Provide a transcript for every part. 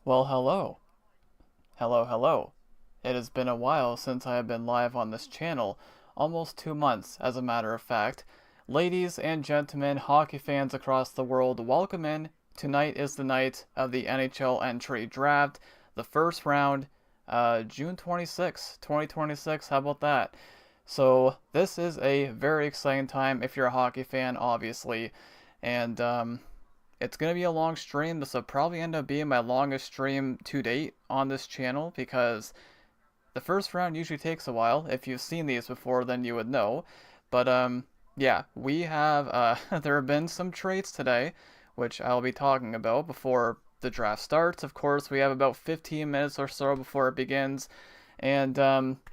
Well, hello. Hello. It has been a while since I have been live on this channel, almost 2 months, as a matter of fact. Ladies and gentlemen, hockey fans across the world, welcome in. Tonight is the night of the NHL entry draft, the first round, June 26, 2026. How about that? So, this is a very exciting time if you're a hockey fan, obviously. And, it's going to be a long stream. This will probably end up being my longest stream to date on this channel because the first round usually takes a while. If you've seen these before, then you would know. But yeah, we have there have been some trades today, which I'll be talking about before the draft starts. Of course, we have about 15 minutes or so before it begins. And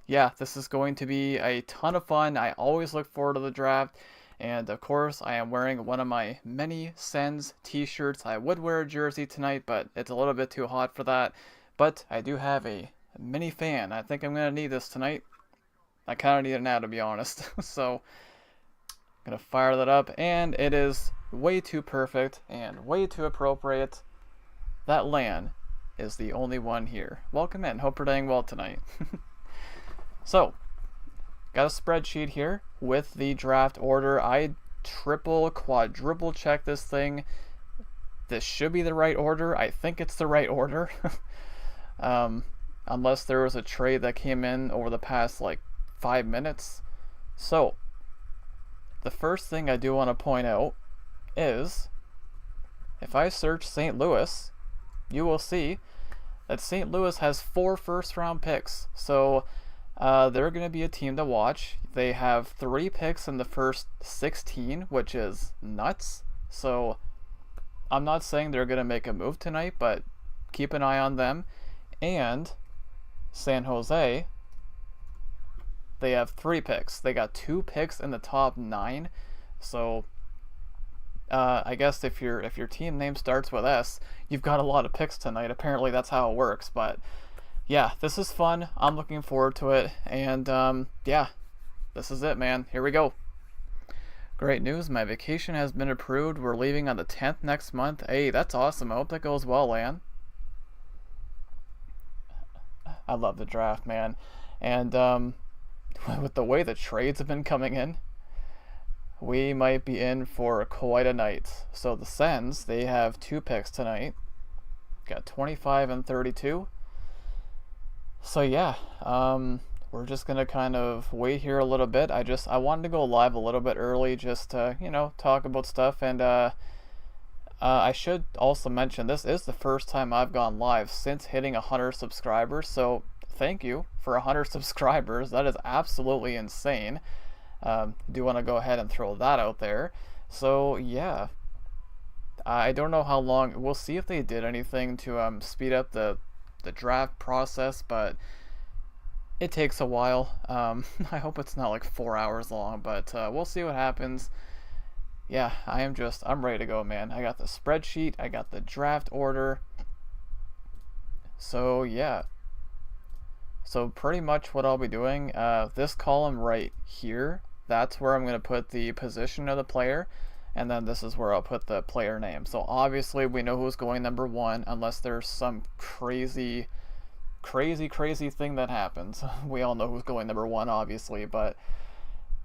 yeah, this is going to be a ton of fun. I always look forward to the draft. And of course, I am wearing one of my many Sens t-shirts. I would wear a jersey tonight, but it's a little bit too hot for that. But I do have a mini fan. I think I'm going to need this tonight. I kind of need it now, to be honest. So, I'm going to fire that up. And it is way too perfect and way too appropriate. That LAN is the only one here. Welcome in. Hope you're doing well tonight. So, got a spreadsheet here with the draft order. I quadruple check this thing. This should be the right order. I think it's the right order. Unless there was a trade that came in over the past like 5 minutes. So, the first thing I do want to point out is if I search St. Louis, you will see that St. Louis has 4 first-round picks. So, they're going to be a team to watch. They have 3 picks in the first 16, which is nuts. So, I'm not saying they're going to make a move tonight, but keep an eye on them. And San Jose, they have 3 picks. They got 2 picks in the top 9. So, I guess if your team name starts with S, you've got a lot of picks tonight. Apparently, that's how it works, but yeah, this is fun. I'm looking forward to it. And yeah, this is it, man. Here we go. Great news. My vacation has been approved. We're leaving on the 10th next month. Hey, that's awesome. I hope that goes well, Lan. I love the draft, man. And with the way the trades have been coming in, we might be in for quite a night. So the Sens, they have 2 picks tonight. Got 25 and 32. So yeah, we're just gonna kind of wait here a little bit. I wanted to go live a little bit early just to, talk about stuff. And I should also mention this is the first time I've gone live since hitting 100 subscribers. So thank you for 100 subscribers. That is absolutely insane. Do want to go ahead and throw that out there. So yeah, I don't know how long. We'll see if they did anything to speed up the draft process, but it takes a while. I hope it's not like 4 hours long, but we'll see what happens. Yeah, I'm ready to go, man. I got the spreadsheet, I got the draft order. So yeah, so pretty much what I'll be doing, this column right here, that's where I'm going to put the position of the player. And then this is where I'll put the player name. So obviously we know who's going number 1 unless there's some crazy thing that happens. We all know who's going number 1, obviously. But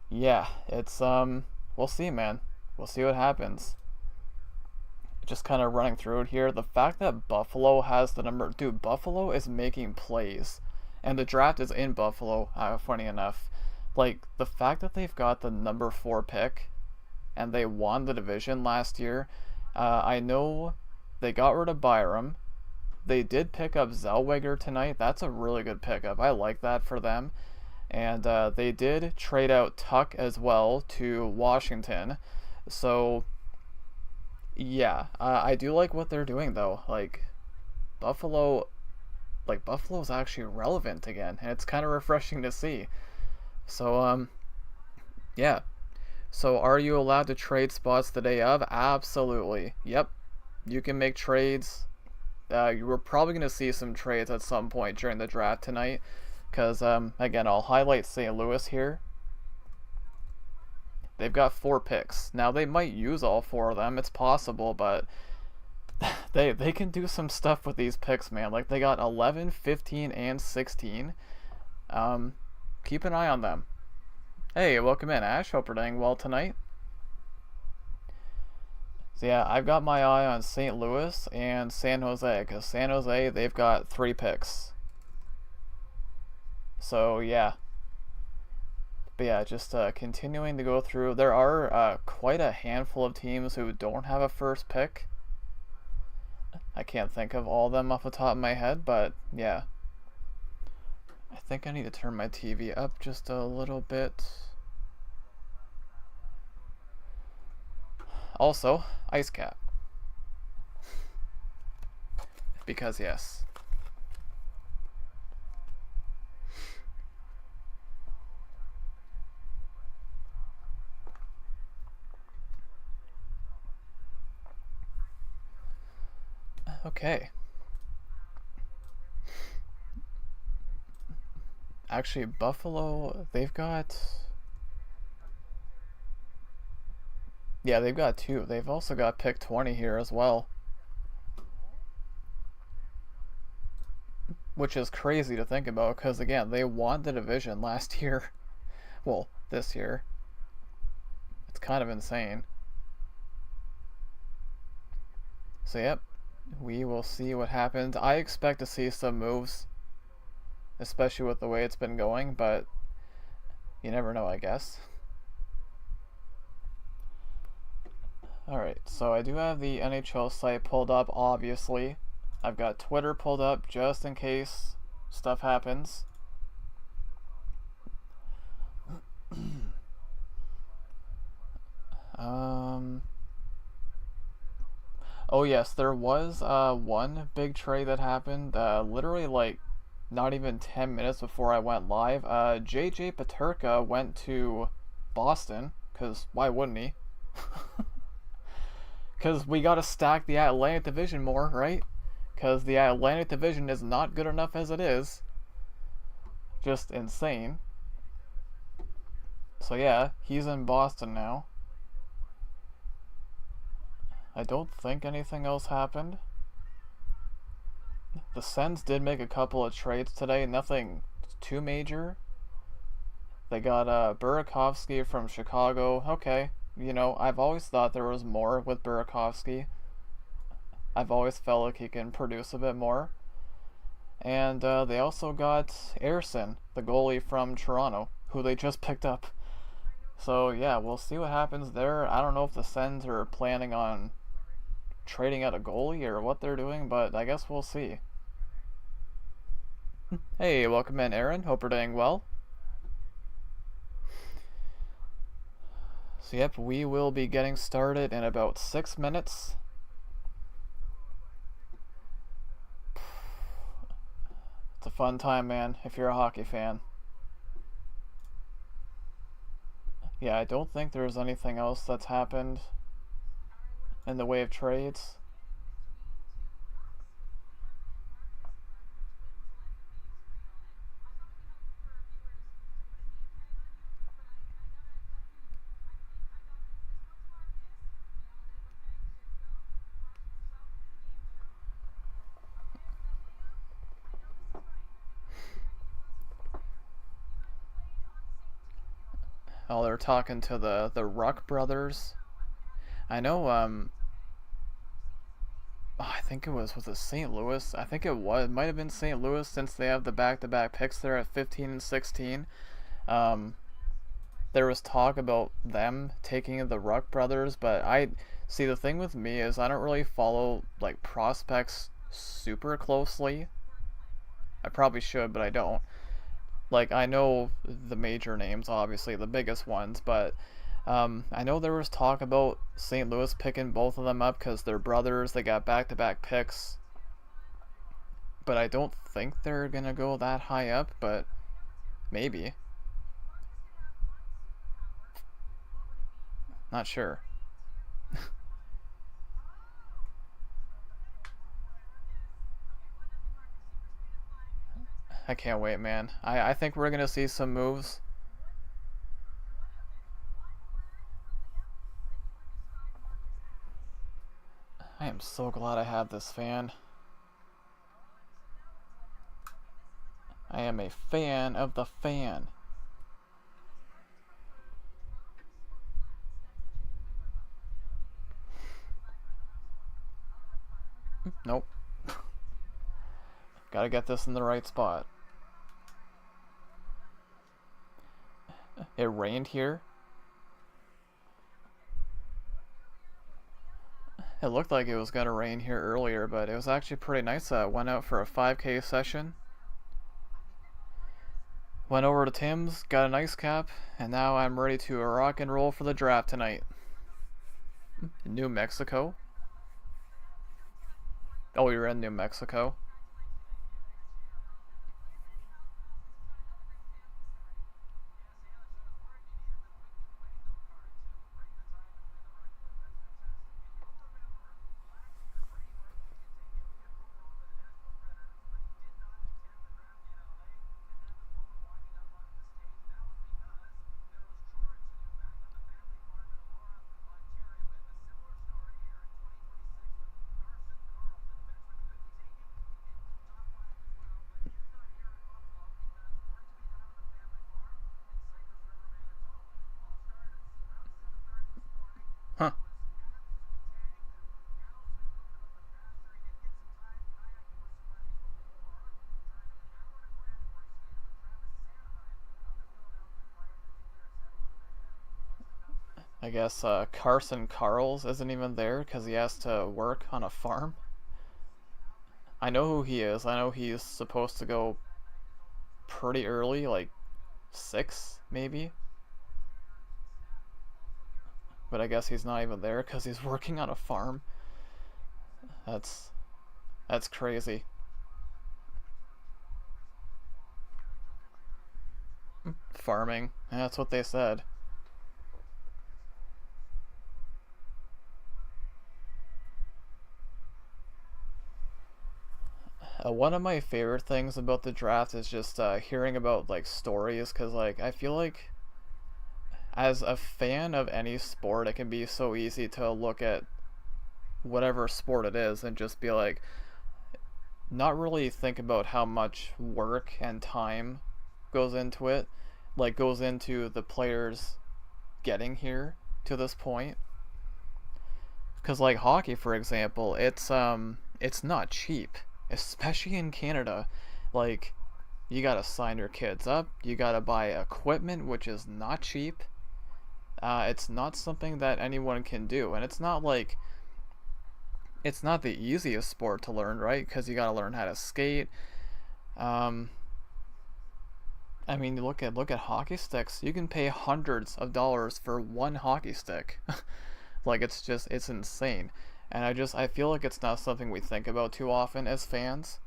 yeah, it's we'll see, man. We'll see what happens. Just kind of running through it here. The fact that Buffalo has the number, dude, Buffalo is making plays, and the draft is in Buffalo. Funny enough, like the fact that they've got the number 4 pick. And they won the division last year. I know they got rid of Byram. They did pick up Zellweger tonight. That's a really good pickup. I like that for them. And they did trade out Tuck as well to Washington. So, yeah, I do like what they're doing though. Buffalo's actually relevant again, and it's kind of refreshing to see. So, yeah. So are you allowed to trade spots the day of? Absolutely. Yep. You can make trades. We're probably going to see some trades at some point during the draft tonight. Because, again, I'll highlight St. Louis here. They've got 4 picks. Now, they might use all 4 of them. It's possible, but they can do some stuff with these picks, man. Like they got 11, 15, and 16. Um, keep an eye on them. Hey, welcome in, Ash. Hope you're doing well tonight. So yeah, I've got my eye on St. Louis and San Jose, because San Jose, they've got 3 picks. So yeah. But yeah, just continuing to go through. There are quite a handful of teams who don't have a first pick. I can't think of all of them off the top of my head, but yeah. I think I need to turn my TV up just a little bit. Also, ice cap. Because yes. Okay. Actually, Buffalo, they've got... Yeah, they've got 2. They've also got pick 20 here as well. Which is crazy to think about, because again, they won the division last year. Well, this year. It's kind of insane. So yep, we will see what happens. I expect to see some moves, especially with the way it's been going, but you never know, I guess. Alright, so I do have the NHL site pulled up, obviously. I've got Twitter pulled up just in case stuff happens. Oh yes, there was one big trade that happened literally like not even 10 minutes before I went live. JJ Peterka went to Boston, because why wouldn't he? Because we gotta stack the Atlantic Division more, right? Because the Atlantic Division is not good enough as it is. Just insane. So yeah, he's in Boston now. I don't think anything else happened. The Sens did make a couple of trades today, nothing too major. They got Burakovsky from Chicago. Okay, you know, I've always thought there was more with Burakovsky. I've always felt like he can produce a bit more. And they also got Ersson, the goalie from Toronto, who they just picked up. So yeah, we'll see what happens there. I don't know if the Sens are planning on trading out a goalie or what they're doing, but I guess we'll see. Hey, welcome in, Aaron. Hope you're doing well. So yep, we will be getting started in about 6 minutes. It's a fun time, man, if you're a hockey fan. Yeah, I don't think there's anything else that's happened in the way of trades. Oh, they're talking to the Ruck brothers. I know, I think it was it St. Louis? I think it might have been St. Louis, since they have the back-to-back picks there at 15 and 16. There was talk about them taking the Ruck brothers, but I see, the thing with me is I don't really follow like prospects super closely. I probably should, but I don't. Like, I know the major names, obviously the biggest ones, but I know there was talk about St. Louis picking both of them up because they're brothers. They got back-to-back picks, but I don't think they're gonna go that high up. But maybe, not sure. I can't wait, man. I think we're gonna see some moves. I am I'm so glad I have this fan. I am a fan of the fan. Nope. Gotta get this in the right spot. It rained here. It looked like it was gonna rain here earlier, but it was actually pretty nice. I went out for a 5K session. Went over to Tim's, got an ice cap, and now I'm ready to rock and roll for the draft tonight. New Mexico? Oh, you're in New Mexico? Huh. I guess Carson Carls isn't even there because he has to work on a farm. I know who he is. I know he's supposed to go pretty early, like 6 maybe. But I guess he's not even there because he's working on a farm. That's crazy. Farming. That's what they said. One of my favorite things about the draft is just hearing about like stories, because like I feel like as a fan of any sport, it can be so easy to look at whatever sport it is and just be like, not really think about how much work and time goes into it, like goes into the players getting here to this point. Because like hockey, for example, it's not cheap, especially in Canada. Like, you gotta sign your kids up, you gotta buy equipment, which is not cheap. It's not something that anyone can do, and it's not like it's not the easiest sport to learn, right? Because you gotta learn how to skate. Um, I mean, look at hockey sticks. You can pay hundreds of dollars for one hockey stick. Like it's insane. And I feel like it's not something we think about too often as fans.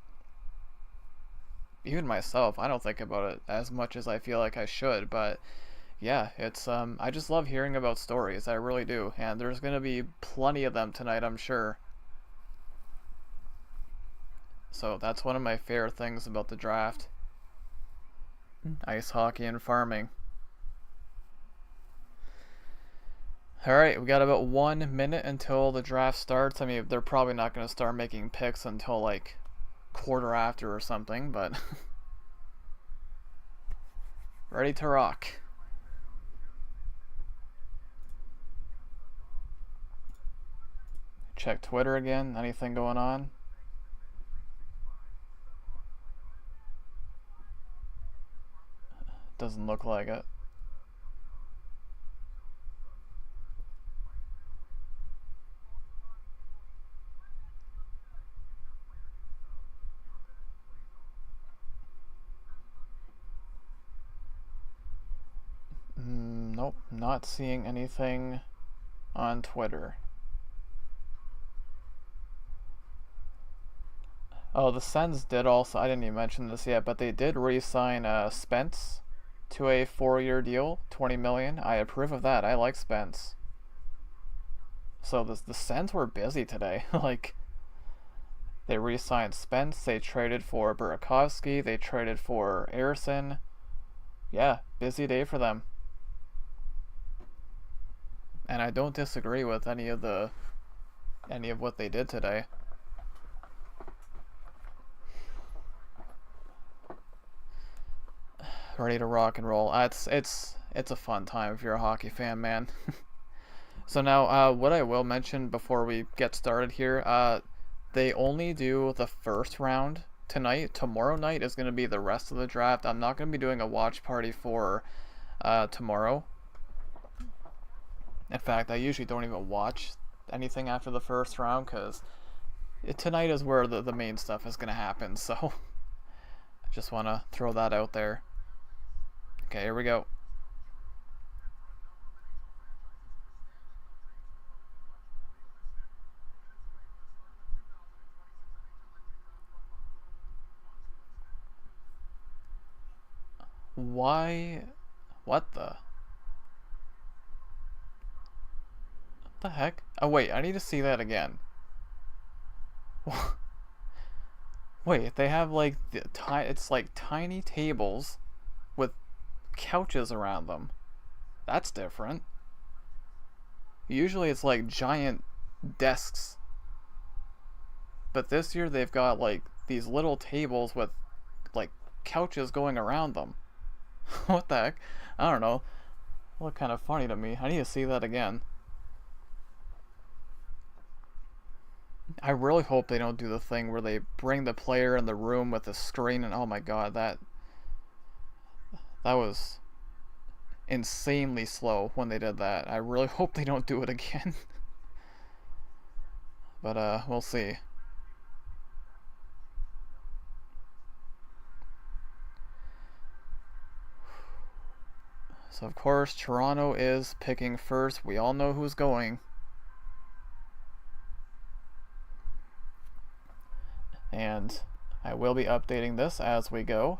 Even myself, I don't think about it as much as I feel like I should, but yeah, it's I just love hearing about stories. I really do. And there's going to be plenty of them tonight, I'm sure. So that's one of my favorite things about the draft. Ice hockey and farming. Alright, we got about 1 minute until the draft starts. I mean, they're probably not going to start making picks until like quarter after or something, but ready to rock. Check Twitter again. Anything going on? Doesn't look like it. Nope, not seeing anything on Twitter. Oh, the Sens did also, I didn't even mention this yet, but they did re-sign Spence to a 4-year deal, 20 million. I approve of that. I like Spence. So the Sens were busy today. Like, they re-signed Spence, they traded for Burakovsky, they traded for Arison. Yeah, busy day for them. And I don't disagree with any of the any of what they did today. Ready to rock and roll. It's a fun time if you're a hockey fan, man. So now, what I will mention before we get started here, they only do the first round tonight. Tomorrow night is going to be the rest of the draft. I'm not going to be doing a watch party for tomorrow. In fact, I usually don't even watch anything after the first round because tonight is where the main stuff is going to happen. So I just want to throw that out there. Okay, here we go. Why? What the heck? Oh wait, I need to see that again. Wait, they have like it's like tiny tables with couches around them. That's different. Usually it's like giant desks. But this year they've got like these little tables with like couches going around them. What the heck? I don't know. Look kind of funny to me. I need to see that again. I really hope they don't do the thing where they bring the player in the room with a screen and oh my god, that was insanely slow when they did that. I really hope they don't do it again. But we'll see. So of course Toronto is picking first. We all know who's going. And I will be updating this as we go.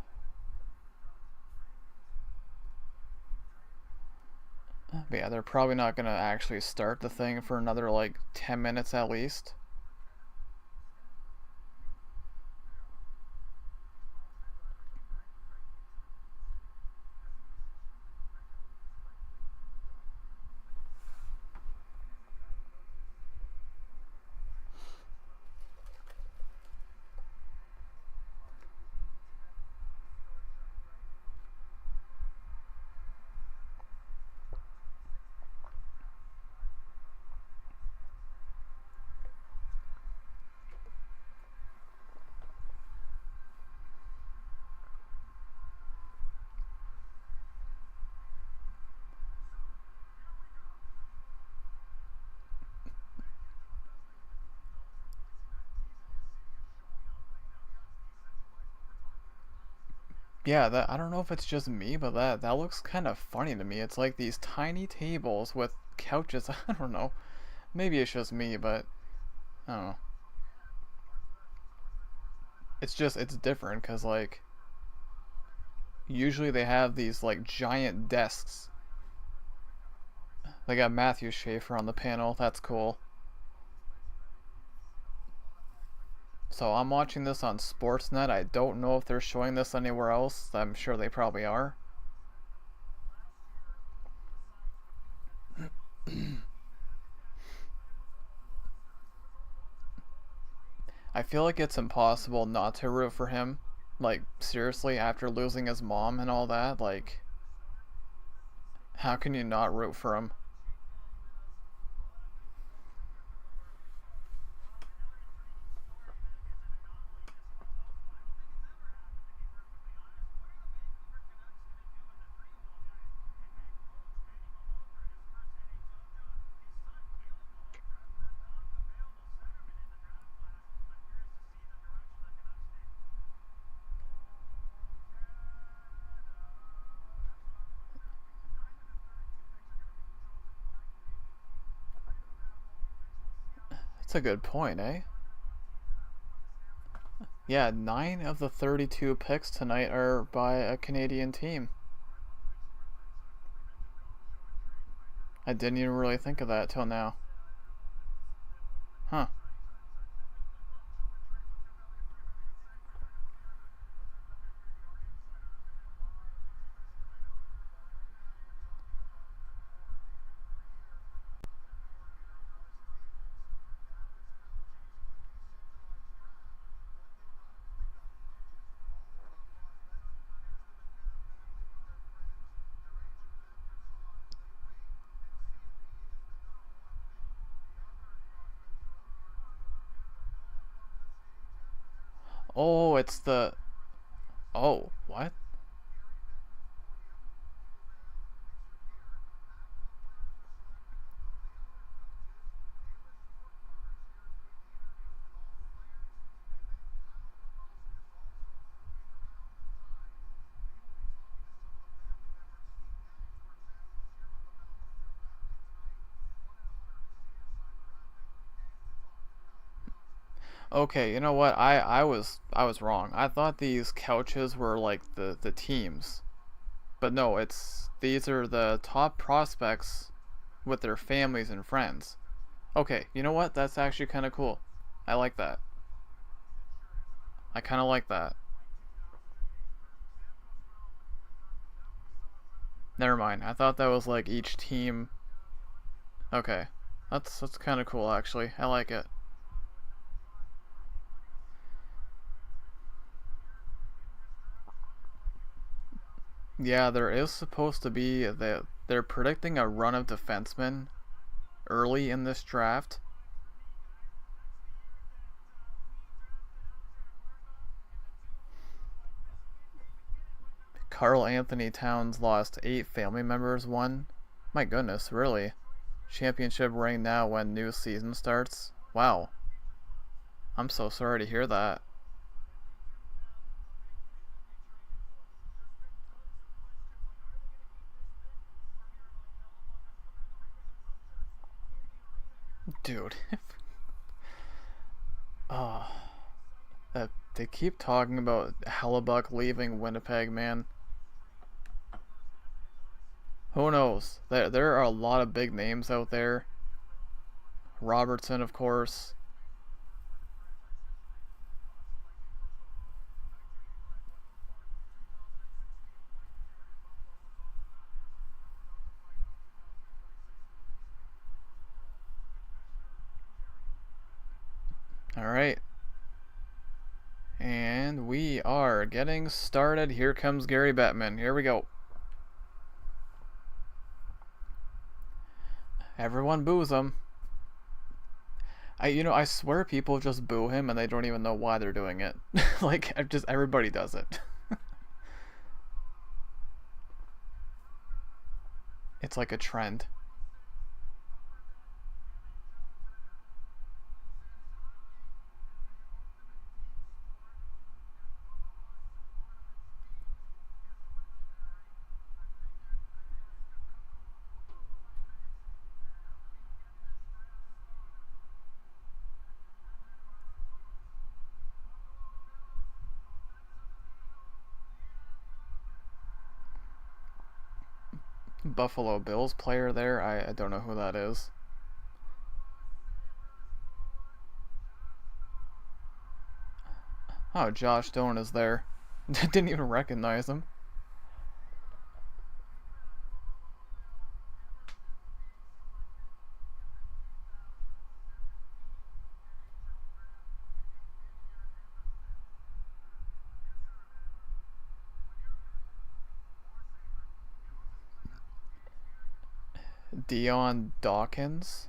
But yeah, they're probably not going to actually start the thing for another like 10 minutes at least. Yeah, that I don't know if it's just me, but that looks kind of funny to me. It's like these tiny tables with couches. I don't know. Maybe it's just me, but I don't know. It's different because like usually they have these like giant desks. They got Matthew Schaefer on the panel. That's cool. So I'm watching this on Sportsnet. I don't know if they're showing this anywhere else. I'm sure they probably are. I feel like it's impossible not to root for him. Like, seriously, after losing his mom and all that, like, how can you not root for him? That's a good point, eh? Yeah, 9 of the 32 picks tonight are by a Canadian team. I didn't even really think of that till now. Huh. Oh, it's the... Oh, what? Okay, you know what? I was wrong. I thought these couches were like the teams. But no, it's these are the top prospects with their families and friends. Okay, you know what? That's actually kind of cool. I like that. I kind of like that. Never mind. I thought that was like each team. Okay. That's kind of cool actually. I like it. Yeah, there is supposed to be that they're predicting a run of defensemen early in this draft. Carl Anthony Towns lost 8 family members. One. My goodness, really? Championship ring now when new season starts? Wow. I'm so sorry to hear that. Dude. Oh, they keep talking about Hellebuck leaving Winnipeg, man. Who knows? There are a lot of big names out there. Robertson, of course. All right. And we are getting started. Here comes Gary Bettman. Here we go. Everyone boos him. I swear people just boo him and they don't even know why they're doing it. Like, just everybody does it. It's like a trend. Buffalo Bills player there. I don't know who that is. Oh, Josh Stone is there. Didn't even recognize him. Dion Dawkins.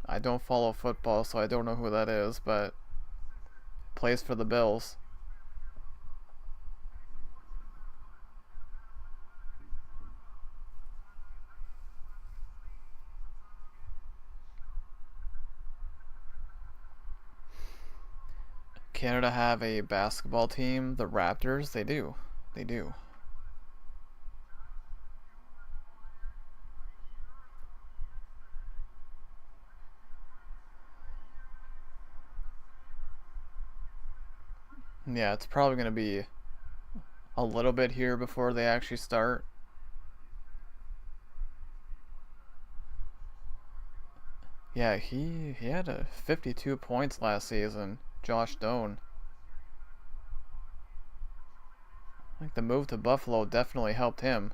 I don't follow football, so I don't know who that is, but plays for the Bills. Canada have a basketball team, the Raptors. They do. They do. Yeah, it's probably going to be a little bit here before they actually start. Yeah, he had 52 points last season. Josh Doan. I think the move to Buffalo definitely helped him.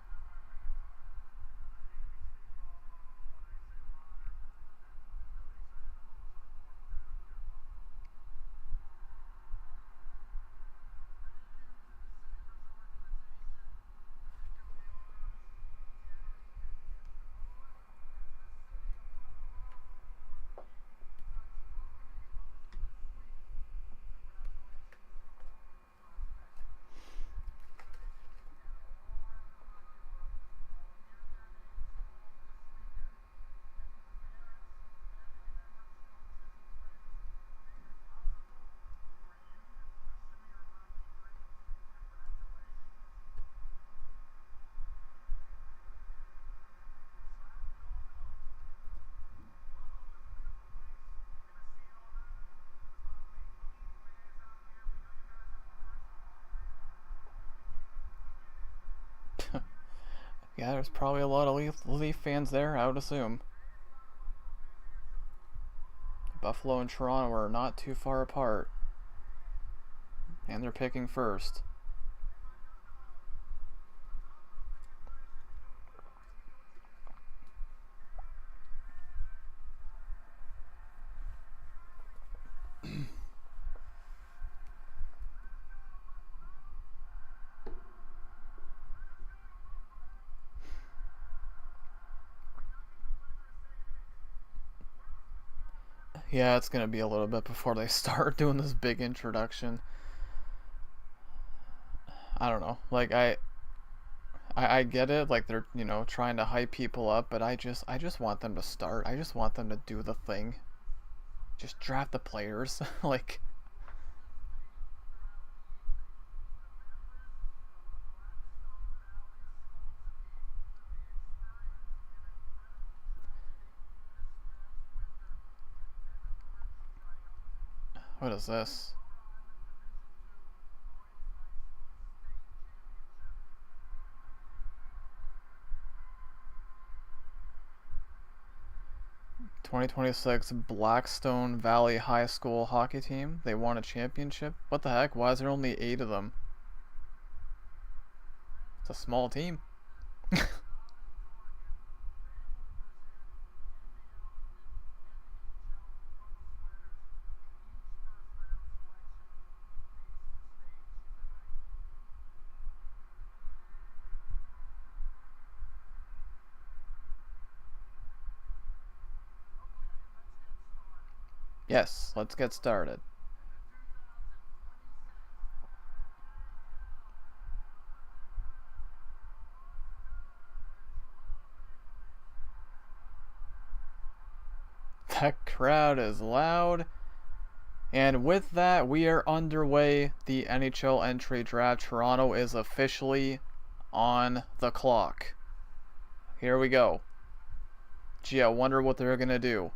Yeah, there's probably a lot of Leaf fans there, I would assume. Buffalo and Toronto are not too far apart. And they're picking first. Yeah, it's gonna be a little bit before they start doing this big introduction. I don't know. Like I get it. Like they're trying to hype people up, but I just want them to start. I just want them to do the thing. Just draft the players. Like what is this? "2026 Blackstone Valley High School hockey team. They won a championship. What the heck? Why is there only 8 of them? It's a small team." Yes, let's get started. That crowd is loud. And with that, we are underway. The NHL entry draft. Toronto is officially on the clock. Here we go. Gee, I wonder what they're gonna do.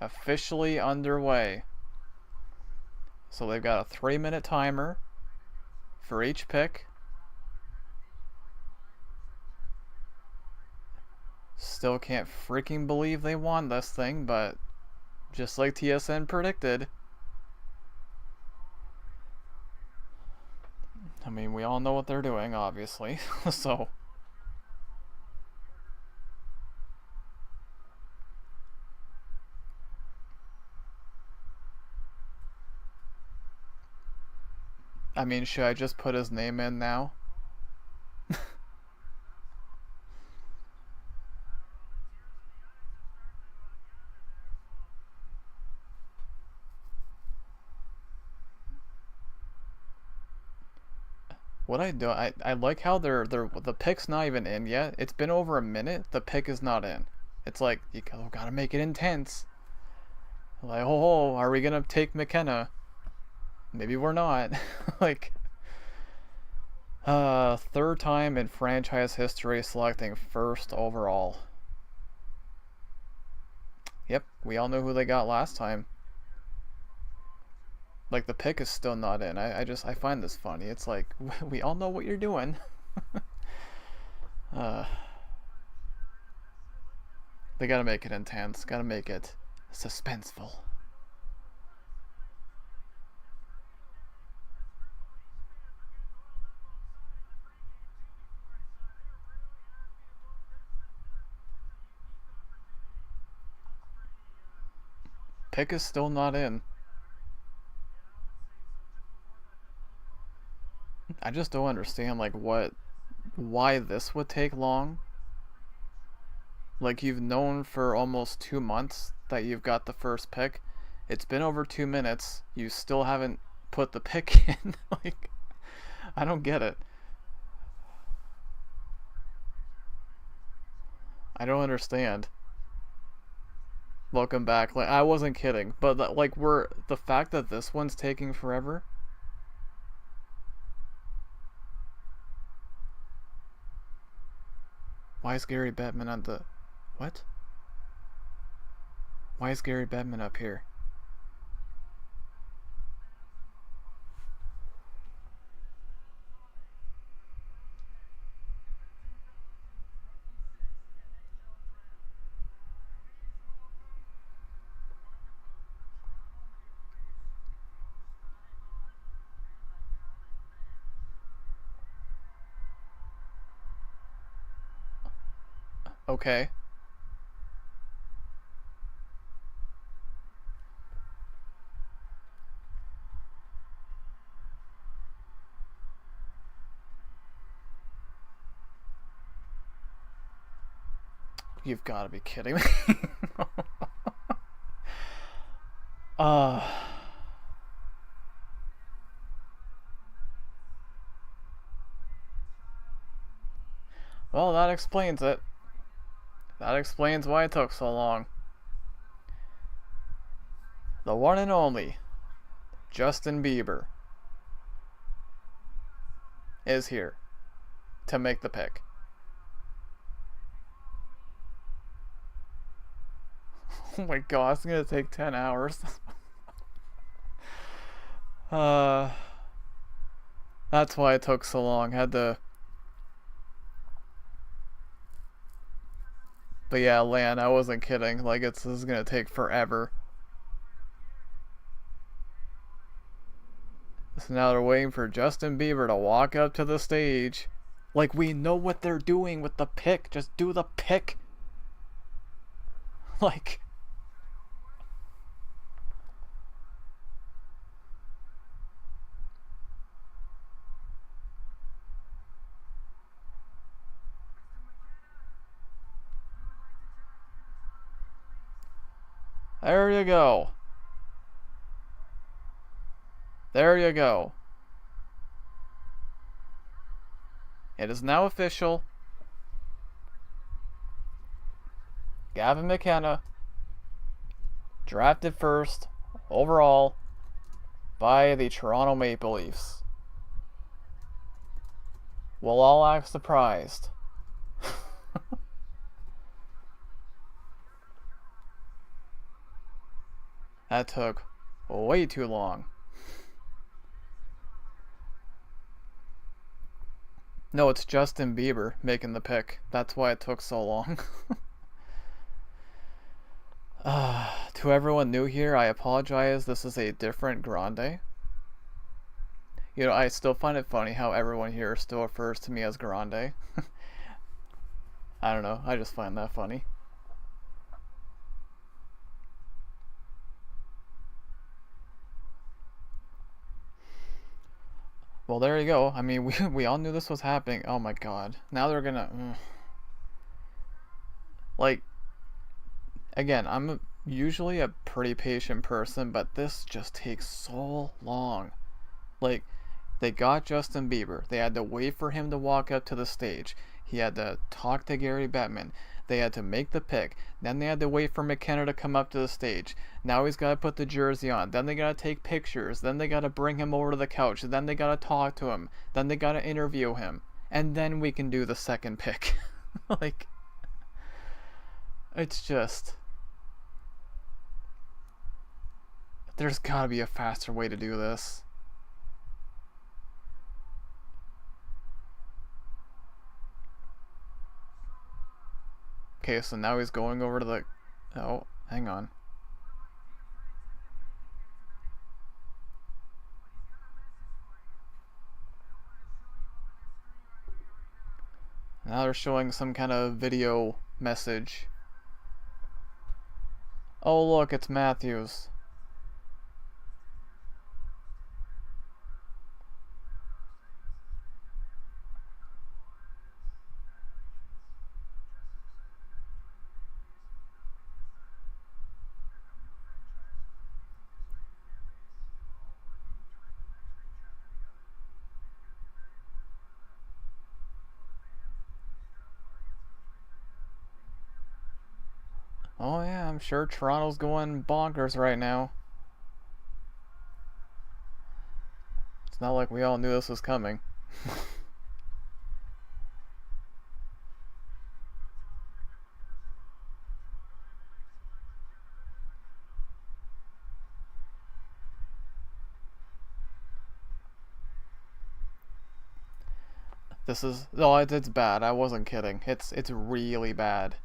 Officially underway. So they've got a 3-minute timer for each pick. Still can't freaking believe they won this thing, but just like TSN predicted. I mean, we all know what they're doing, obviously. So I mean, should I just put his name in now? What I do, I like how the pick's not even in yet. It's been over a minute. The pick is not in. It's like you gotta make it intense. Like, oh, are we gonna take McKenna? Maybe we're not. Like, third time in franchise history selecting first overall. Yep, we all know who they got last time. Like, the pick is still not in. I find this funny. It's like, we all know what you're doing. uh, they gotta make it intense. Gotta make it suspenseful. Pick is still not in. I just don't understand, like, why this would take long. Like, you've known for almost 2 months that you've got the first pick. It's been over 2 minutes. You still haven't put the pick in. Like, I don't get it. I don't understand. Welcome back. Like, I wasn't kidding, but like, the fact that this one's taking forever. Why is Gary Bettman on the what? Why is Gary Bettman up here? Okay. You've got to be kidding me. uh, well, that explains it. That explains why it took so long. The one and only Justin Bieber is here to make the pick. Oh my god, it's gonna take 10 hours. uh, that's why it took so long. Had to. But yeah, Lan, I wasn't kidding. Like, this is gonna take forever. So now they're waiting for Justin Bieber to walk up to the stage. Like, we know what they're doing with the pick. Just do the pick. Like. There you go. There you go. It is now official. Gavin McKenna, drafted first overall by the Toronto Maple Leafs. We'll all act surprised. That took way too long. No, it's Justin Bieber making the pick. That's why it took so long. To everyone new here, I apologize. This is a different Grande. You know, I still find it funny how everyone here still refers to me as Grande. I don't know. I just find that funny. Well, there you go. I mean, we all knew this was happening. Oh my god. Now they're gonna... Like, again, I'm usually a pretty patient person, but this just takes so long. Like, they got Justin Bieber. They had to wait for him to walk up to the stage. He had to talk to Gary Bettman. They had to make the pick. Then they had to wait for McKenna to come up to the stage. Now he's got to put the jersey on. Then they got to take pictures. Then they got to bring him over to the couch. Then they got to talk to him. Then they got to interview him. And then we can do the second pick. Like, it's just... There's got to be a faster way to do this. Okay, so now he's going over to the... Oh, hang on. Now they're showing some kind of video message. Oh look, it's Matthews. Oh yeah, I'm sure Toronto's going bonkers right now. It's not like we all knew this was coming. This is... Oh, it's bad. I wasn't kidding. It's really bad.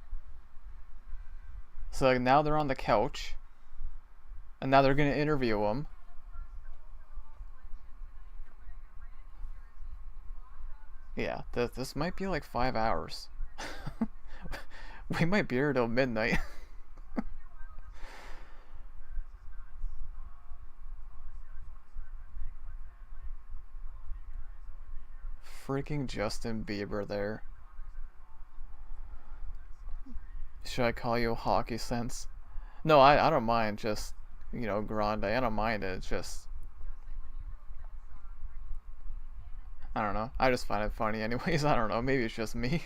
So now they're on the couch. And now they're going to interview him. Yeah, this might be like 5 hours. We might be here till midnight. Freaking Justin Bieber there. Should I call you Hockey Sense? No, I don't mind. Just, Grande. I don't mind it. It's just, I don't know. I just find it funny anyways. I don't know. Maybe it's just me.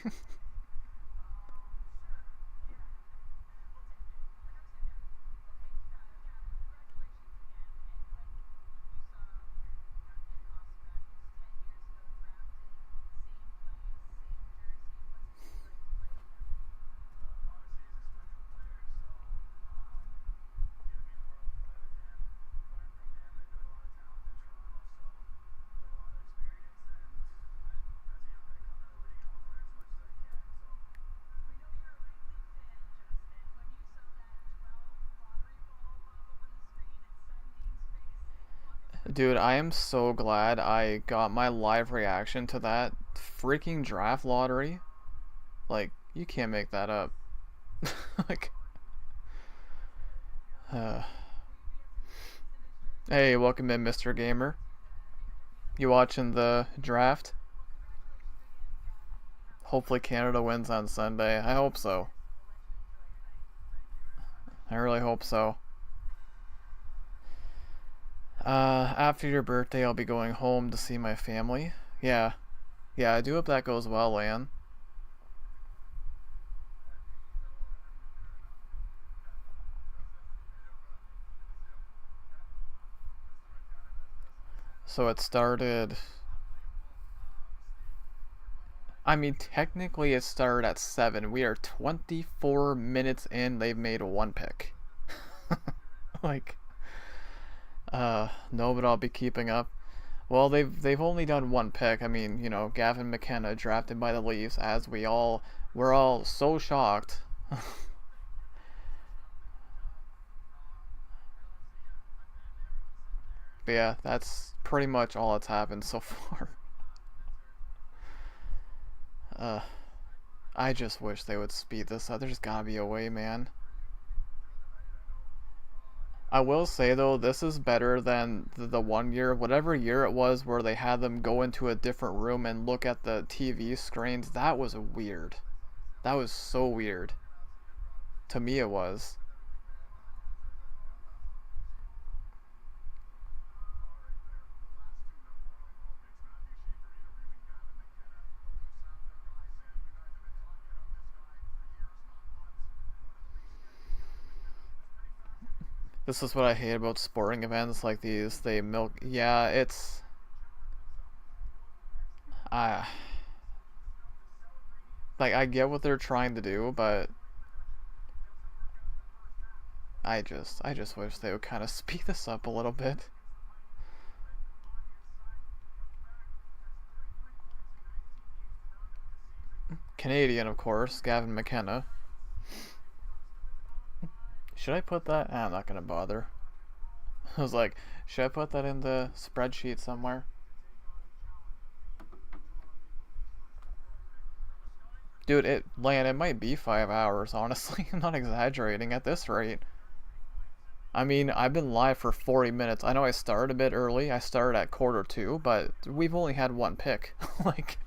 Dude, I am so glad I got my live reaction to that freaking draft lottery. Like, you can't make that up. Like, uh, hey, welcome in, Mr. Gamer. You watching the draft? Hopefully Canada wins on Sunday. I hope so. I really hope so. After your birthday, I'll be going home to see my family. Yeah. Yeah, I do hope that goes well, Lan. So it started... I mean, technically it started at 7. We are 24 minutes in, they've made one pick. Like... no, but I'll be keeping up. Well, they've only done one pick. I mean, Gavin McKenna drafted by the Leafs, as we're all so shocked. But yeah, that's pretty much all that's happened so far. Uh, I just wish they would speed this up. There's gotta be a way, man. I will say though, this is better than the 1 year, whatever year it was, where they had them go into a different room and look at the TV screens. That was weird. That was so weird. To me, it was. This is what I hate about sporting events like these. They milk. Yeah, it's. I like I get what they're trying to do, but I just wish they would kind of speed this up a little bit. Canadian, of course, Gavin McKenna. Should I put that? I'm not gonna bother. I was like, should I put that in the spreadsheet somewhere? Dude, it might be 5 hours, honestly. I'm not exaggerating at this rate. I mean, I've been live for 40 minutes. I know I started a bit early. I started at 1:45, but we've only had one pick. Like,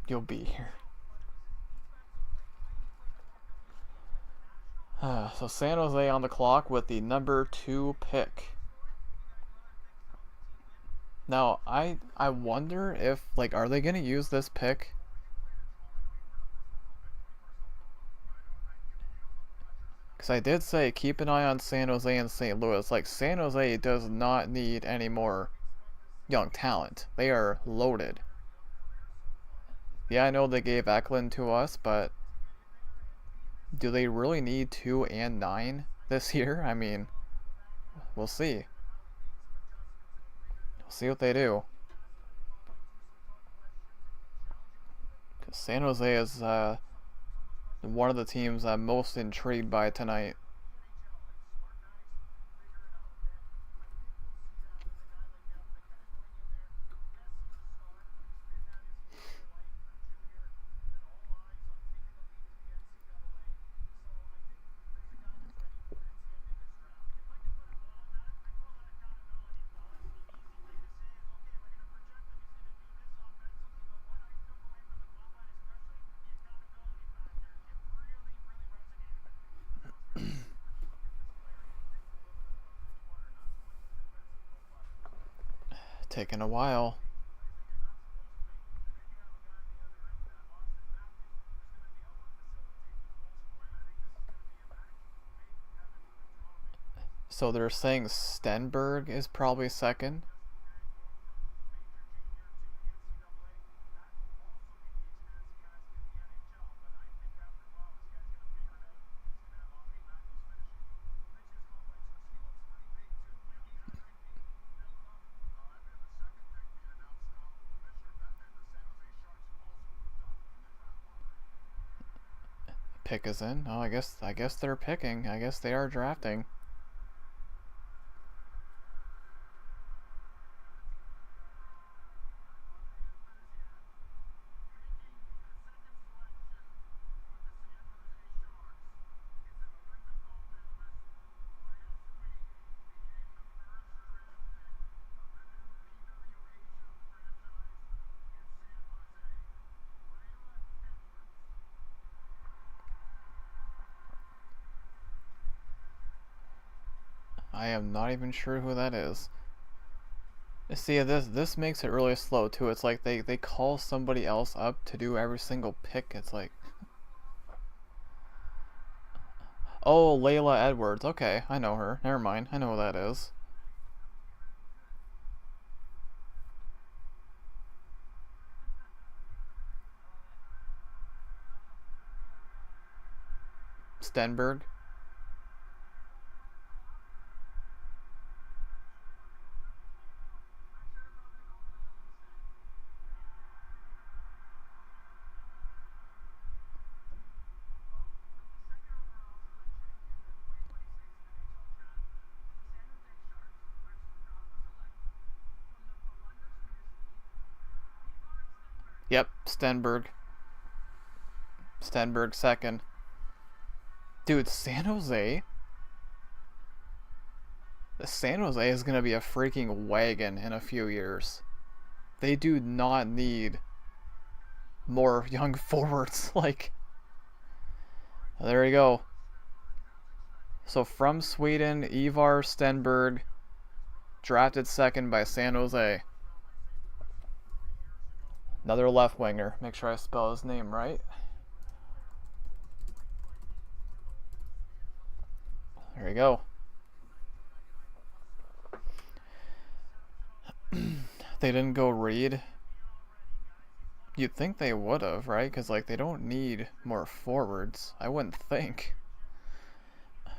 you'll be here. So San Jose on the clock with the number 2 pick. Now, I wonder if, like, are they going to use this pick? Because I did say keep an eye on San Jose and St. Louis. Like, San Jose does not need any more young talent. They are loaded. Yeah, I know they gave Eklund to us, but do they really need 2 and 9 this year? I mean, we'll see. We'll see what they do. Because San Jose is one of the teams I'm most intrigued by tonight. Taking a while. So they're saying Stenberg is probably second. Pick is in. Oh, I guess they're picking. I guess they are drafting. I am not even sure who that is. See, this makes it really slow too. It's like they call somebody else up to do every single pick. It's like, oh, Layla Edwards. Okay, I know her. Never mind. I know who that is. Stenberg. Yep, Stenberg. Stenberg second. Dude, San Jose? San Jose is going to be a freaking wagon in a few years. They do not need more young forwards. Like, there you go. So from Sweden, Ivar Stenberg, drafted second by San Jose. Another left winger. Make sure I spell his name right. There you go. They didn't go Reed. You'd think they would have, right? Because, like, they don't need more forwards. I wouldn't think.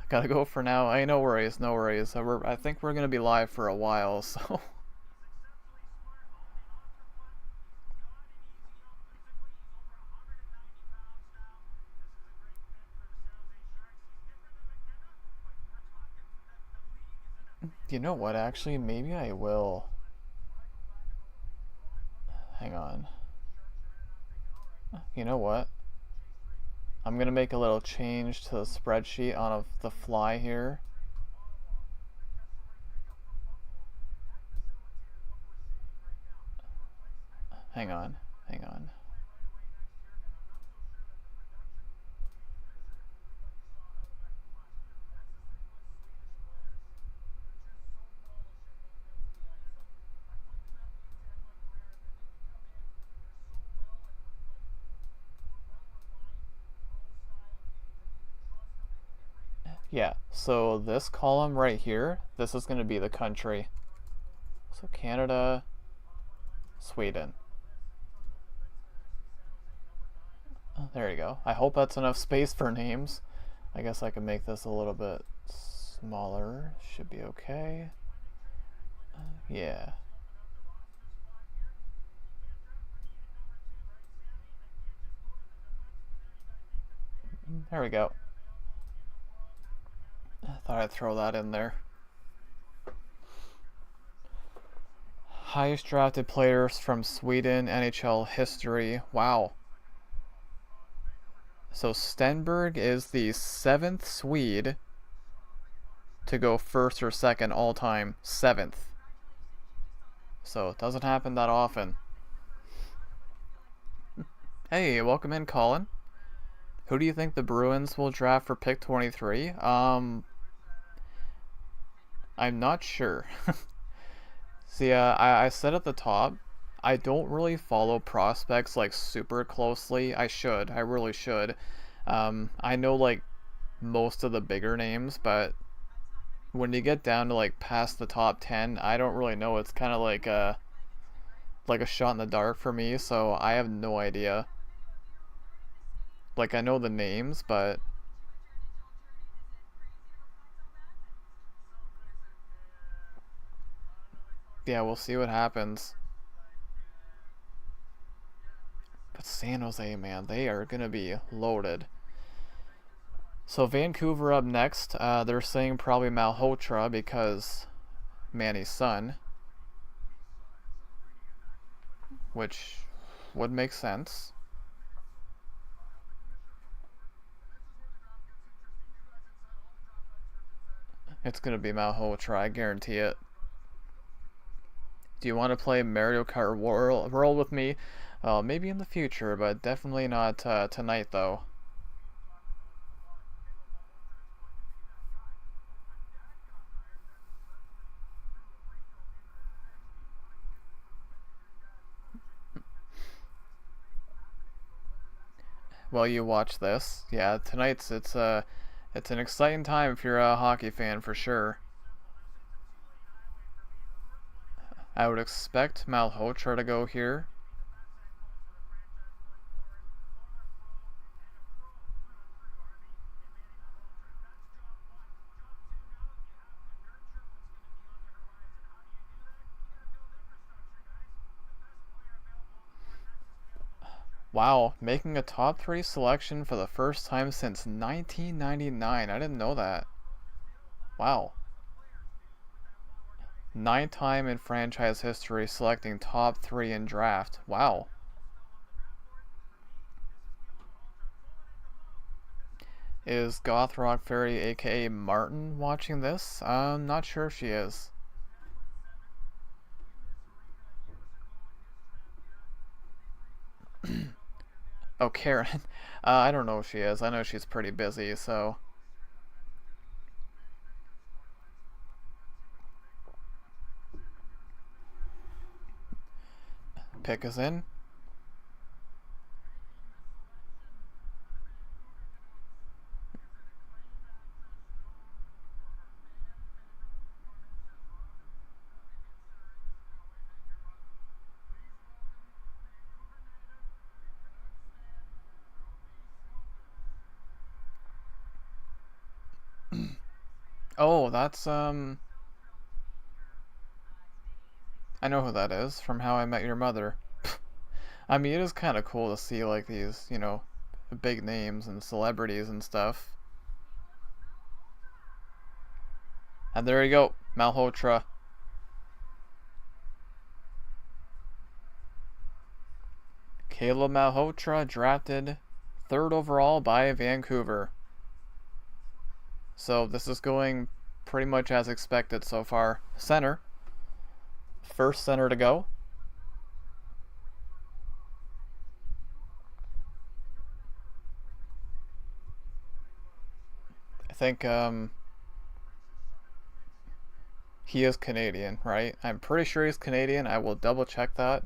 Gotta go for now. Hey, no worries, no worries. I think we're gonna be live for a while, so... You know what, actually? Maybe I will. Hang on. You know what? I'm gonna make a little change to the spreadsheet on the fly here. Hang on. Yeah, so this column right here, this is going to be the country. So Canada, Sweden. Oh, there you go. I hope that's enough space for names. I guess I can make this a little bit smaller. Should be okay. Yeah. There we go. I thought I'd throw that in there. Highest drafted players from Sweden NHL history. Wow. So Stenberg is the 7th Swede to go first or second all time. 7th. So it doesn't happen that often. Hey, welcome in, Colin. Who do you think the Bruins will draft for pick 23? I'm not sure. See, I said at the top, I don't really follow prospects like super closely. I should. I really should. I know like most of the bigger names, but when you get down to like past the top 10, I don't really know. It's kind of like a shot in the dark for me, so I have no idea. Like I know the names, but yeah, we'll see what happens. But San Jose, man, they are gonna be loaded. So Vancouver up next. They're saying probably Malhotra because Manny's son, which would make sense. It's gonna be Malhotra, I guarantee it. Do you want to play Mario Kart World with me? Maybe in the future, but definitely not tonight, though. While you watch this, yeah, tonight's it's an exciting time if you're a hockey fan for sure. I would expect Malhotra to go here. Wow, making a top 3 selection for the first time since 1999. I didn't know that. Wow. Ninth time in franchise history selecting top 3 in draft. Wow. Is Gothrock Fairy aka Martin watching this? I'm not sure if she is. Oh, Karen. I don't know if she is. I know she's pretty busy, so. Pick us in. Oh, that's, I know who that is from How I Met Your Mother. I mean, it is kind of cool to see, like, these, big names and celebrities and stuff. And there you go, Malhotra. Caleb Malhotra drafted 3rd overall by Vancouver. So this is going pretty much as expected so far. Center. First center to go. I think he is Canadian, right? I'm pretty sure he's Canadian. I will double check that.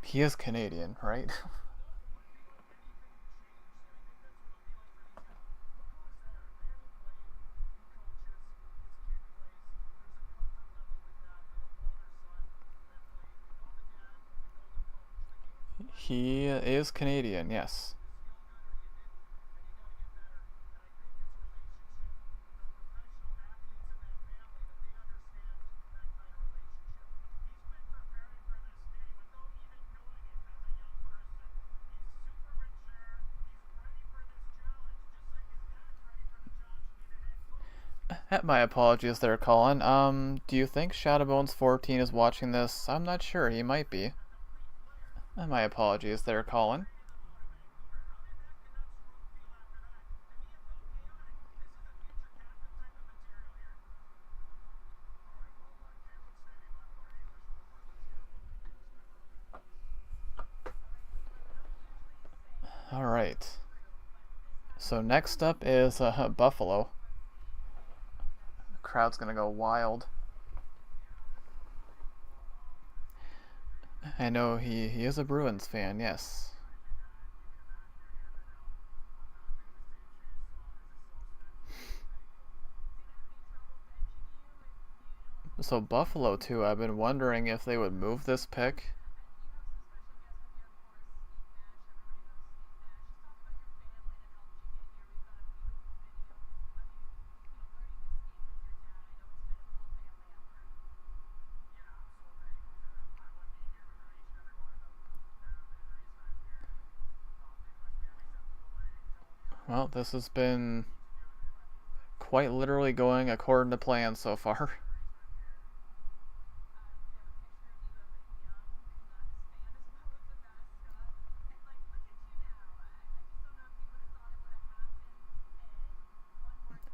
He is Canadian, right? He is Canadian, yes. My apologies there, Colin. Do you think Shadowbones14 is watching this? I'm not sure. He might be. My apologies there, Colin. right. So next up is Buffalo. Crowd's gonna go wild. I know he is a Bruins fan, yes. So Buffalo too, I've been wondering if they would move this pick. Well, this has been quite literally going according to plan so far.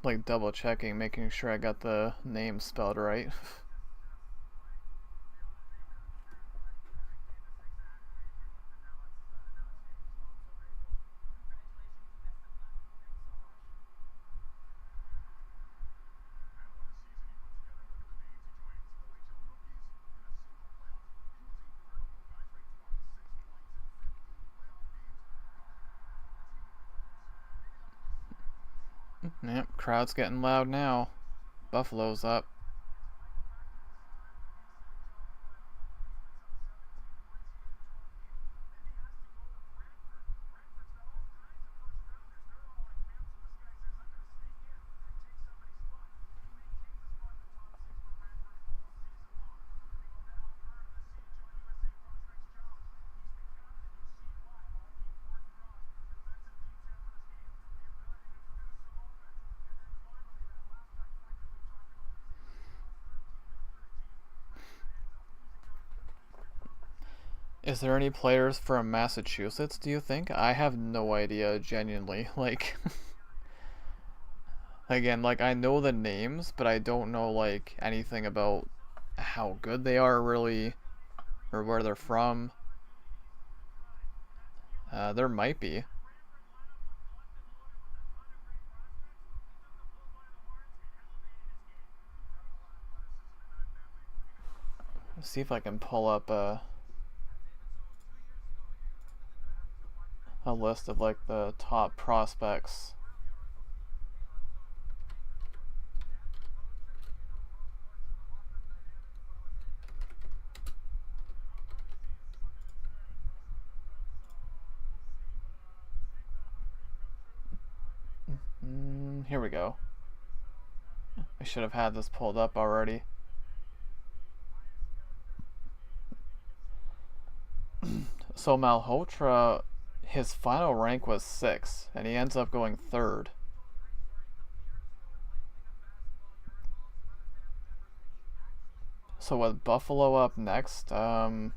Like double checking, making sure I got the name spelled right. Yep, crowd's getting loud now. Buffalo's up. Is there any players from Massachusetts, do you think? I have no idea, genuinely. Like, again, like, I know the names, but I don't know, like, anything about how good they are, really, or where they're from. There might be. Let's see if I can pull up a list of, like, the top prospects. Here we go. I should have had this pulled up already. So Malhotra, his final rank was 6, and he ends up going 3rd. So with Buffalo up next, then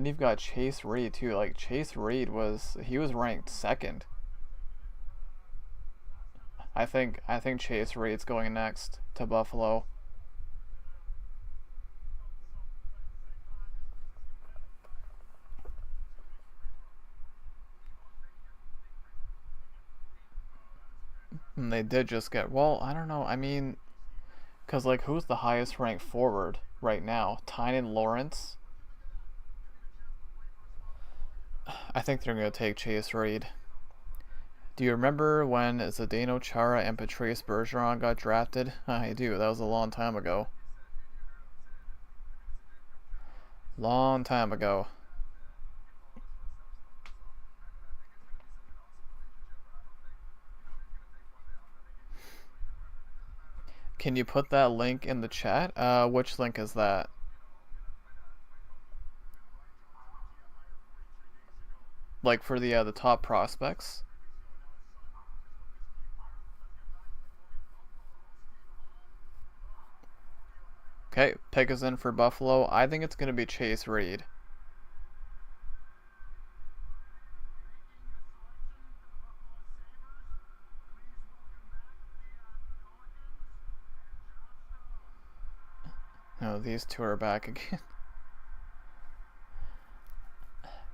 you've got Chase Reed too. Like Chase Reed he was ranked 2nd. I think Chase Reed's going next to Buffalo. And they did just get, well, I don't know. I mean, because, like, who's the highest ranked forward right now? Tynan Lawrence? I think they're going to take Chase Reed. Do you remember when Zdeno Chara and Patrice Bergeron got drafted? I do. That was a long time ago. Long time ago. Can you put that link in the chat? Which link is that? Like for the top prospects? Okay, pick us in for Buffalo. I think it's going to be Chase Reed. No, these two are back again.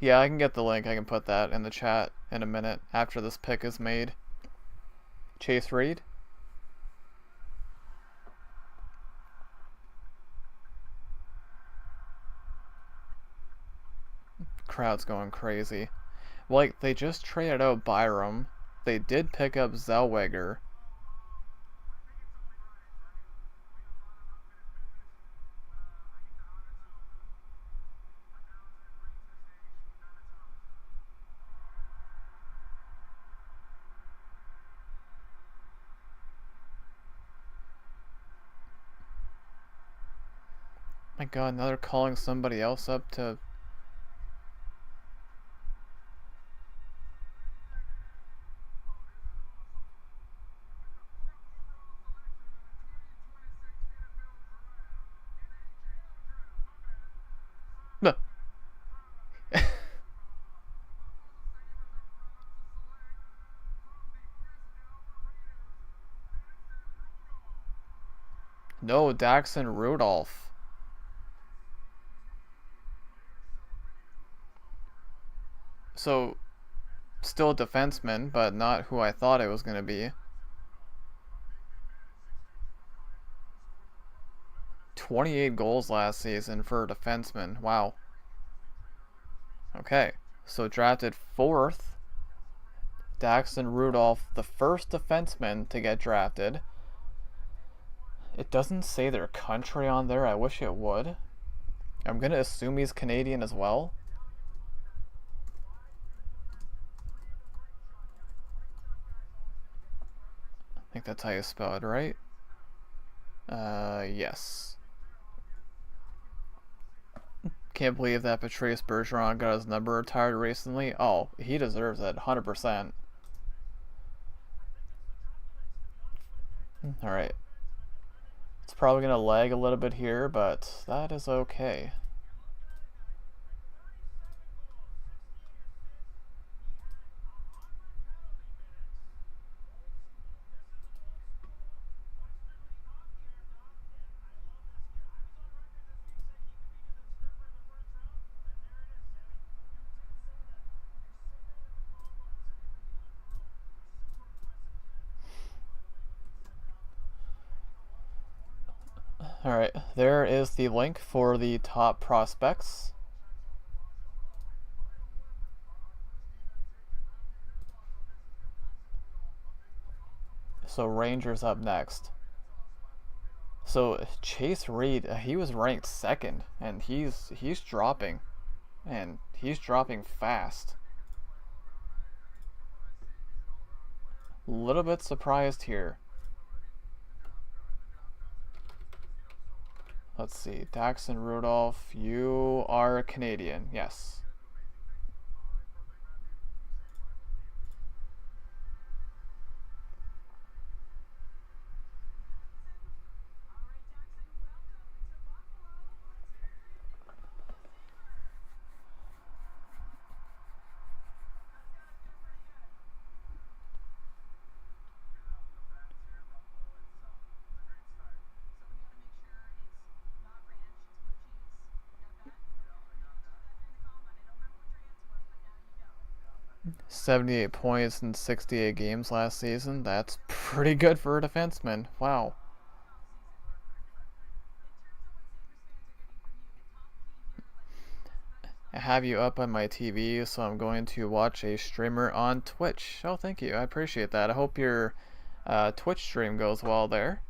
Yeah, I can get the link. I can put that in the chat in a minute after this pick is made. Chase Reed. Crowd's going crazy. Like, they just traded out Byram. They did pick up Zellweger. My god, now they're calling somebody else up to... No. No, Daxon Rudolph. So, still a defenseman, but not who I thought it was going to be. 28 goals last season for a defenseman. Wow. Okay, so drafted 4th. Daxon Rudolph, the first defenseman to get drafted. It doesn't say their country on there. I wish it would. I'm going to assume he's Canadian as well. I think that's how you spell it, right? Yes. Can't believe that Patrice Bergeron got his number retired recently. Oh, he deserves it, 100%. Alright. It's probably going to lag a little bit here, but that is okay. Alright, there is the link for the top prospects. So Rangers up next. So Chase Reed, he was ranked 2nd, and he's dropping, and he's dropping fast. A little bit surprised here. Let's see, Daxon Rudolph, you are a Canadian, yes. .78 points in 68 games last season. That's pretty good for a defenseman. Wow. I have you up on my TV, so I'm going to watch a streamer on Twitch. Oh, thank you. I appreciate that. I hope your Twitch stream goes well there.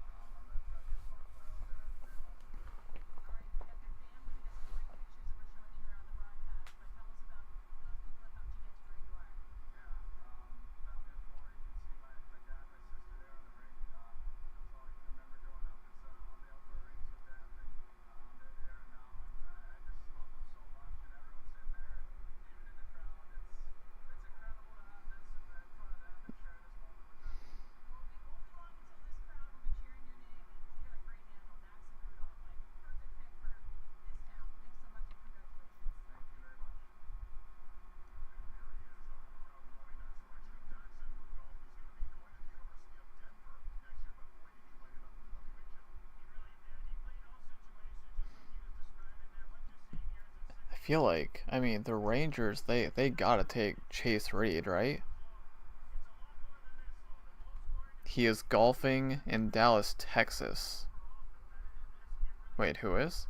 feel like, I mean, the Rangers, they gotta take Chase Reed, right? He is golfing in Dallas, Texas. Wait, who is?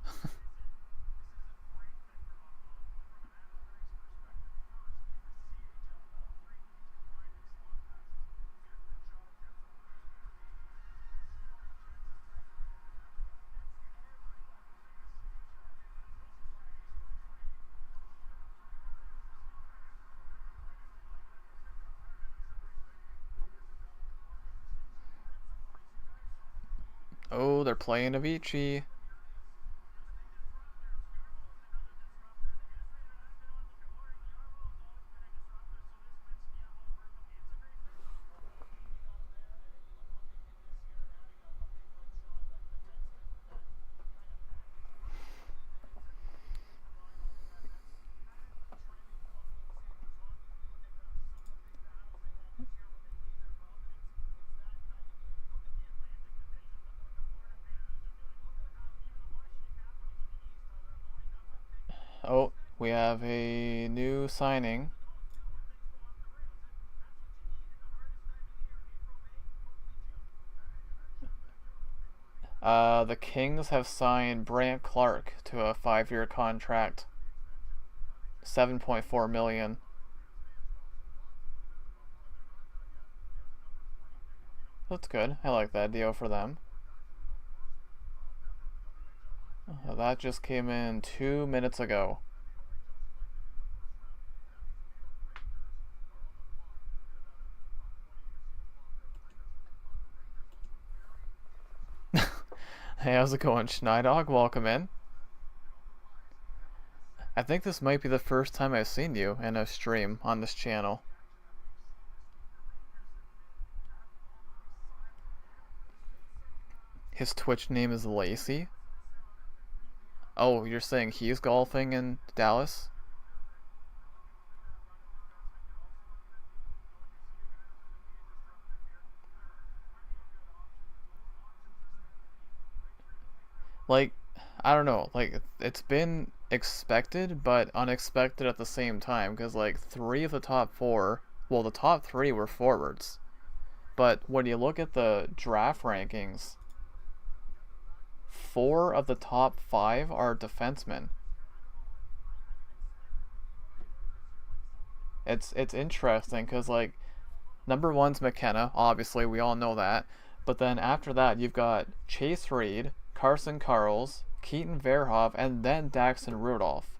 Oh, they're playing Avicii. Oh, we have a new signing. The Kings have signed Brant Clark to a 5-year contract, 7.4 million. That's good. I like that deal for them. That just came in 2 minutes ago. Hey, how's it going, Schneidog? Welcome in. I think this might be the first time I've seen you in a stream on this channel. His Twitch name is Lacey. Oh, you're saying he's golfing in Dallas? Like, I don't know, like, it's been expected, but unexpected at the same time, because, like, 3 of the top 4, well, the top 3 were forwards. But when you look at the draft rankings, 4 of the top 5 are defensemen. It's interesting, because, like, number 1's McKenna, obviously, we all know that. But then after that, you've got Chase Reed, Carson Karls, Keaton Verhoff, and then Daxton Rudolph.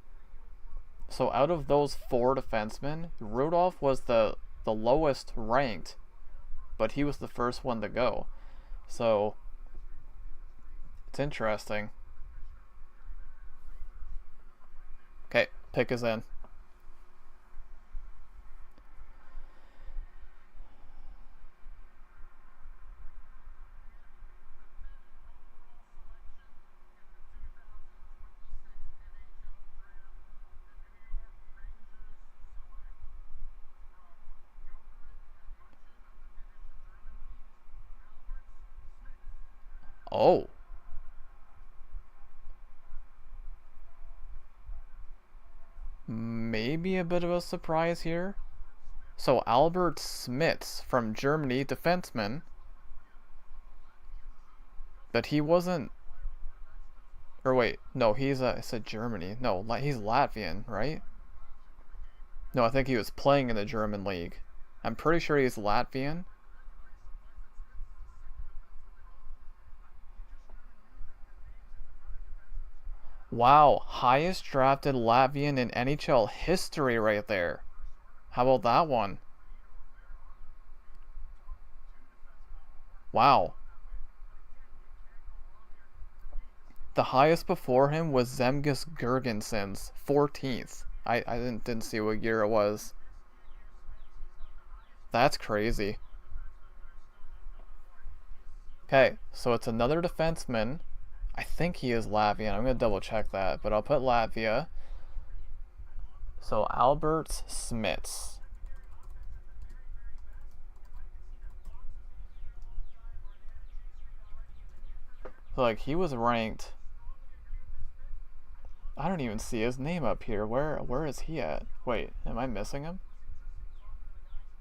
So out of those 4 defensemen, Rudolph was the lowest ranked, but he was the first one to go. So it's interesting. Okay, pick is in. Oh, maybe a bit of a surprise here. So Albert Smits from Germany, defenseman, but he wasn't. Or wait, no, I said Germany. No, he's Latvian, right? No, I think he was playing in the German league. I'm pretty sure he's Latvian. Wow, highest drafted Latvian in NHL history right there. How about that one? Wow. The highest before him was Zemgus Girgensons, 14th. I didn't see what year it was. That's crazy. Okay, so it's another defenseman. I think he is Latvian. I'm going to double check that, but I'll put Latvia. So Albert Smits. So like he was ranked I don't even see his name up here. Where is he at? Wait, am I missing him?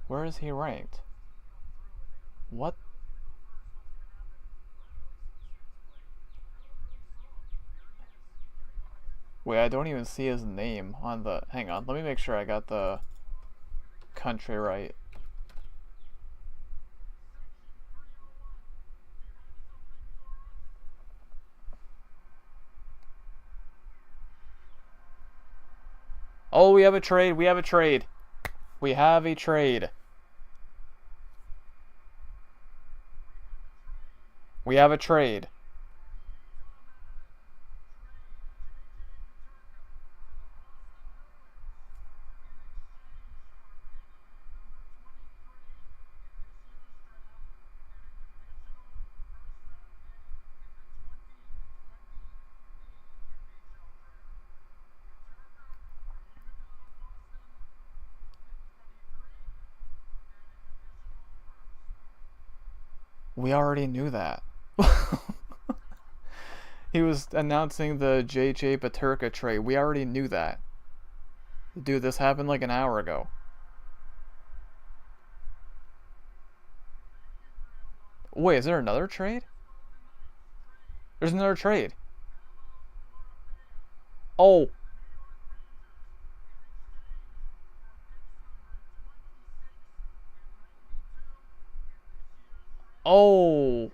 Where is he ranked? What? Wait, I don't even see his name on the... Hang on, let me make sure I got the country right. Oh, we have a trade. We have a trade. We have a trade. We have a trade. We already knew that. He was announcing the JJ Paterka trade. We already knew that. Dude, this happened like an hour ago. Wait, is there another trade? There's another trade. Oh. Oh.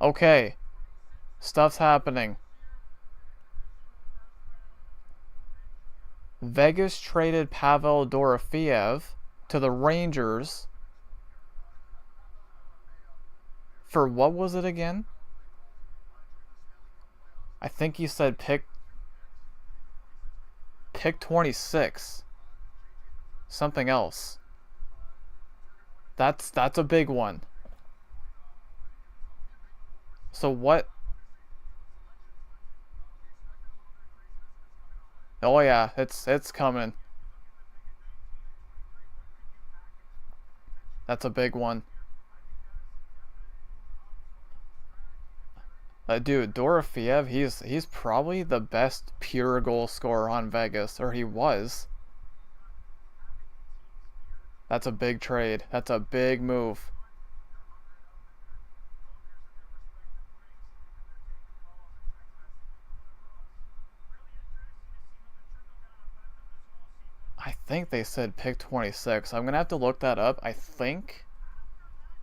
Okay. Stuff's happening. Vegas traded Pavel Dorofeyev to the Rangers for what was it again? I think he said pick 26. Something else. That's a big one. So what? Oh yeah, it's coming. That's a big one. Dude, Dorofeyev, he's probably the best pure goal scorer on Vegas, or he was. That's a big trade. That's a big move. I think they said pick 26. I'm gonna have to look that up. I think.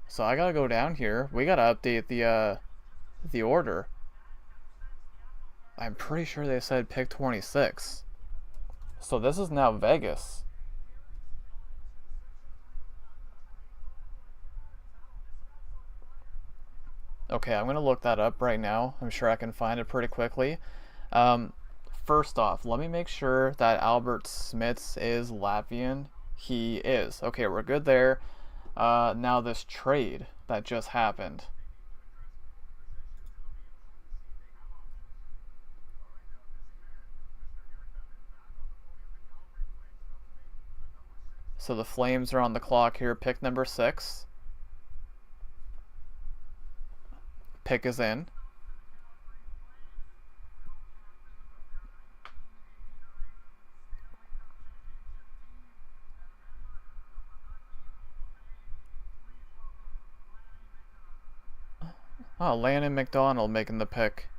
So I gotta go down here. We gotta update the order. I'm pretty sure they said pick 26. So this is now Vegas. Okay, I'm gonna look that up right now. I'm sure I can find it pretty quickly. Um, First off, let me make sure that Albert Smits is Latvian. He is. Okay, we're good there. Now this trade that just happened. So the Flames are on the clock here. Pick number 6. Pick is in. Oh, Landon McDonald making the pick.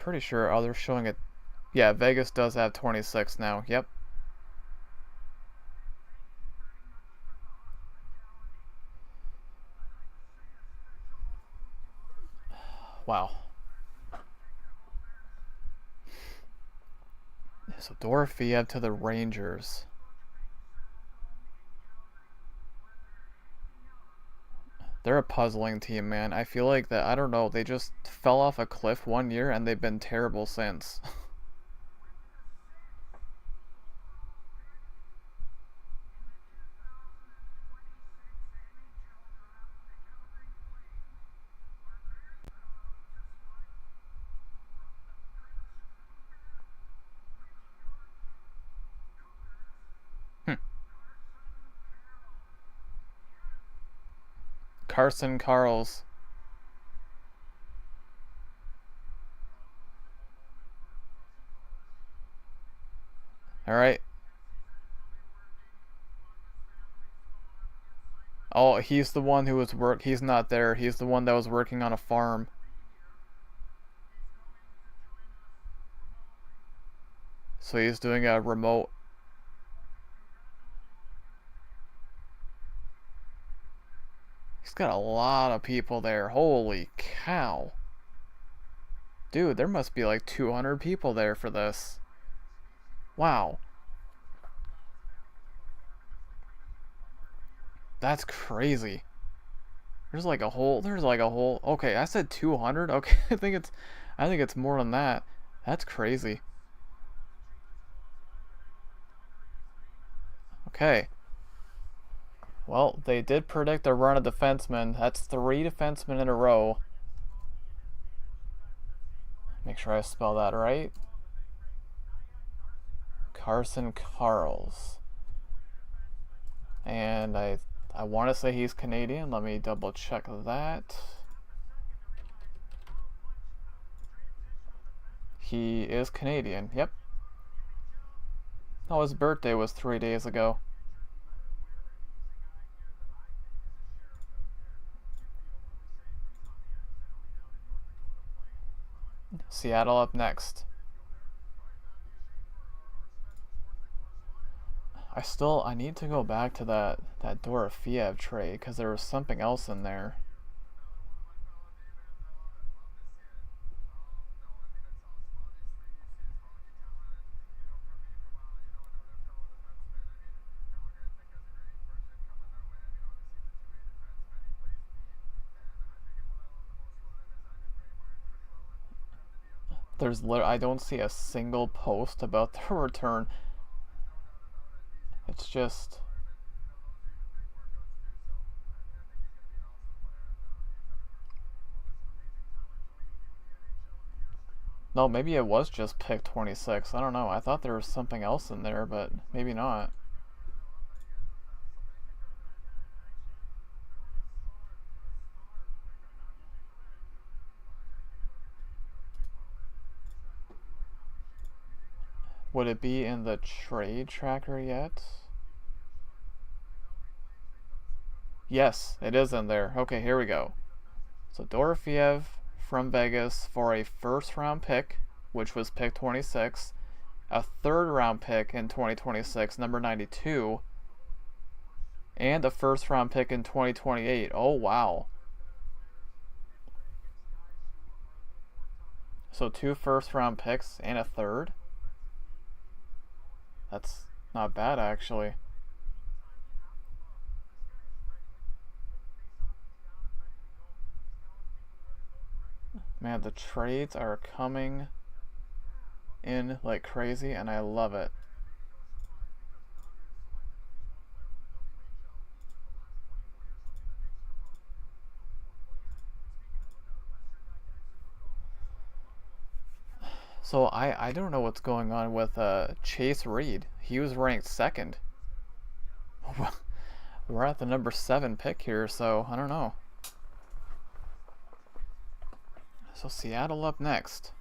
Pretty sure others showing it. Yeah, Vegas does have 26 now. Yep. Wow. So Dorofeyev to the Rangers. They're a puzzling team, man. I feel like that, I don't know, they just fell off a cliff one year and they've been terrible since. Carson Carls. Alright. Oh, he's the one who was he's not there. He's the one that was working on a farm. So he's doing a remote. He's got a lot of people there. Holy cow. Dude, there must be like 200 people there for this. Wow. That's crazy. There's like a whole okay, I said 200. Okay, I think it's more than that. That's crazy. Okay. Well, they did predict a run of defensemen. That's 3 defensemen in a row. Make sure I spell that right. Carson Carls. And I want to say he's Canadian. Let me double check that. He is Canadian. Yep. Oh, his birthday was 3 days ago. Seattle up next. I need to go back to that Dorofeyev trade because there was something else in there. I don't see a single post about the return. It's just no, maybe it was just pick 26. I don't know. I thought there was something else in there, but maybe not. Would it be in the trade tracker yet? Yes, it is in there. Okay, here we go. So Dorofeyev from Vegas for a first round pick, which was pick 26, a third round pick in 2026, number 92, and a first round pick in 2028. Oh, wow. So 2 first round picks and a third? That's not bad, actually. Man, the trades are coming in like crazy, and I love it. So I don't know what's going on with Chase Reed. He was ranked second. We're at the number 7 pick here, so I don't know. So Seattle up next.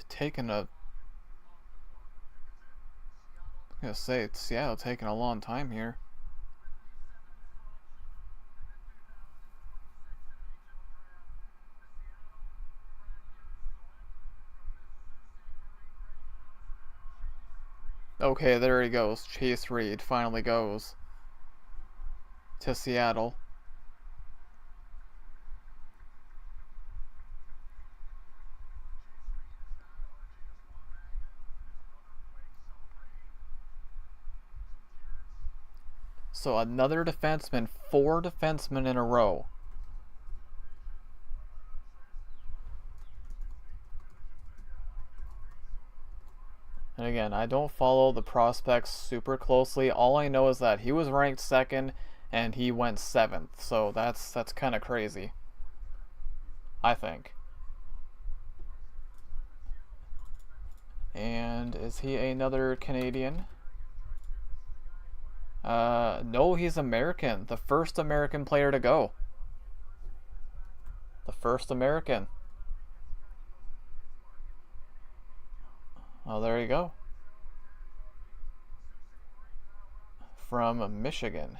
Taking a I'm gonna say it's Seattle taking a long time here. Okay, there he goes. Chase Reed finally goes to Seattle. So another defenseman, 4 defensemen in a row. And again, I don't follow the prospects super closely. All I know is that he was ranked second and he went seventh. So that's kind of crazy, I think. And is he another Canadian? No, he's American. The first American player to go. The first American. Oh, there you go. From Michigan.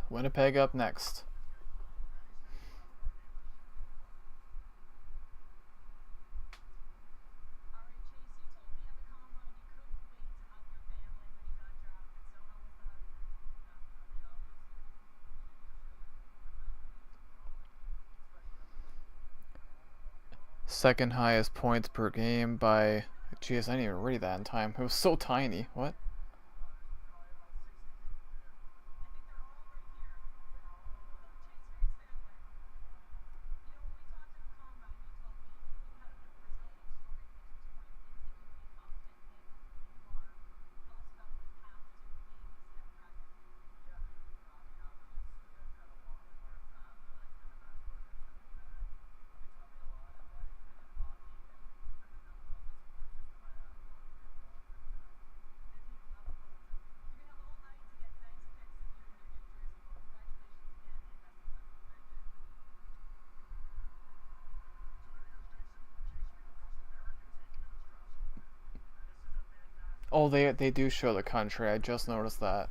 Winnipeg up next. Second highest points per game by... Jeez, I didn't even read that in time. It was so tiny. What? Oh, they do show the country. I just noticed that.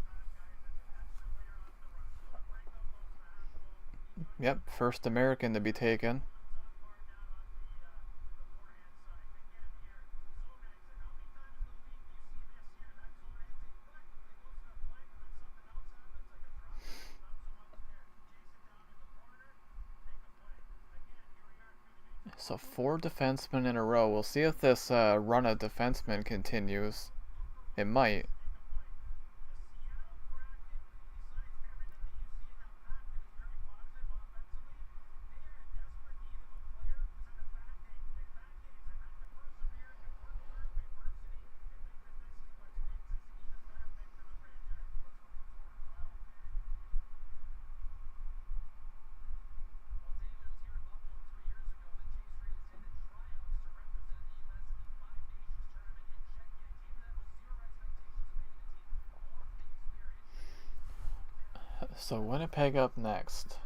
Yep, first American to be taken. So 4 defensemen in a row. We'll see if this run of defensemen continues. It might. So Winnipeg up next.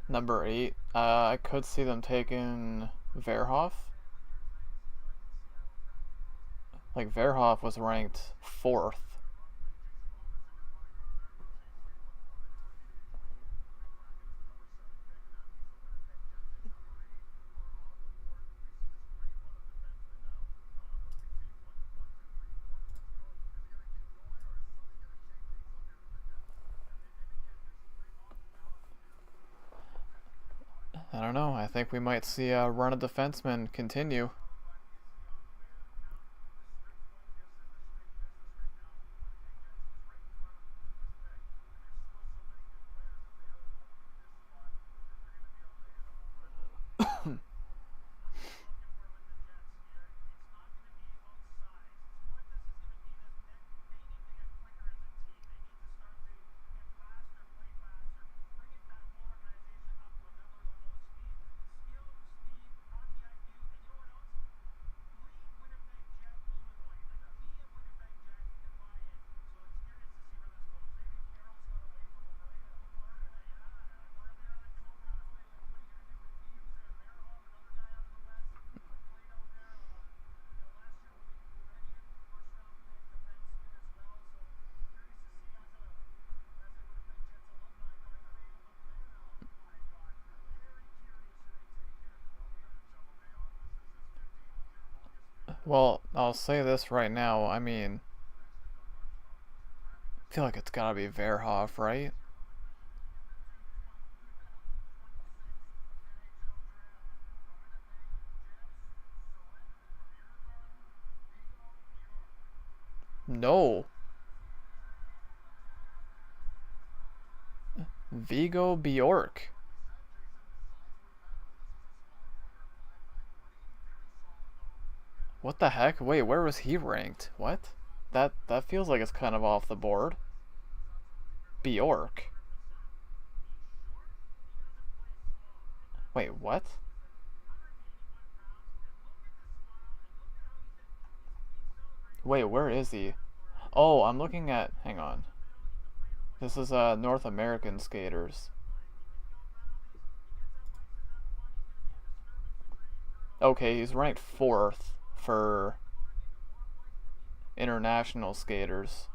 Number 8. I could see them taking Verhoff. Like, Verhoff was ranked 4th. I don't know. I think we might see a run of defensemen continue. Well, I'll say this right now. I feel like it's gotta be Verhoff, right? No. Vigo Bjork. What the heck? Wait, where was he ranked? What? That feels like it's kind of off the board. Bjork. Wait, what? Wait, where is he? Oh, I'm looking at. Hang on. This is North American skaters. Okay, he's ranked fourth for international skaters.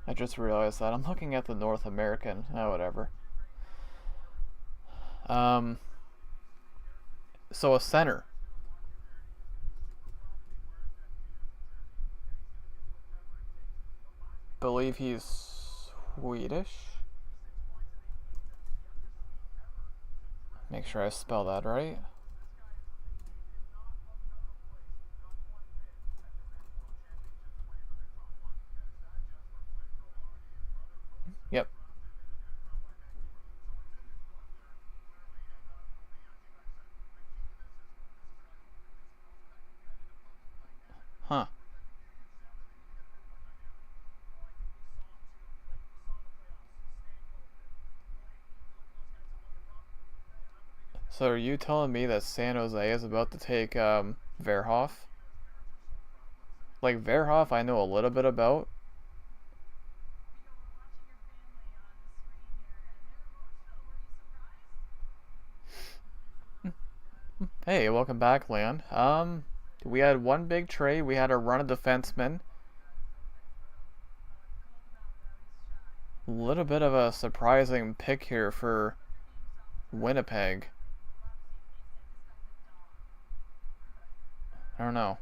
I just realized that. I'm looking at the North American. Oh, whatever. Um, so a center. Believe he's Swedish. Make sure I spell that right. Yep. Huh. So are you telling me that San Jose is about to take Verhoff? Like Verhoff, I know a little bit about. Hey, welcome back, Leon. We had one big trade. We had a run of defensemen. A little bit of a surprising pick here for Winnipeg. I don't know.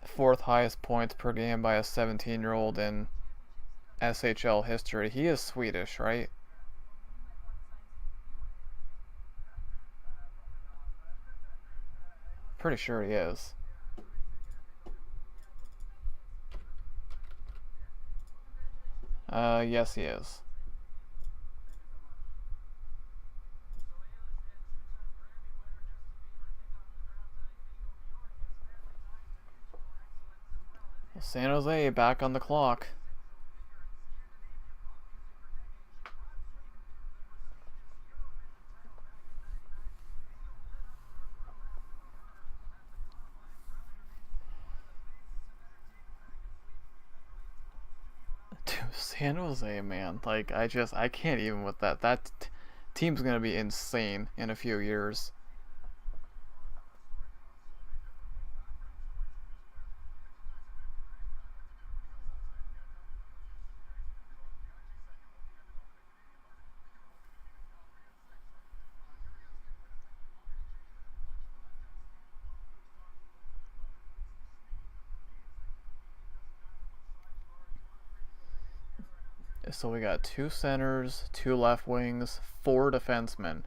Fourth highest points per game by a 17-year-old in SHL history. He is Swedish, right? Pretty sure he is. Yes, he is. San Jose back on the clock. Dude, San Jose, man. Like, I can't even with that. That team's gonna be insane in a few years. So we got two centers, two left wings, four defensemen.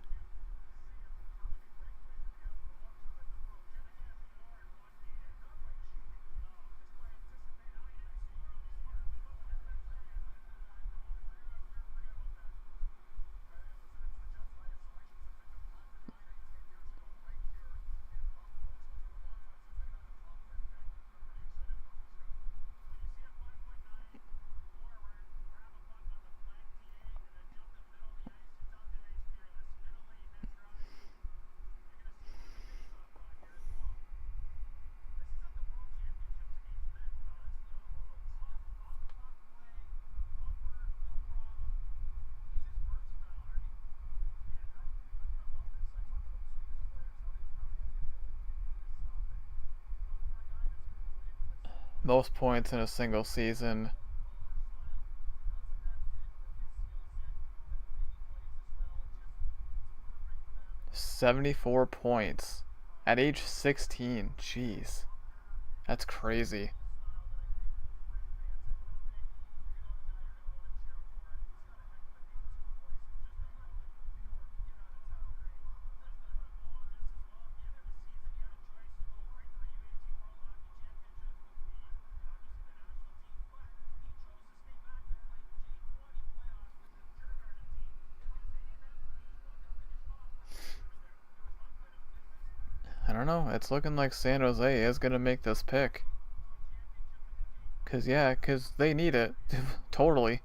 Most points in a single season. 74 points at age 16. Jeez. That's crazy. I don't know. It's looking like San Jose is going to make this pick. Cause they need it. Totally.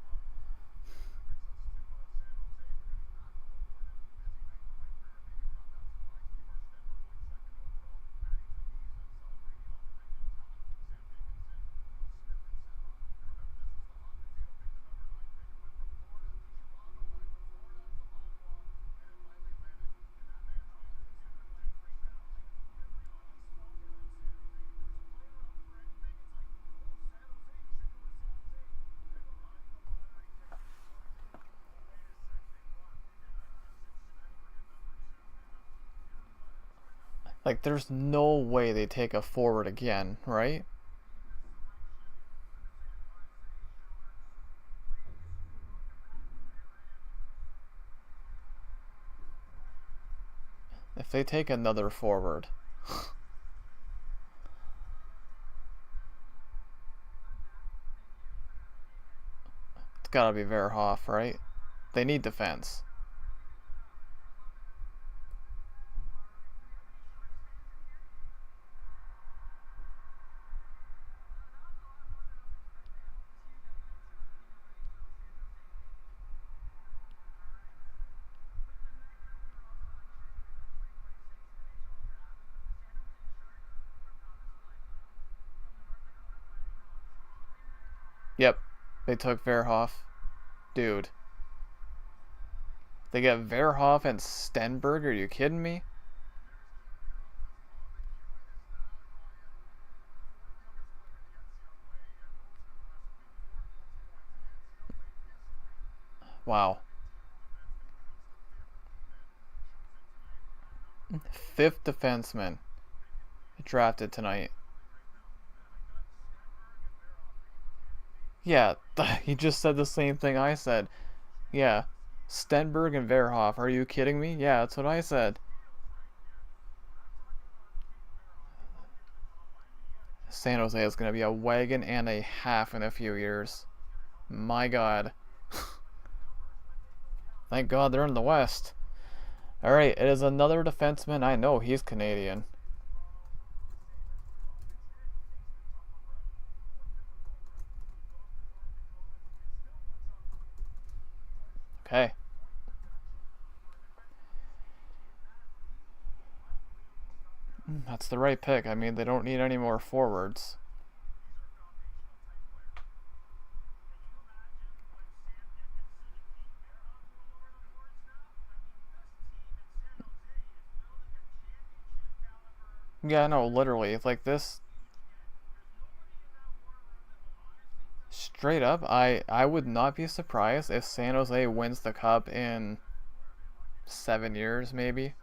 Like, there's no way they take a forward again, right? If they take another forward. It's gotta be Verhoff, right? They need defense. Yep, they took Verhoff. Dude. They get Verhoff and Stenberg? Are you kidding me? Wow. Fifth defenseman drafted tonight. Yeah, he just said the same thing I said. Yeah, Stenberg and Verhoff. Are you kidding me? Yeah, that's what I said. San Jose is going to be a wagon and a half in a few years. My God. Thank God they're in the West. Alright, it is another defenseman. I know he's Canadian. Okay. That's the right pick. I mean, they don't need any more forwards. Yeah, no, literally. It's like this. Straight up, I would not be surprised if San Jose wins the cup in 7 years, maybe.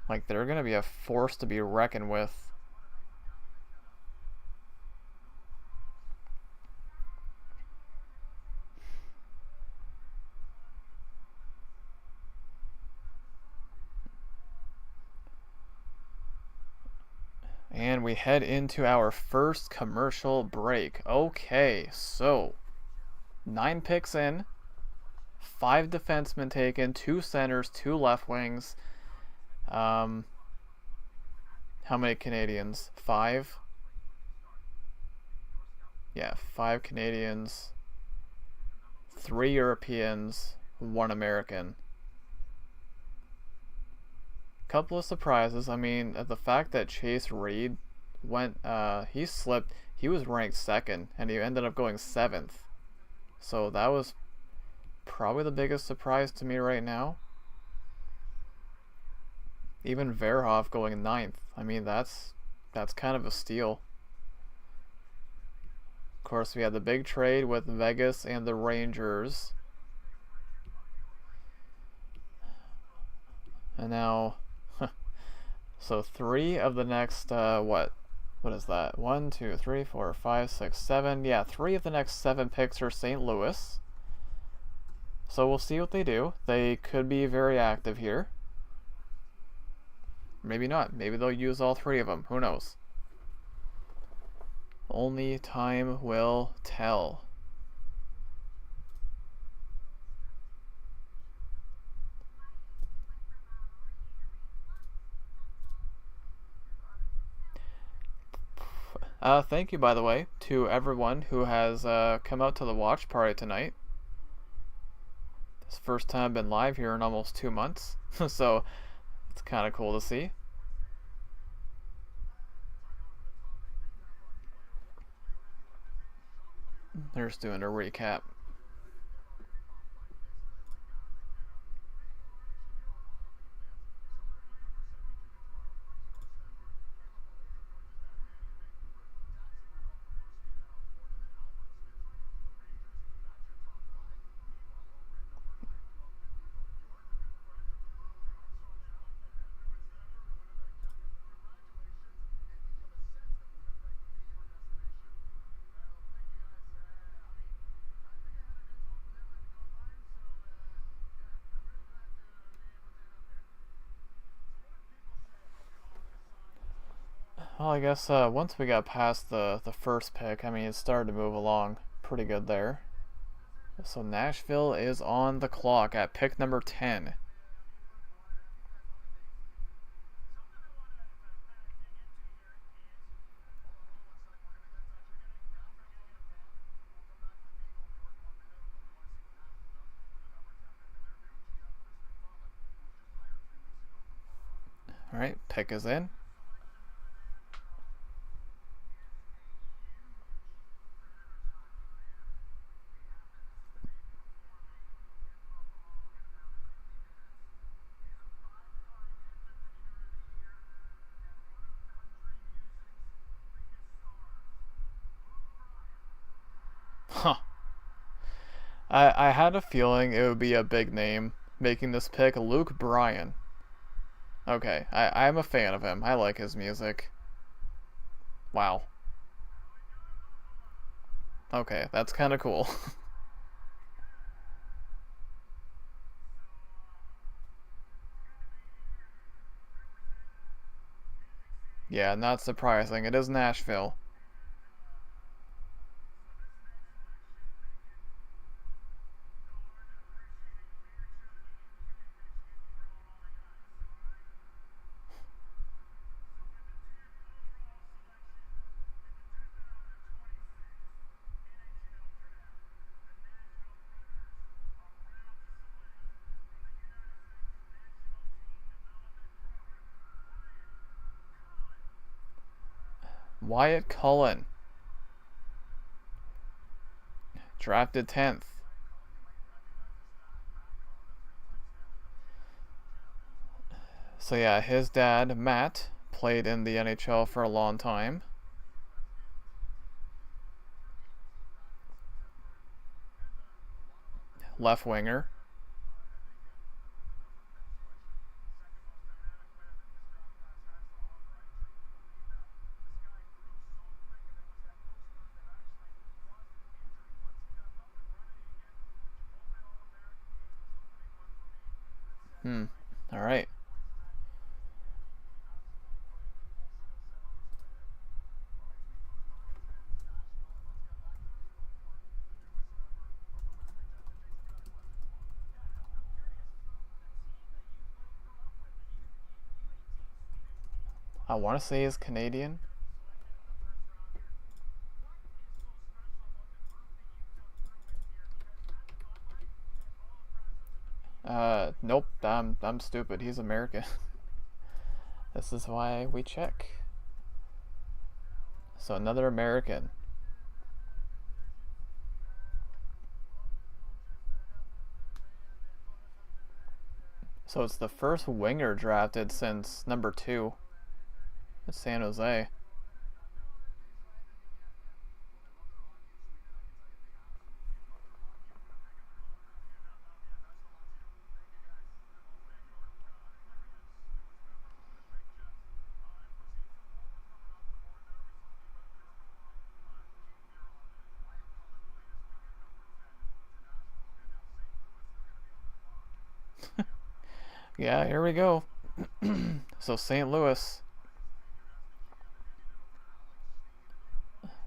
Like, they're going to be a force to be reckoned with. And we head into our first commercial break. Okay, so 9 picks in, 5 defensemen taken, 2 centers, 2 left wings. How many Canadians? 5? Yeah, 5 Canadians, 3 Europeans, 1 American. Couple of surprises. I mean, the fact that Chase Reed he slipped. He was ranked second, and he ended up going seventh. So that was probably the biggest surprise to me right now. Even Verhoff going ninth. I mean, that's kind of a steal. Of course, we had the big trade with Vegas and the Rangers And now, so 3 of the next, what? What is that? 1, 2, 3, 4, 5, 6, 7. Yeah, 3 of the next 7 picks are St. Louis. So we'll see what they do. They could be very active here. Maybe not. Maybe they'll use all 3 of them. Who knows? Only time will tell. Thank you, by the way, to everyone who has come out to the watch party tonight. It's the first time I've been live here in almost 2 months, so it's kind of cool to see. They're just doing a recap. Well, I guess once we got past the first pick, I mean, it started to move along pretty good there. So Nashville is on the clock at pick number 10. All right, pick is in. Huh. I had a feeling it would be a big name making this pick. Luke Bryan. Okay, I'm a fan of him. I like his music. Wow. Okay, that's kind of cool. Yeah, not surprising. It is Nashville. Wyatt Cullen. Drafted 10th. So yeah, his dad, Matt, played in the NHL for a long time. Left winger. All right. I want to say he's Canadian. Nope. I'm stupid. He's American. This is why we check. So another American. So it's the first winger drafted since number 2 at San Jose. Yeah, here we go. So St. Louis.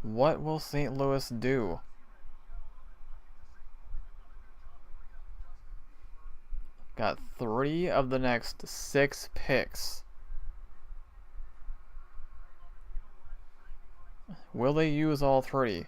What will St. Louis do? Got 3 of the next 6 picks. Will they use all 3?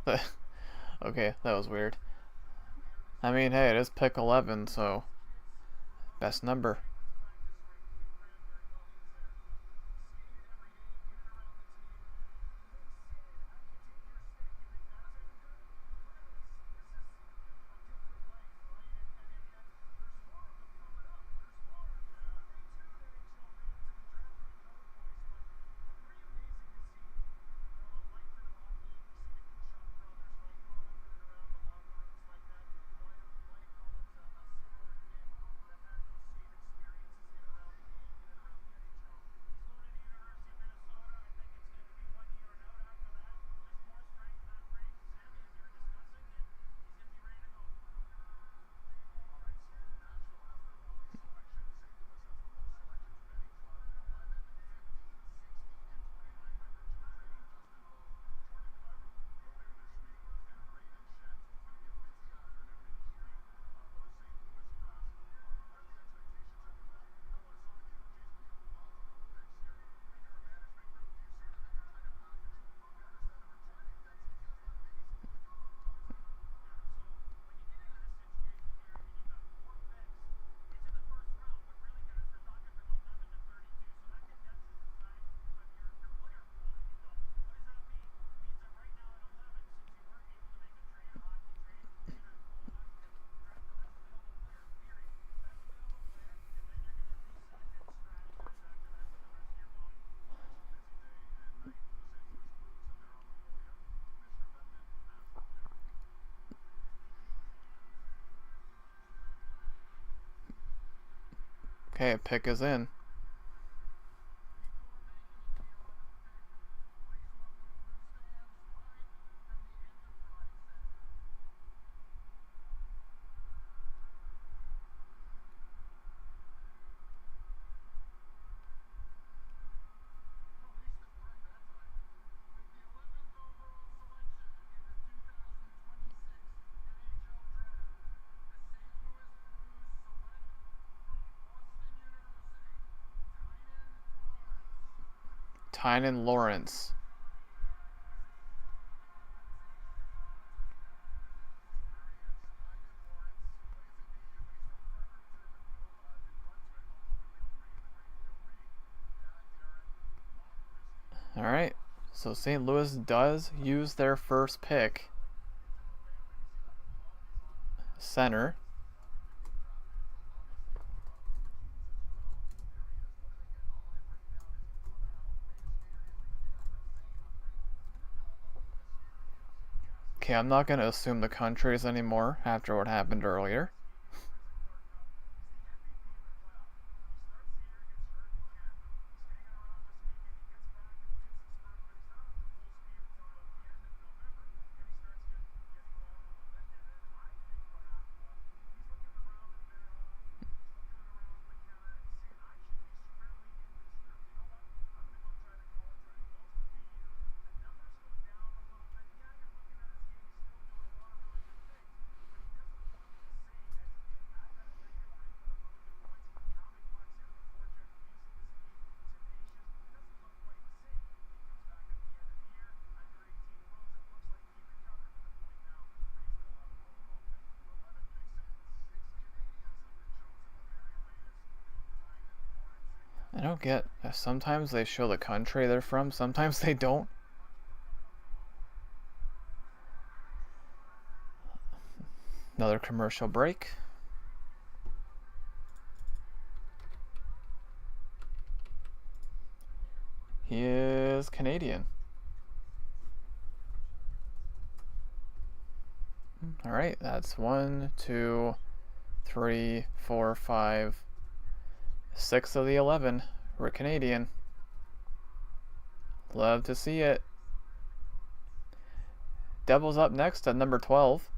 Uh, okay, that was weird. I mean, hey, it is pick 11, so best number. Okay, a pick is in. Tynan Lawrence. Alright, so St. Louis does use their first pick. Center. Okay, I'm not going to assume the countries anymore after what happened earlier. I don't get. Sometimes they show the country they're from, sometimes they don't. Another commercial break. He is Canadian. Alright, that's 1, 2, 3, 4, 5, 6 of the 11 were Canadian. Love to see it. Devils up next at number 12.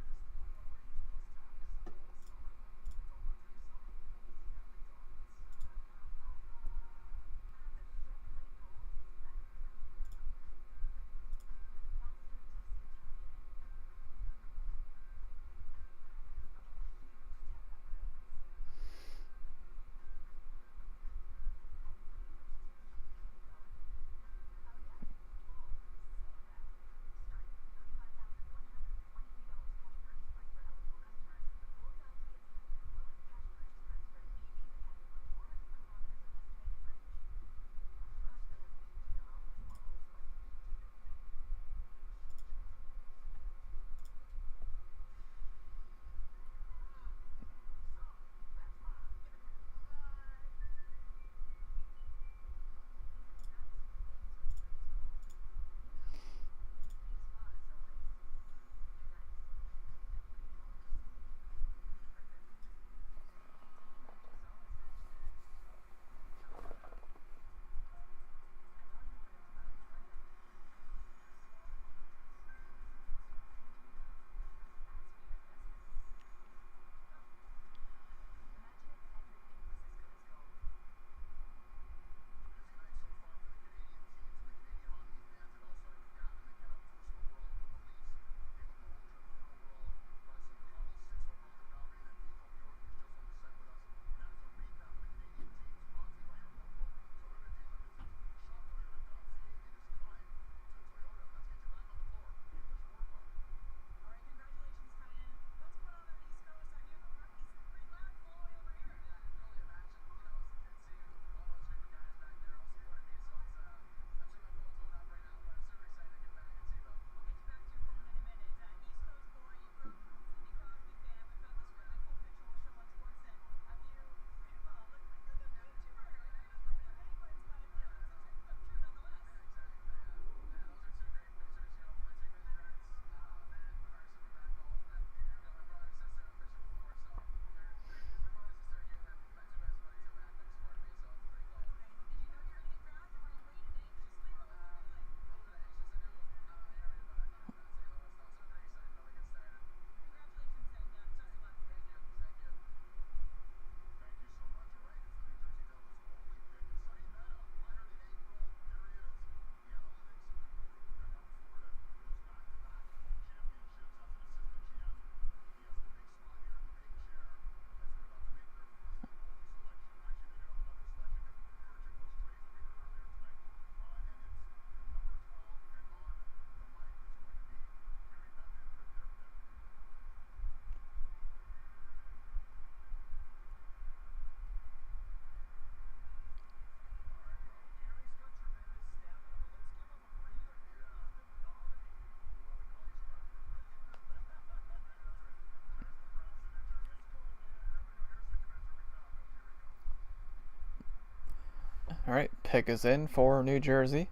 Alright, pick is in for New Jersey.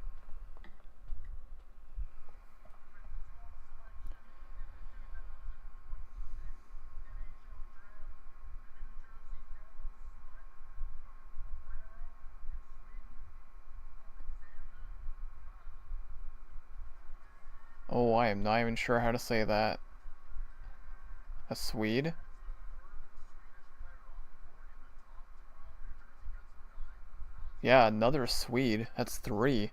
Oh, I am not even sure how to say that. A Swede? Yeah, another Swede. That's 3.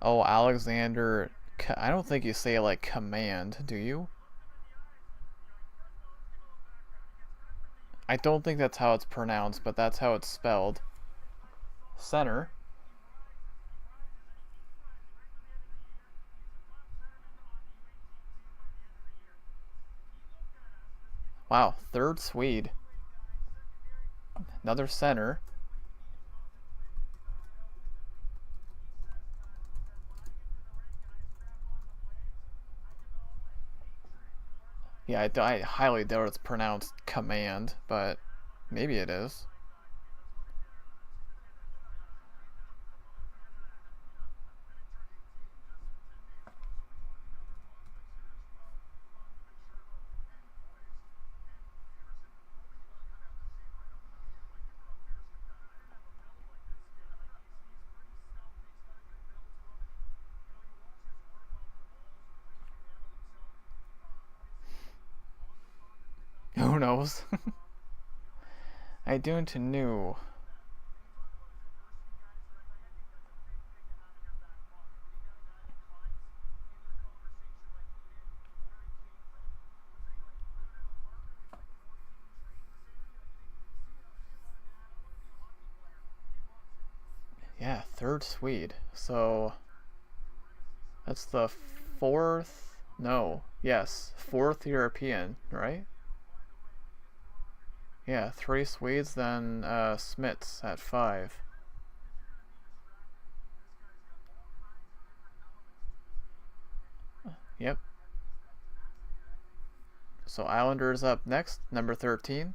Oh, Alexander. I don't think you say like command, do you? I don't think that's how it's pronounced, but that's how it's spelled. Center. Wow, third Swede. Another center. Yeah, I highly doubt it's pronounced command, but maybe it is. Who knows? I don't know. Yeah, third Swede. So that's the fourth. No, yes, fourth European, right? Yeah, 3 Swedes, then Smits at 5. Yep. So Islanders up next, number 13.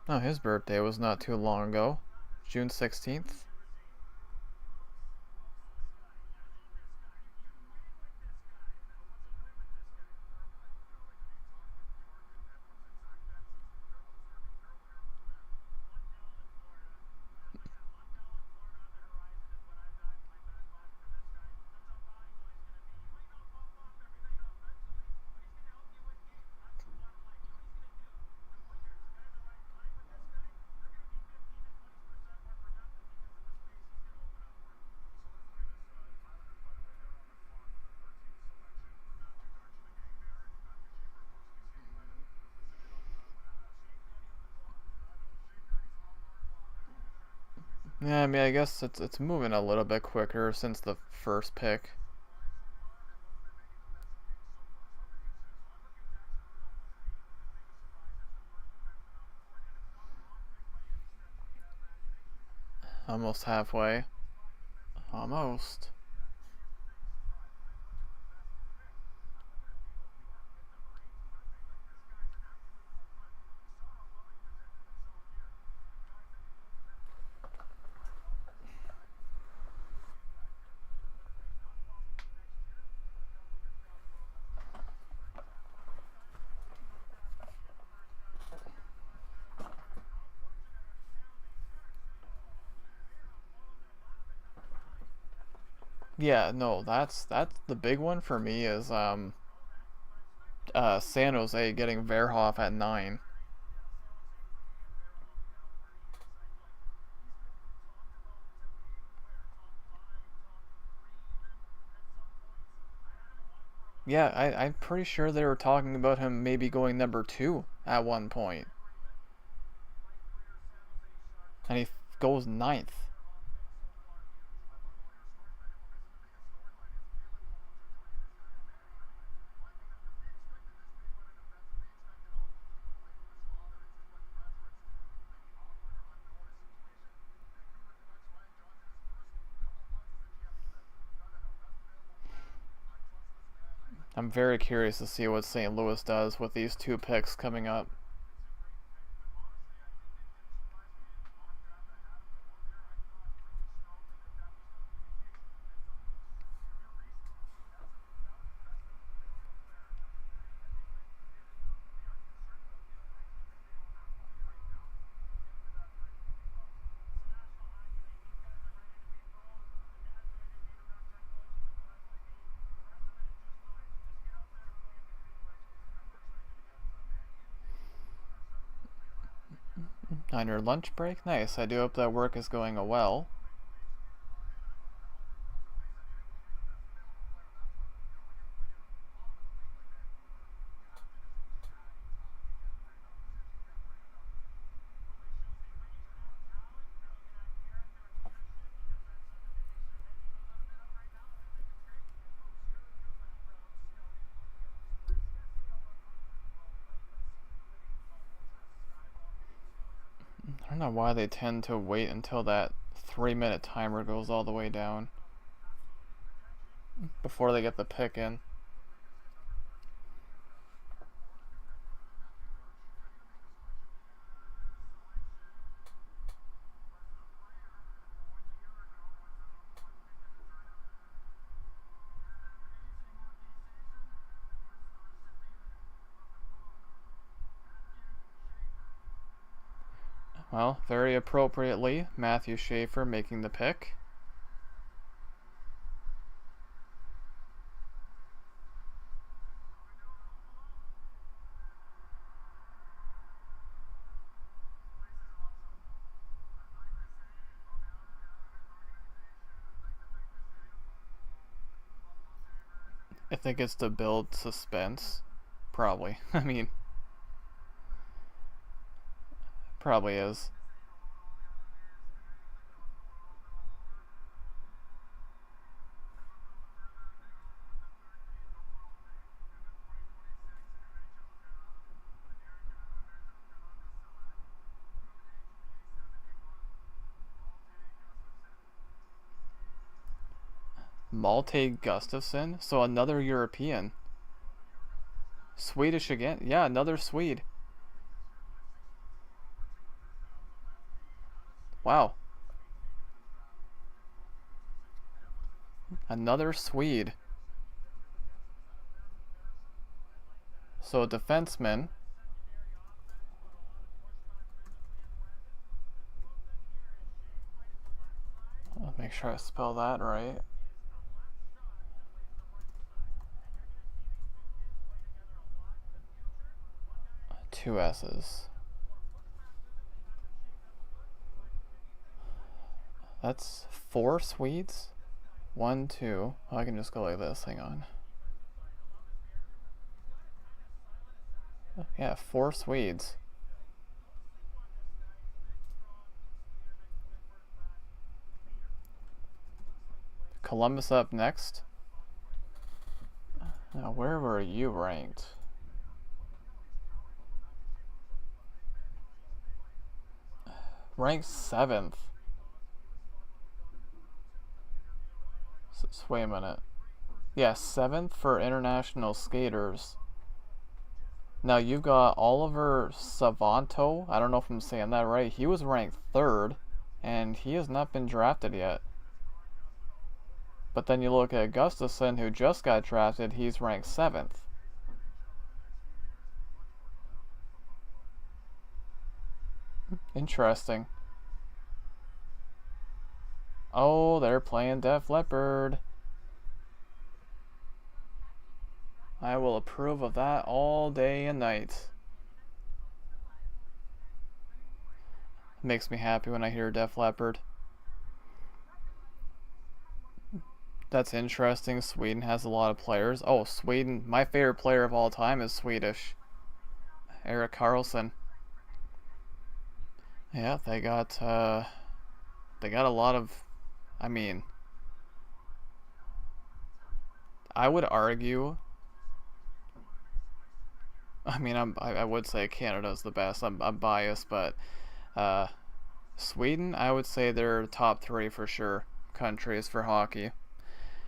Oh, his birthday was not too long ago. June 16th. Yeah, I mean, I guess it's moving a little bit quicker since the first pick. Almost halfway. Almost. Yeah, no, that's the big one for me is San Jose getting Verhoff at 9. Yeah, I'm pretty sure they were talking about him maybe going number 2 at one point, and he goes ninth. I'm very curious to see what St. Louis does with these two picks coming up. On your lunch break? Nice. I do hope that work is going well. I don't know why they tend to wait until that 3-minute timer goes all the way down before they get the pick in. Well, very appropriately, Matthew Schaefer making the pick. I think it's to build suspense. Probably. I mean, probably is. Malte Gustafsson, so another European. Swedish again? Yeah, another Swede. Wow. Another Swede. So a defenseman. I'll make sure I spell that right. Two S's. That's 4 Swedes? 1, 2. Oh, I can just go like this. Hang on. Yeah, 4 Swedes. Columbus up next. Now, where were you ranked? Ranked 7th. So, wait a minute. Yeah, 7th for international skaters. Now you've got Oliver Savanto. I don't know if I'm saying that right. He was ranked 3rd, and he has not been drafted yet. But then you look at Gustafsson, who just got drafted. He's ranked 7th. Interesting. Oh, they're playing Def Leppard. I will approve of that all day and night. Makes me happy when I hear Def Leppard. That's interesting. Sweden has a lot of players. Oh, Sweden. My favorite player of all time is Swedish. Erik Karlsson. Yeah, they got a lot of, I mean, I would argue, I mean, I would say Canada's the best. I'm biased, but Sweden, I would say they're top 3 for sure countries for hockey.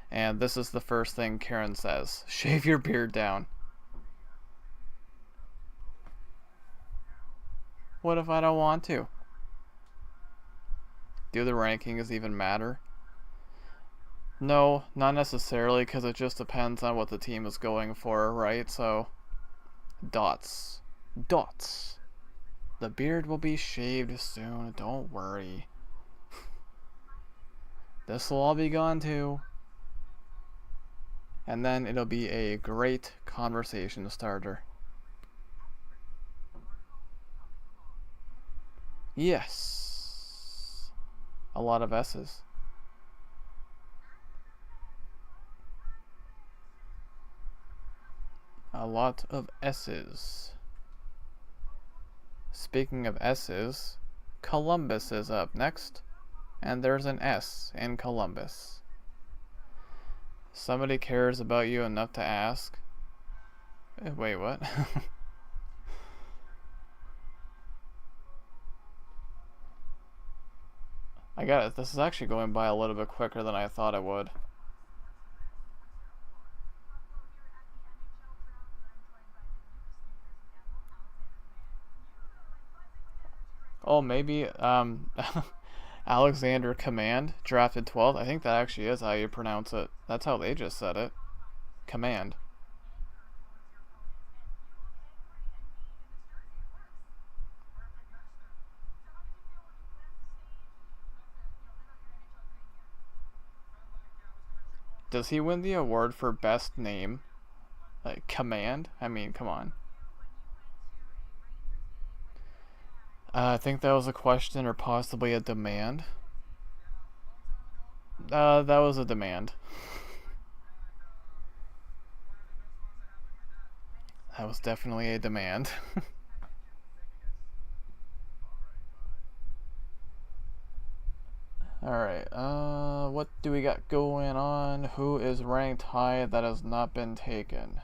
And this is the first thing Karen says: shave your beard down. What if I don't want to? Do the rankings even matter? No, not necessarily, because it just depends on what the team is going for, right? So, dots. Dots. The beard will be shaved soon, don't worry. This will all be gone too. And then it'll be a great conversation starter. Yes. A lot of S's. A lot of S's. Speaking of S's, Columbus is up next. And there's an S in Columbus. Somebody cares about you enough to ask. Wait, what? I got it. This is actually going by a little bit quicker than I thought it would. Oh, maybe Alexander Command drafted 12th. I think that actually is how you pronounce it. That's how they just said it. Command. Does he win the award for best name? Like, Command? I mean, come on. I think that was a question or possibly a demand. That was a demand. That was definitely a demand. Alright, what do we got going on? Who is ranked high that has not been taken?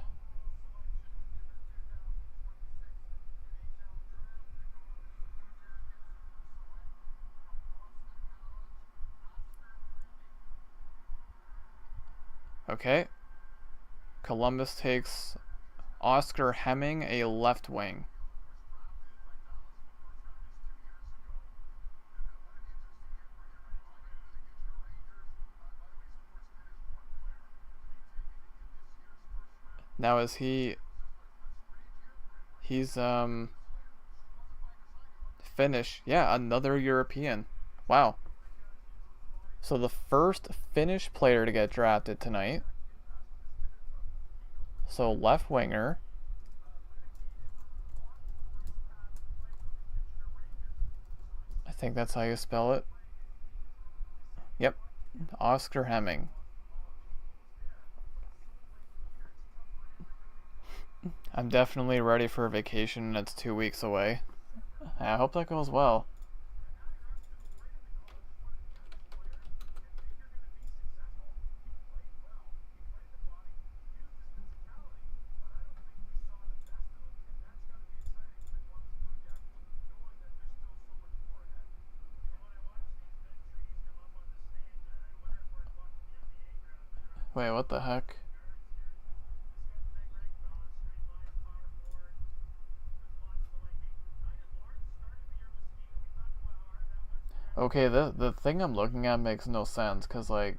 Okay. Columbus takes Oscar Hemming, a left wing. Now is he's Finnish. Yeah, another European. Wow. So the first Finnish player to get drafted tonight. So left winger. I think that's how you spell it. Yep. Oscar Hemming. I'm definitely ready for a vacation. It's 2 weeks away. I hope that goes well. Wait, what the heck? Okay, the thing I'm looking at makes no sense, because, like,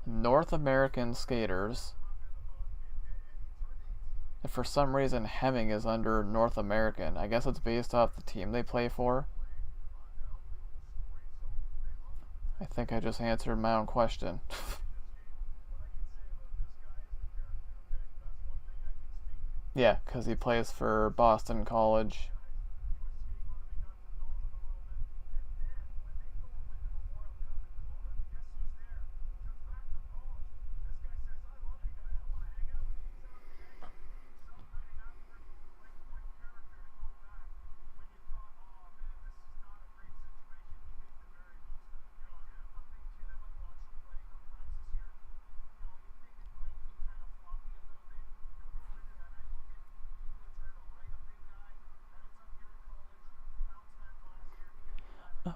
North American skaters, if for some reason Hemming is under North American, I guess it's based off the team they play for. I think I just answered my own question. Yeah, because he plays for Boston College.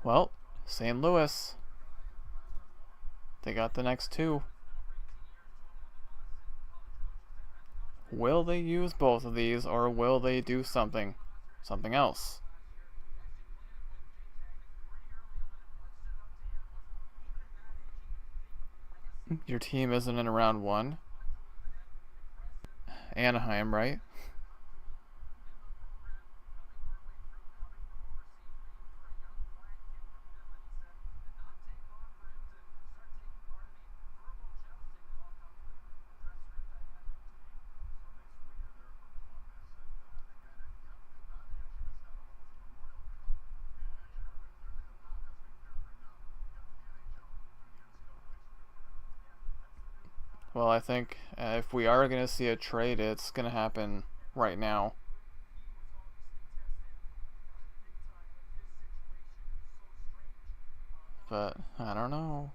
Well, St. Louis. They got the next two. Will they use both of these, or will they do something else? Your team isn't in round one. Anaheim, right? Well, I think if we are going to see a trade, it's going to happen right now. But I don't know.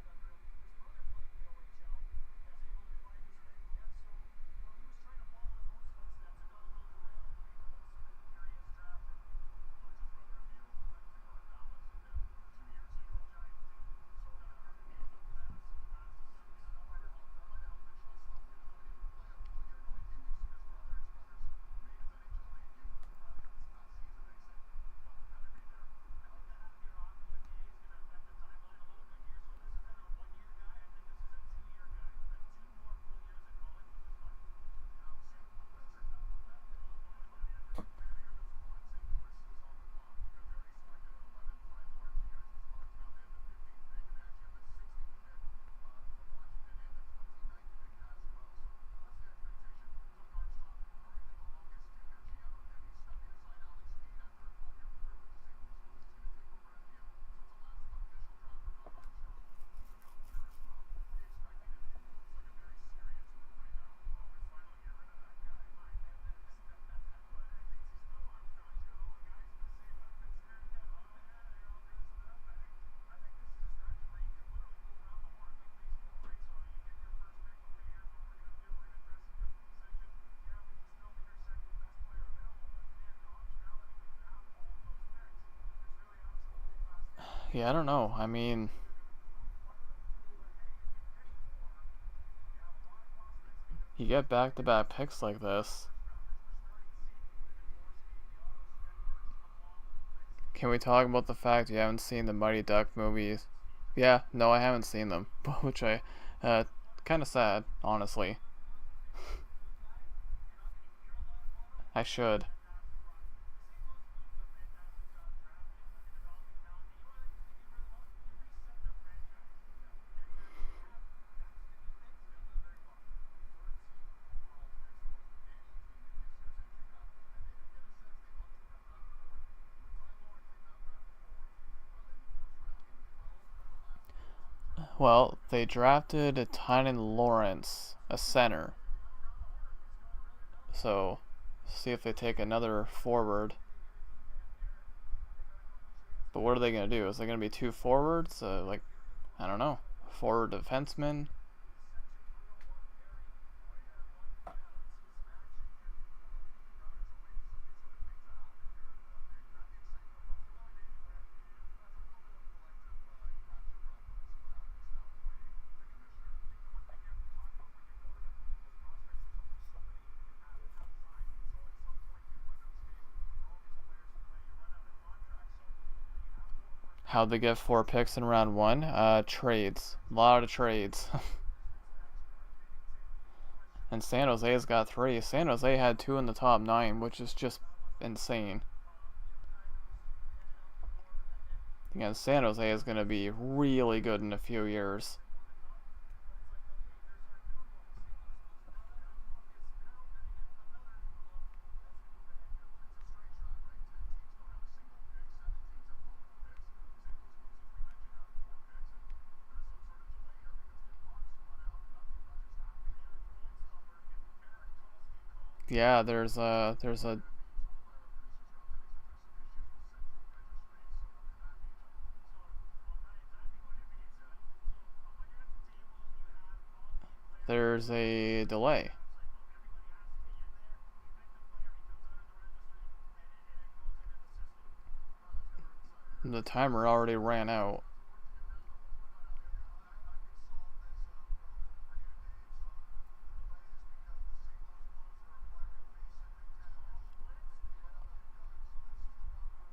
Yeah, I don't know. I mean, you get back-to-back picks like this. Can we talk about the fact you haven't seen the Mighty Duck movies? Yeah, no, I haven't seen them, which I, uh, kind of sad, honestly. I should. Well, they drafted Tynan Lawrence, a center. So, see if they take another forward. But what are they going to do? Is there going to be two forwards? Like, I don't know. Forward defenseman? How'd they get 4 picks in round one? Trades. A lot of trades. And San Jose's got 3. San Jose had 2 in the top 9, which is just insane. Again, San Jose is going to be really good in a few years. Yeah, there's a delay. The timer already ran out.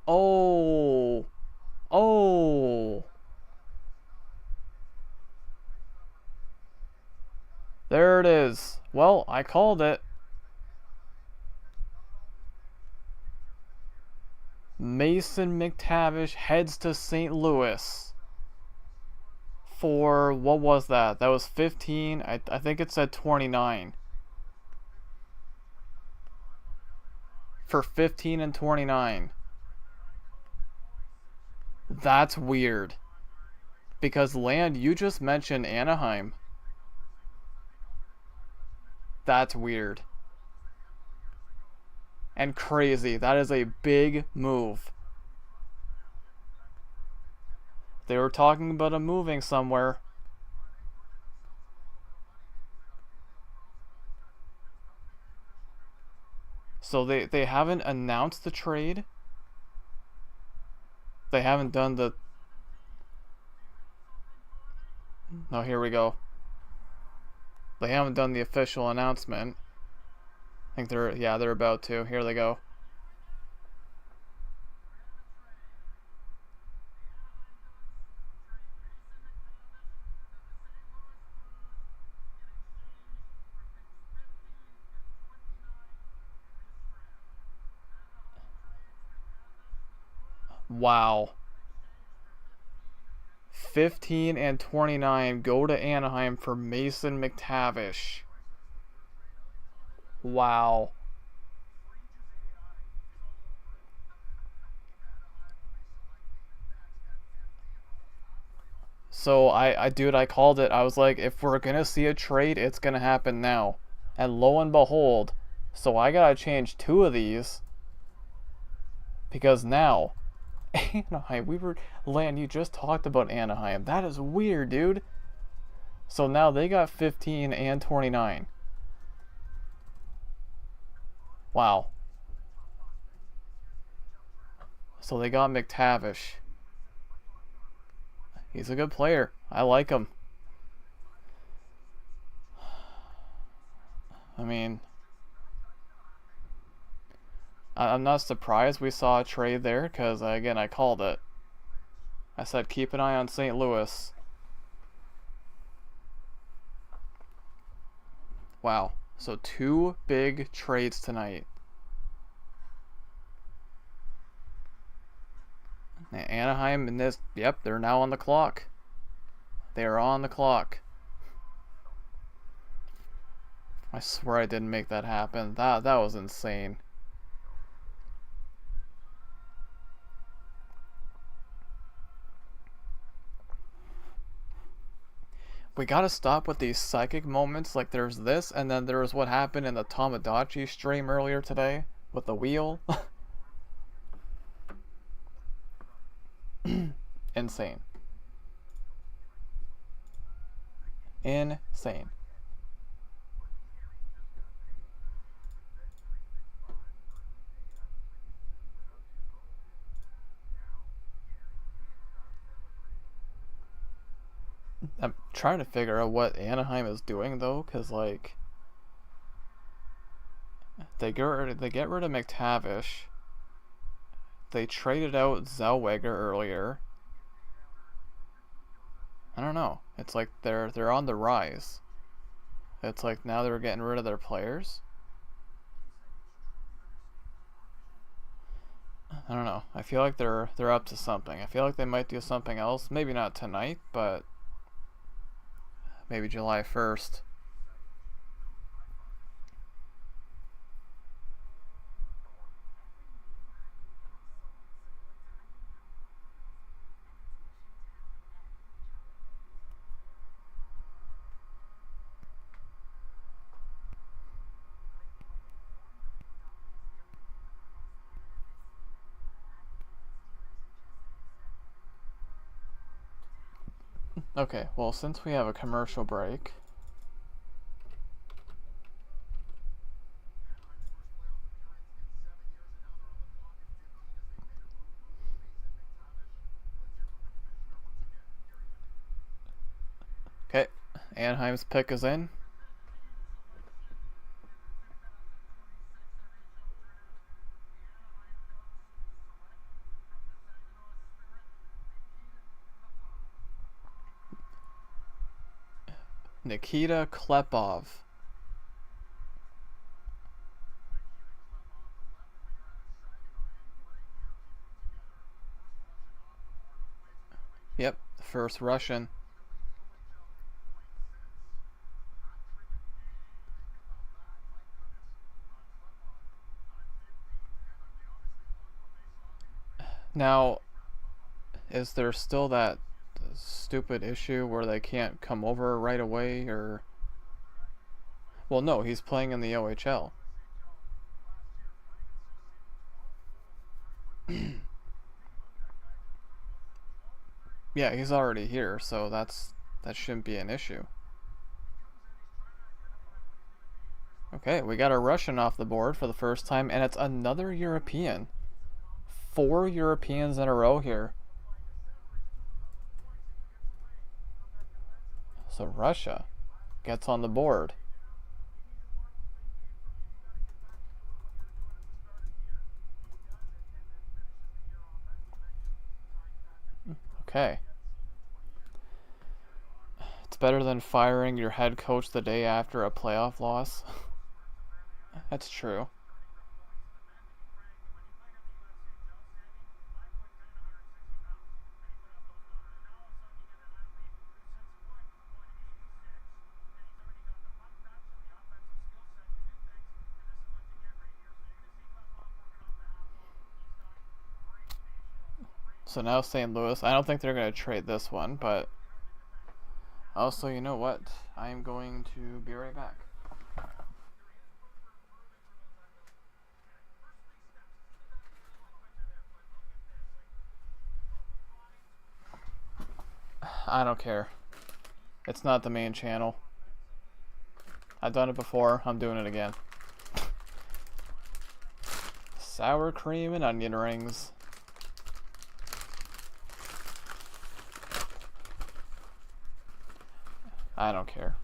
Oh. Oh. There it is. Well, I called it. Mason McTavish heads to St. Louis for, what was that? That was 15. I think it said 29. For 15 and 29. That's weird. Because, Land, you just mentioned Anaheim. That's weird. And crazy. That is a big move. They were talking about him moving somewhere. So they haven't announced the trade. They haven't done the... Oh, here we go. They haven't done the official announcement. I think they're about to. Here they go. Wow. 15 and 29 go to Anaheim for Mason McTavish. Wow. So dude, I called it. I was like, if we're gonna see a trade, it's gonna happen now. And lo and behold, so I gotta change 2 of these because now Anaheim, Land, you just talked about Anaheim. That is weird, dude. So now they got 15 and 29. Wow. So they got McTavish. He's a good player. I like him. I mean, I'm not surprised we saw a trade there because, again, I called it. I said keep an eye on St. Louis. Wow. So 2 big trades tonight. Anaheim in this, yep, they're now on the clock. They are on the clock. I swear I didn't make that happen. That was insane. We gotta stop with these psychic moments. Like there's this, and then there was what happened in the Tomodachi stream earlier today with the wheel. Insane. Insane. I'm trying to figure out what Anaheim is doing though, because like they get rid of McTavish. They traded out Zellweger earlier. I don't know. It's like they're on the rise. It's like now they're getting rid of their players. I don't know. I feel like they're up to something. I feel like they might do something else. Maybe not tonight, but maybe July 1st. Okay, well, since we have a commercial break, okay, Anaheim's pick is in. Nikita Klepov. Yep, first Russian. Now, is there still that stupid issue where they can't come over right away, or... Well, no, he's playing in the OHL. Yeah, he's already here, so that shouldn't be an issue. Okay, we got a Russian off the board for the first time, and it's another European. 4 Europeans in a row here. So Russia gets on the board. Okay. It's better than firing your head coach the day after a playoff loss. That's true. So now St. Louis, I don't think they're going to trade this one, but also, you know what? I am going to be right back. I don't care. It's not the main channel. I've done it before. I'm doing it again. Sour cream and onion rings. I don't care.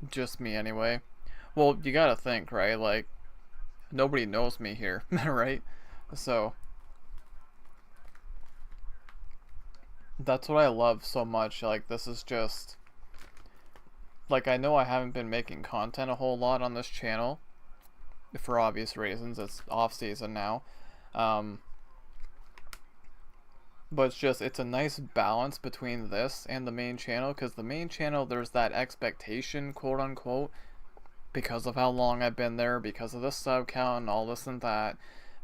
Just me anyway. Well, you gotta think, right? Like, nobody knows me here, right? So, that's what I love so much. Like, this is just... Like, I know I haven't been making content a whole lot on this channel, for obvious reasons. It's off-season now. But it's a nice balance between this and the main channel, because the main channel, there's that expectation, quote unquote, because of how long I've been there, because of the sub count and all this and that.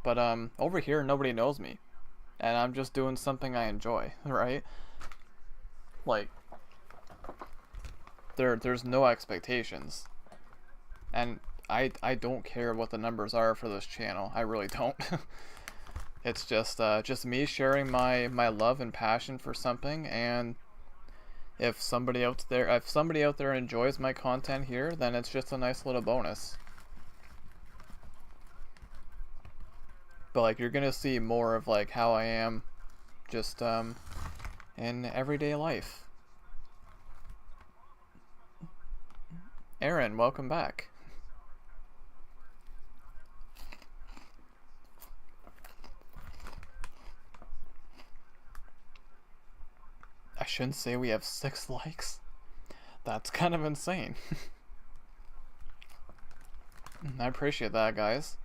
But over here, nobody knows me, and I'm just doing something I enjoy, right? Like, there's no expectations, and I don't care what the numbers are for this channel. I really don't. It's just me sharing my love and passion for something, and if somebody out there enjoys my content here, then it's just a nice little bonus. But like, you're gonna see more of like how I am just in everyday life. Aaron, welcome back. I shouldn't say we have 6 likes. That's kind of insane. I appreciate that, guys.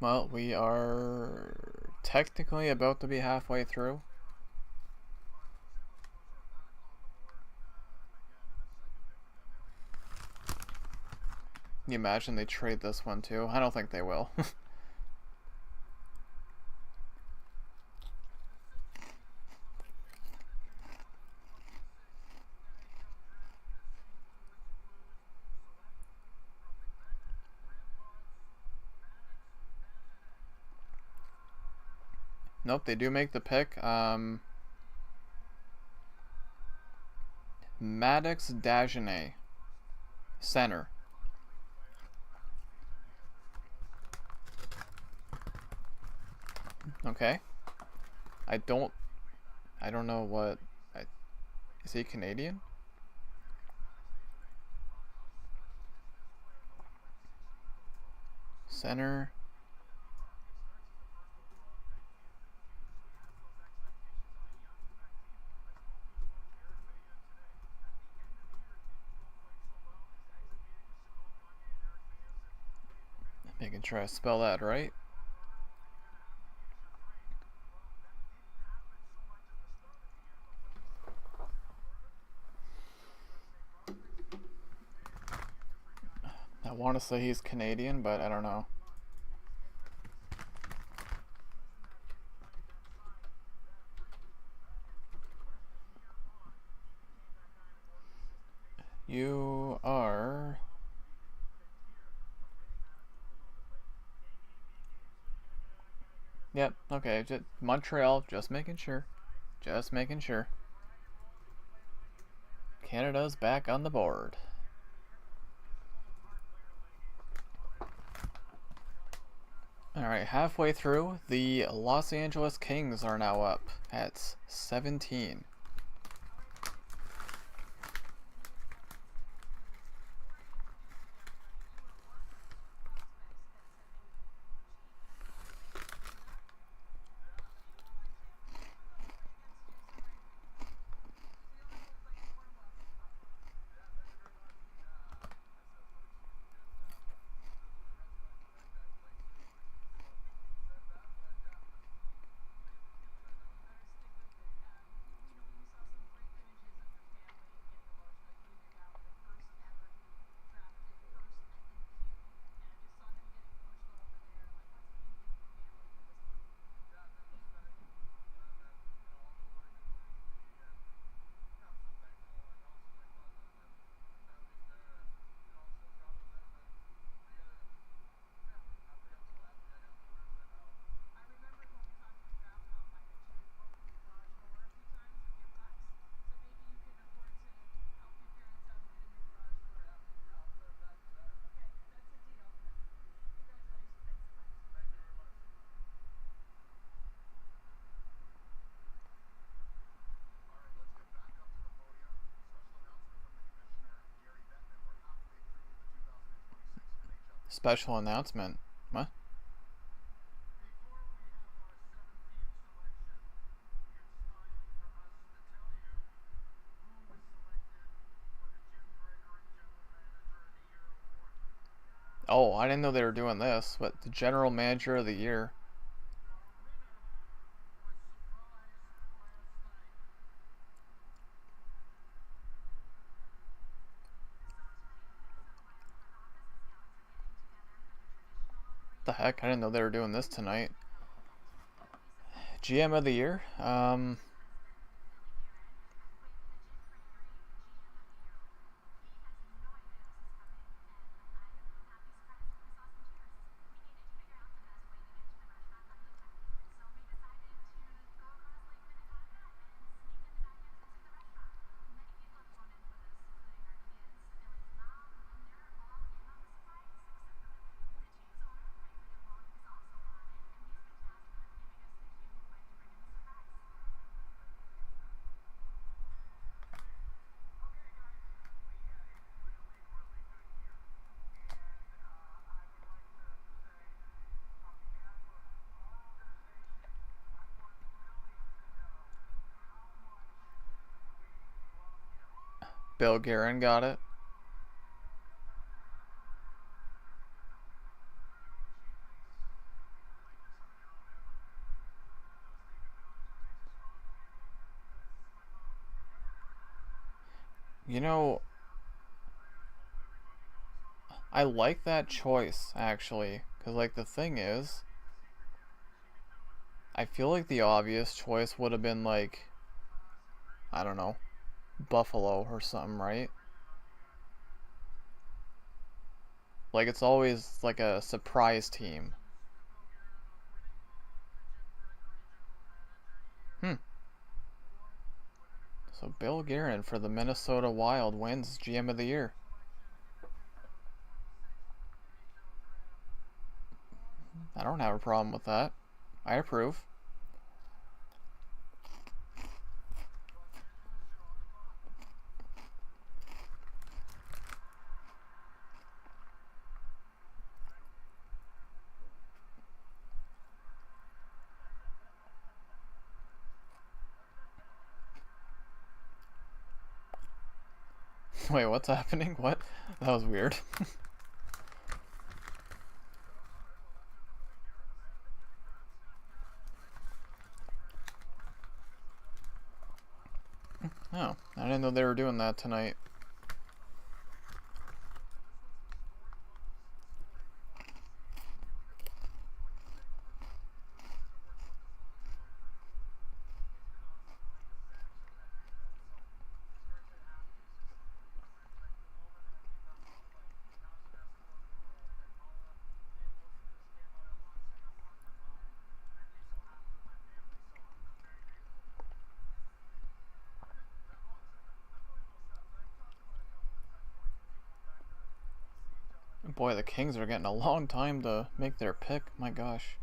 Well, we are technically about to be halfway through. Can you imagine they trade this one too? I don't think they will. Nope, they do make the pick. Maddox Dagenet, center. Okay. I don't know what. Is he Canadian? Center. Making sure I spell that right. I want to say he's Canadian, but I don't know. You are... Yep, okay, just Montreal, just making sure. Just making sure. Canada's back on the board. Alright, halfway through, the Los Angeles Kings are now up at 17. Special announcement. What? Oh, I didn't know they were doing this, but the General Manager of the Year. What the heck? I didn't know they were doing this tonight. GM of the Year? Bill Guerin got it. You know, I like that choice, actually. Because, like, the thing is, I feel like the obvious choice would have been, like, I don't know, Buffalo or something, right? Like, it's always, like, a surprise team. Hmm. So Bill Guerin for the Minnesota Wild wins GM of the Year. I don't have a problem with that. I approve. Wait, what's happening? What? That was weird. Oh, I didn't know they were doing that tonight. Boy, the Kings are getting a long time to make their pick. My gosh.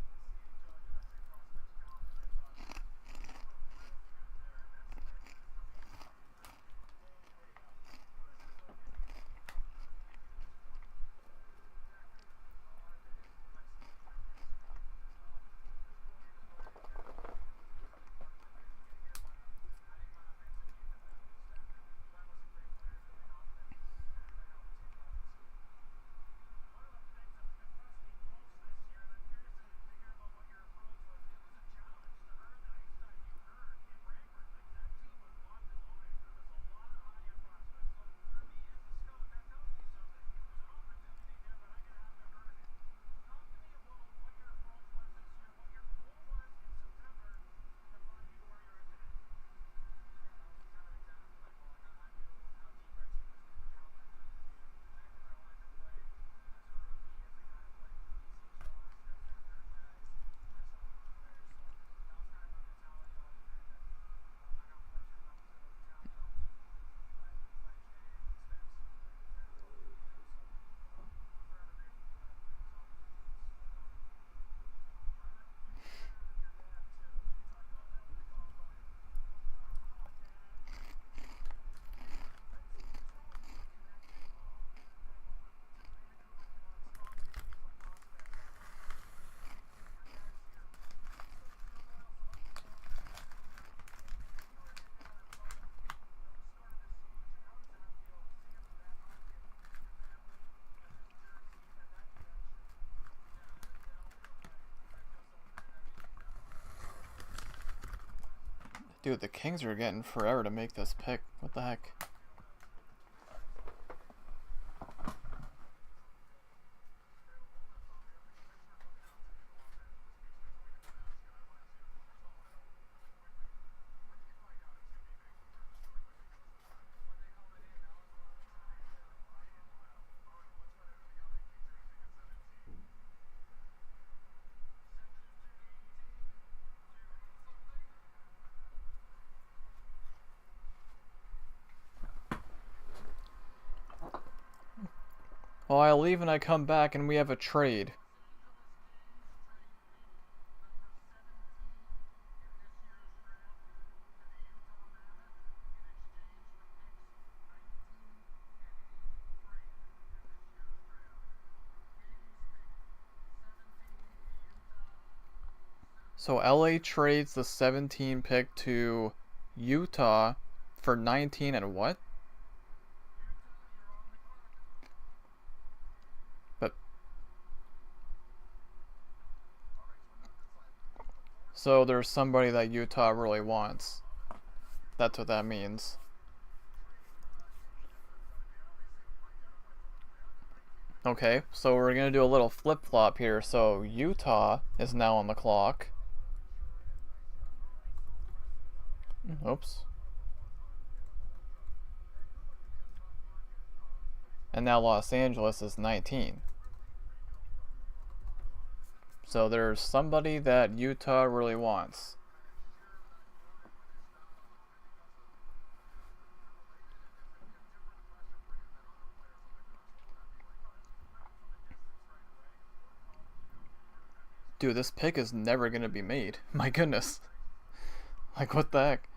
Dude, the Kings are getting forever to make this pick. What the heck? Well, I leave and I come back and we have a trade. So LA trades the 17 pick to Utah for 19 and what? But so there's somebody that Utah really wants. That's what that means. Okay, so we're gonna do a little flip-flop here. So Utah is now on the clock. Oops. And now Los Angeles is 19. So there's somebody that Utah really wants. Dude, this pick is never gonna be made. My goodness. Like, what the heck?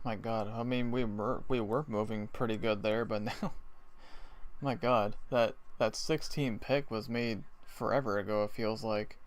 My God, I mean, we were moving pretty good there, but now, my God, that 16 pick was made forever ago. It feels like.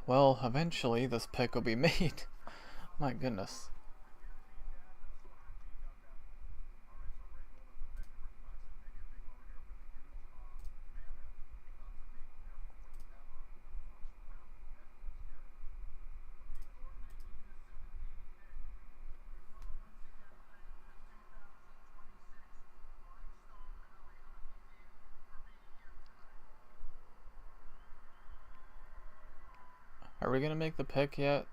Well, eventually this pick will be made. My goodness. Are we gonna make the pick yet?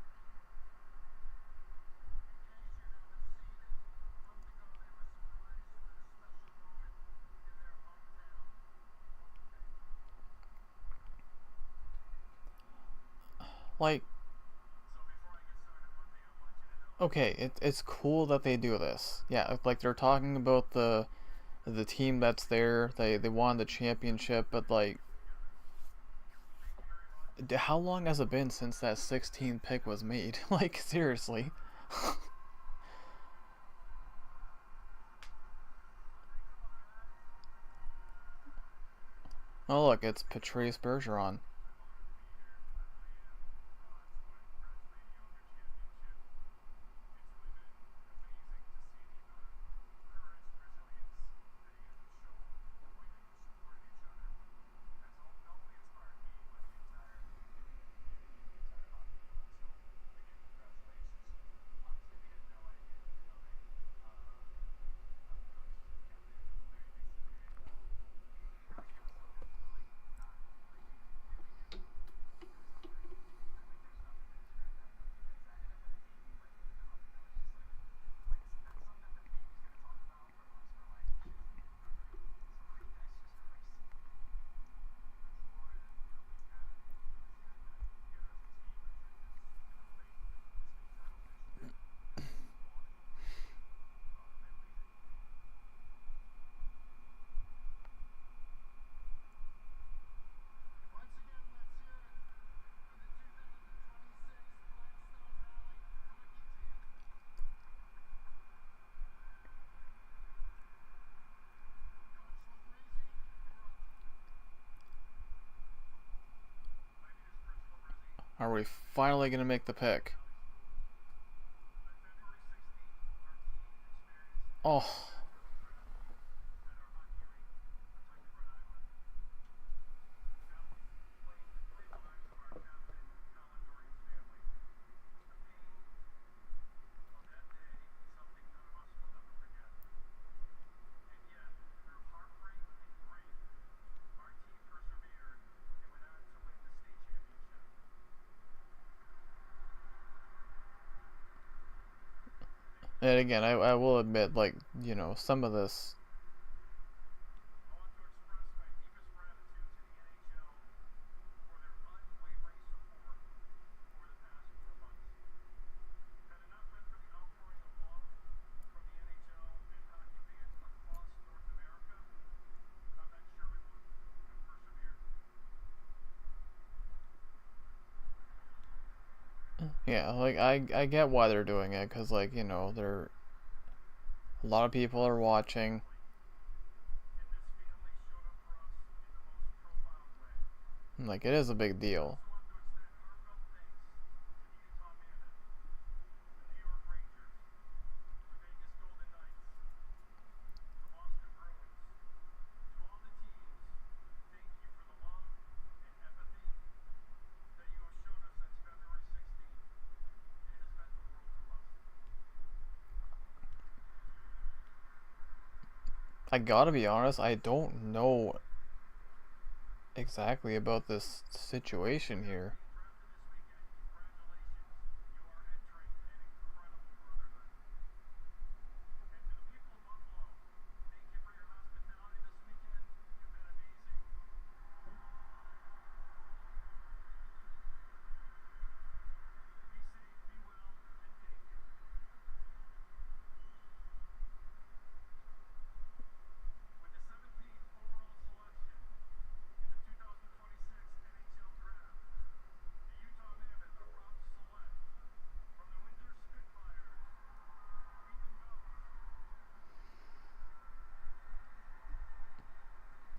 Like, okay, it's cool that they do this. Yeah, like they're talking about the team that's there. They won the championship, but like, how long has it been since that 16 pick was made? Like, seriously. Oh look, it's Patrice Bergeron. Are we finally gonna make the pick? Oh, And again, I will admit, like, some of this. Yeah, like, I get why they're doing it, because, like, they're a lot of people are watching. Like, it is a big deal. I gotta be honest, I don't know exactly about this situation here.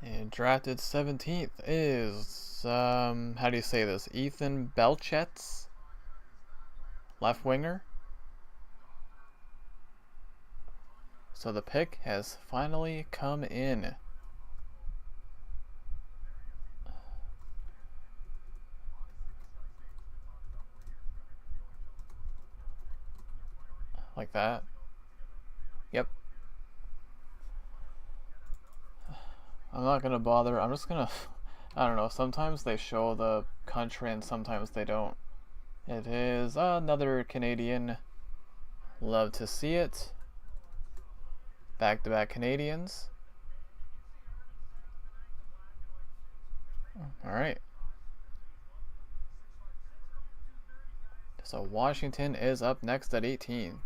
And drafted 17th is, how do you say this? Ethan Belchetz, left winger. So the pick has finally come in. Like that. Yep. I'm not gonna bother. I'm just gonna. I don't know. Sometimes they show the country and sometimes they don't. It is another Canadian. Love to see it. Back to back Canadians. Alright. So Washington is up next at 18.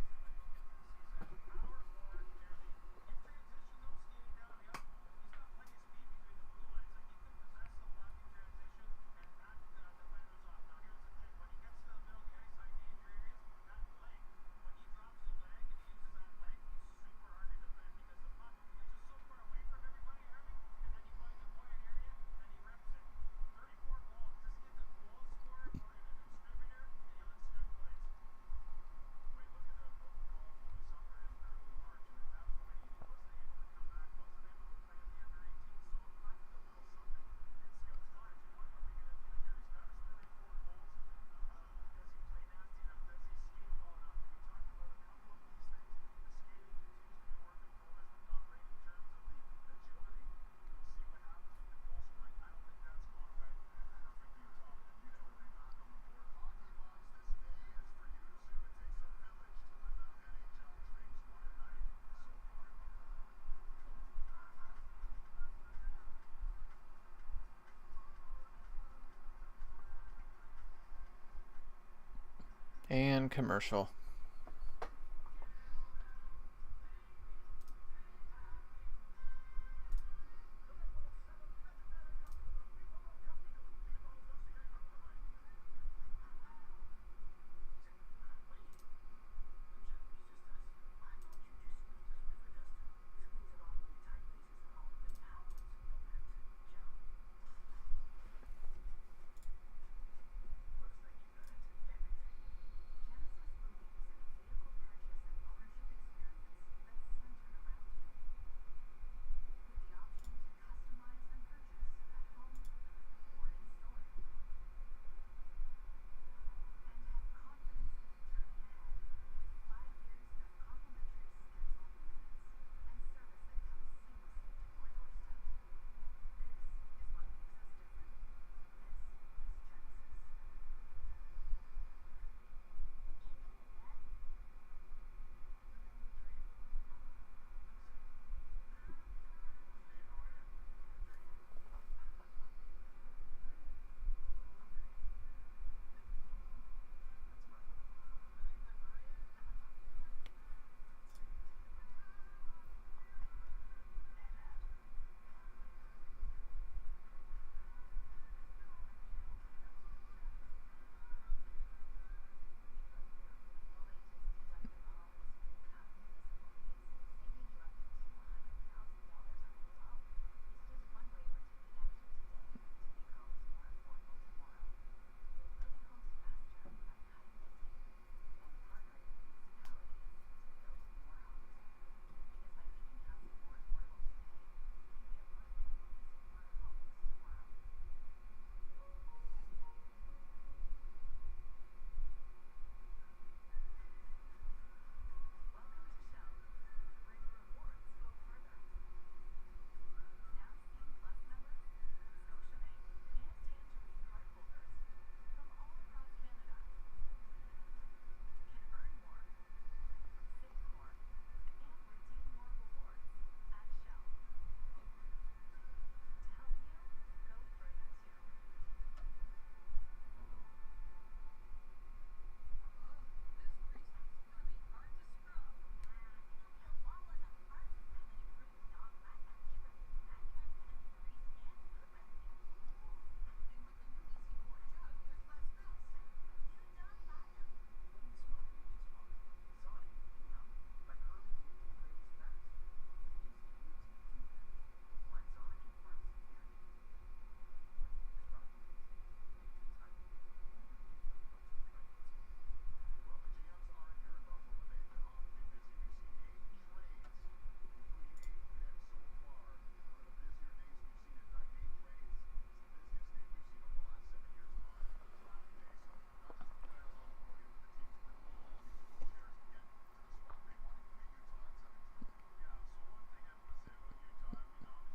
And commercial.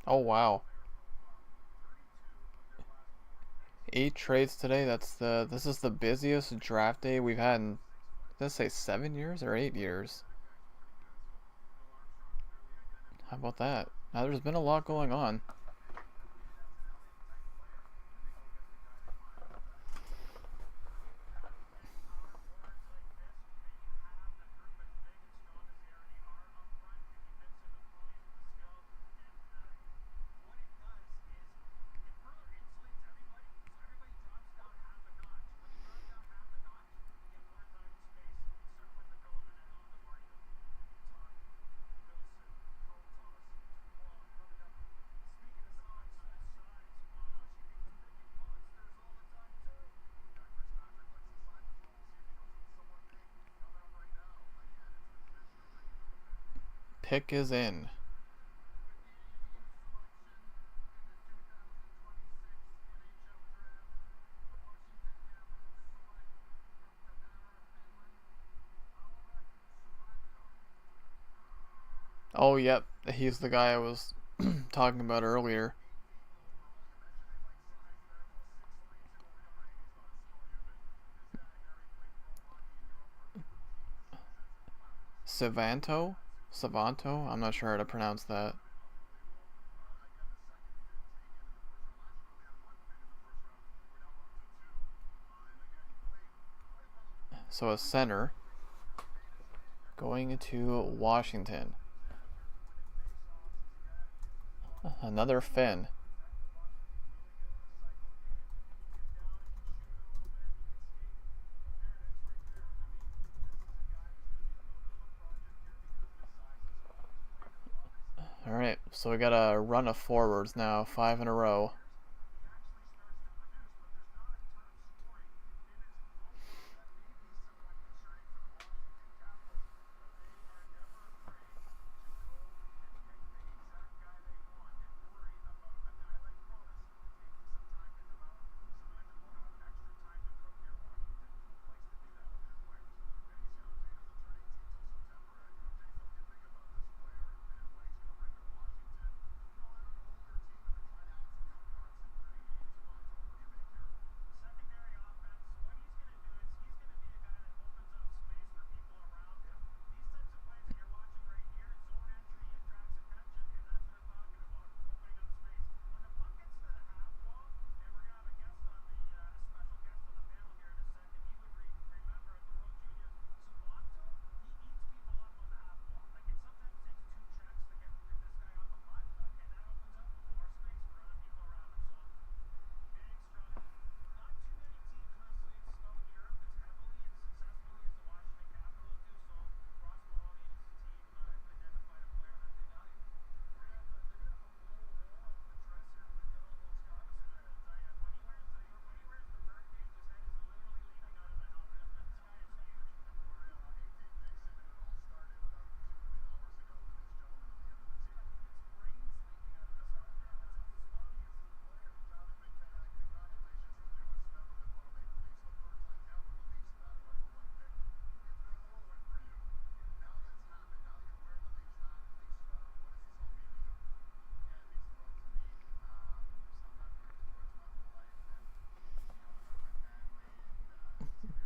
Oh wow. 8 trades today. This is the busiest draft day we've had in, let's say, 7 years or 8 years. How about that? Now there's been a lot going on. Pick is in. Oh, yep. He's the guy I was talking about earlier. Savanto? Savanto? I'm not sure how to pronounce that. So a center going to Washington. Another Finn. Alright, so we got a run of forwards now, 5 in a row.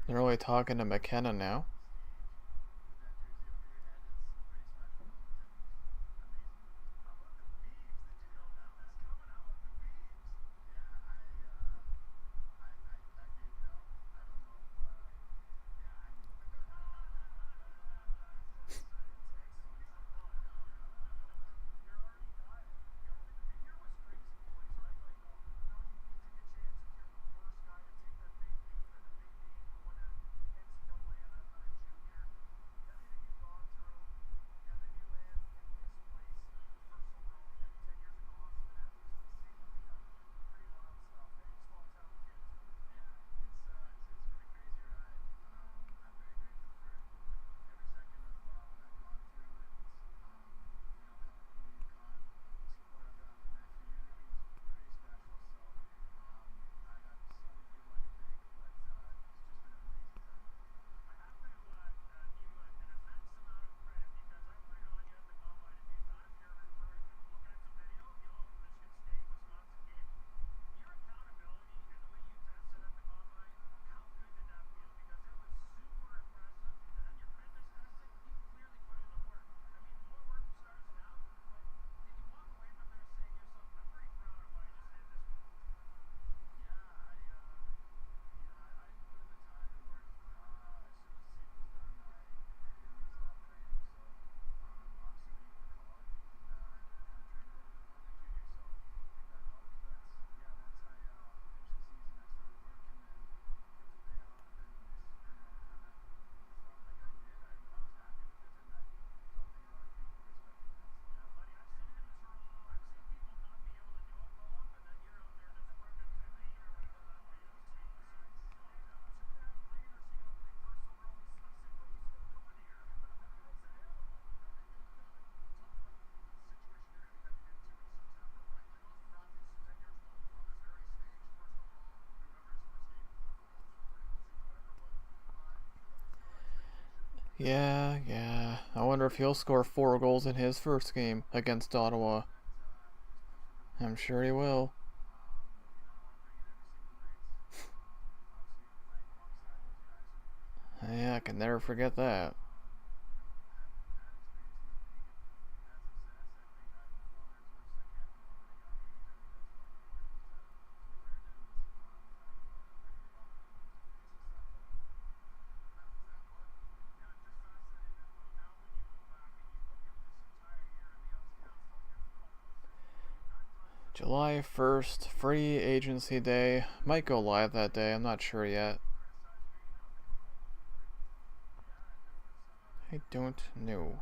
They're really talking to McKenna now. Yeah. I wonder if he'll score 4 goals in his first game against Ottawa. I'm sure he will. Yeah, I can never forget that. July 1st, free agency day. Might go live that day, I'm not sure yet. I don't know.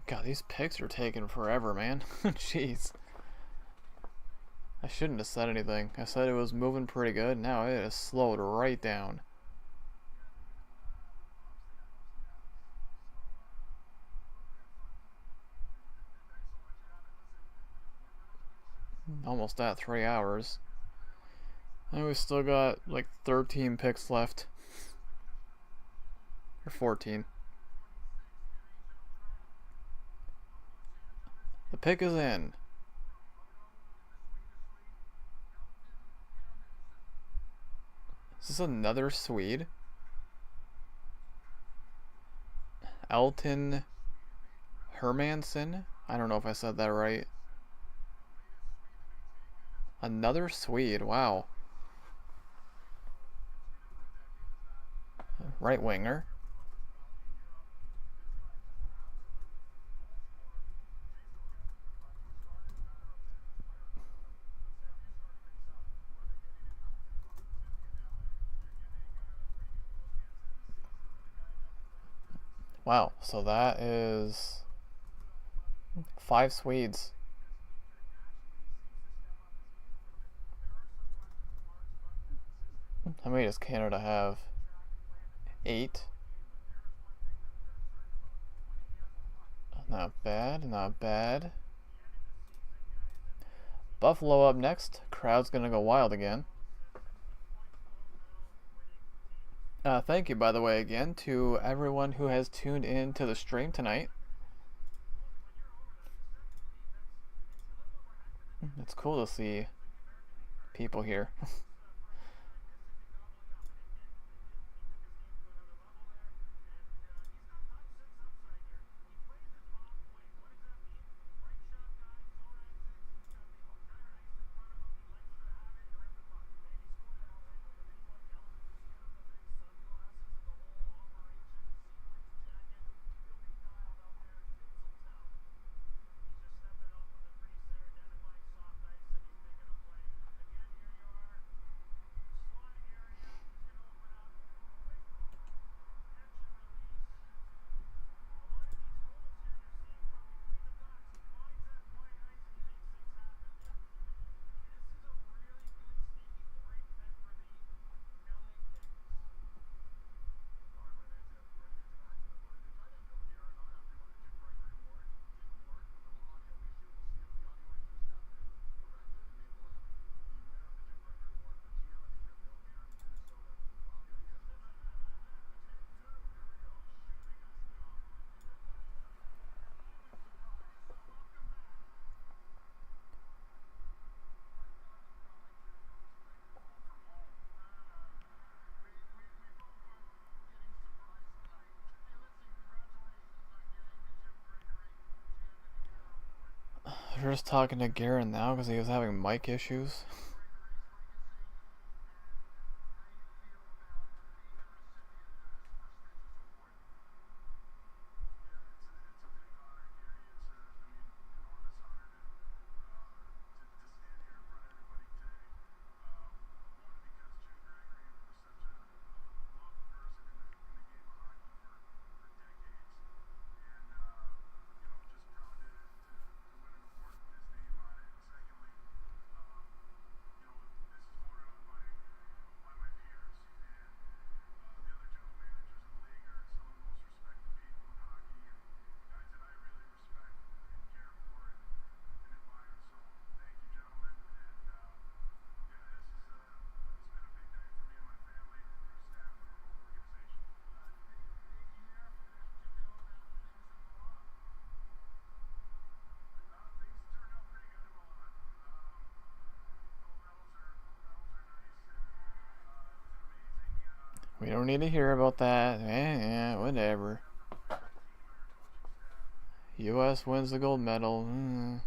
God, these picks are taking forever, man. Jeez. I shouldn't have said anything. I said it was moving pretty good. Now it has slowed right down. Almost at 3 hours. And we still got like 13 picks left. Or 14. The pick is in. Is this another Swede? Elton Hermansson? I don't know if I said that right. Another Swede, wow. Right winger. Wow, so that is 5 Swedes. How many does Canada have? 8? Not bad, not bad. Buffalo up next. Crowd's gonna go wild again. Thank you, by the way, again to everyone who has tuned in to the stream tonight. It's cool to see people here. We're just talking to Garen now because he was having mic issues. We don't need to hear about that. Whatever. U.S. wins the gold medal.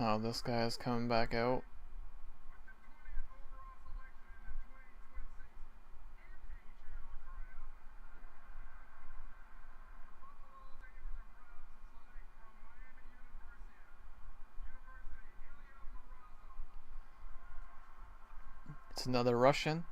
Oh, this guy is coming back out. It's another Russian.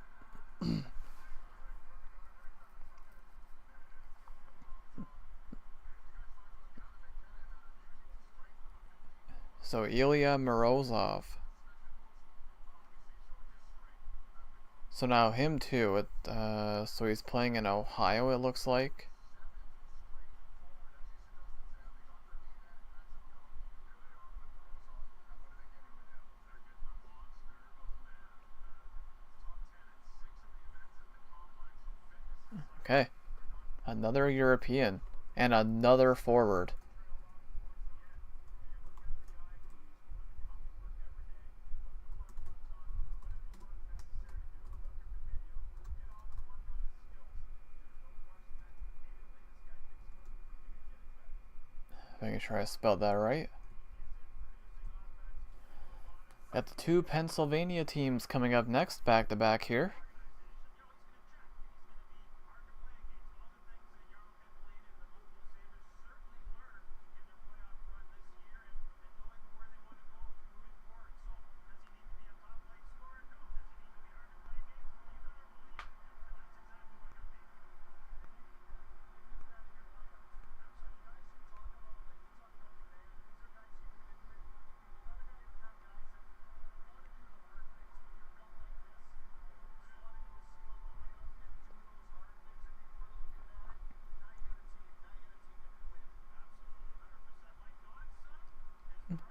So Ilya Morozov. So now him too. So he's playing in Ohio, it looks like. Okay. Another European. And another forward. Making sure I spelled that right. Got the two Pennsylvania teams coming up next, back to back here.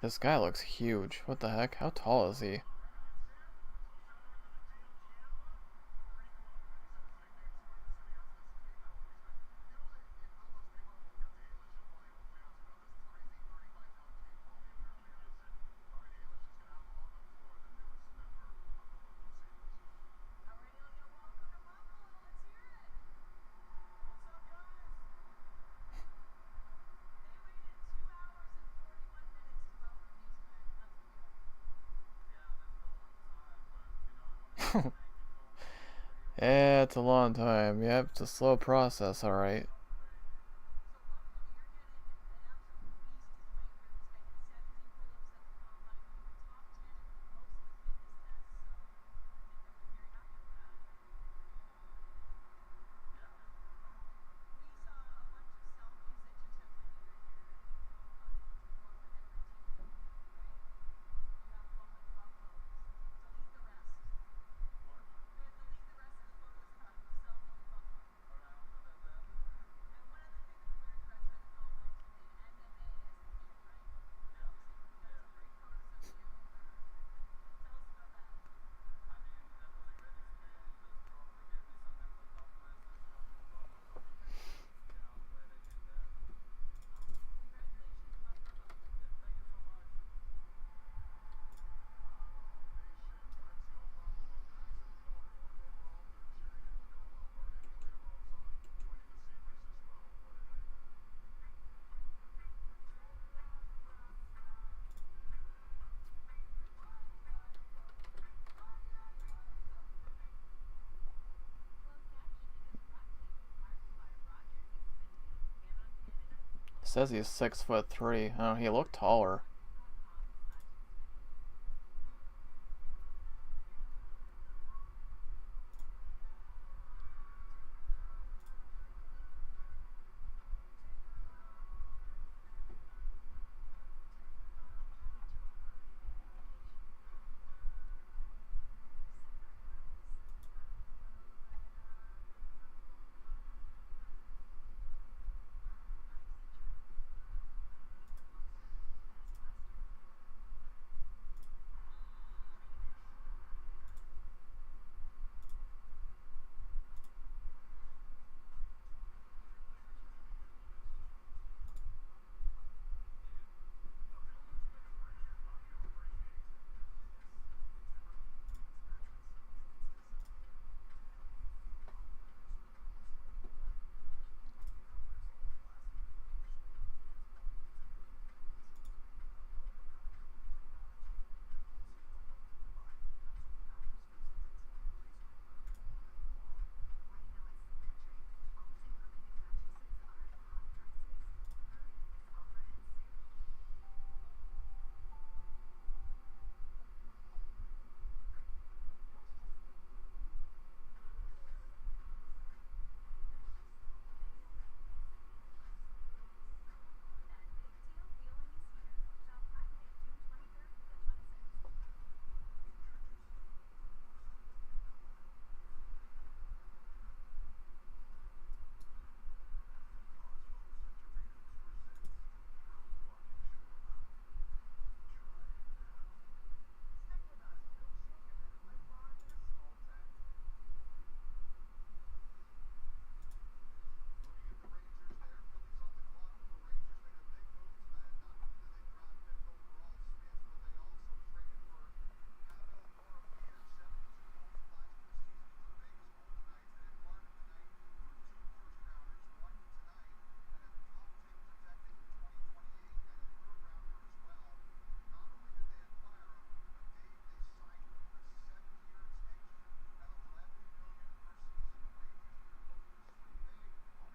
This guy looks huge. What the heck? How tall is he? Yeah, it's a long time. Yep, it's a slow process, alright. Says he's 6'3". Oh, he looked taller.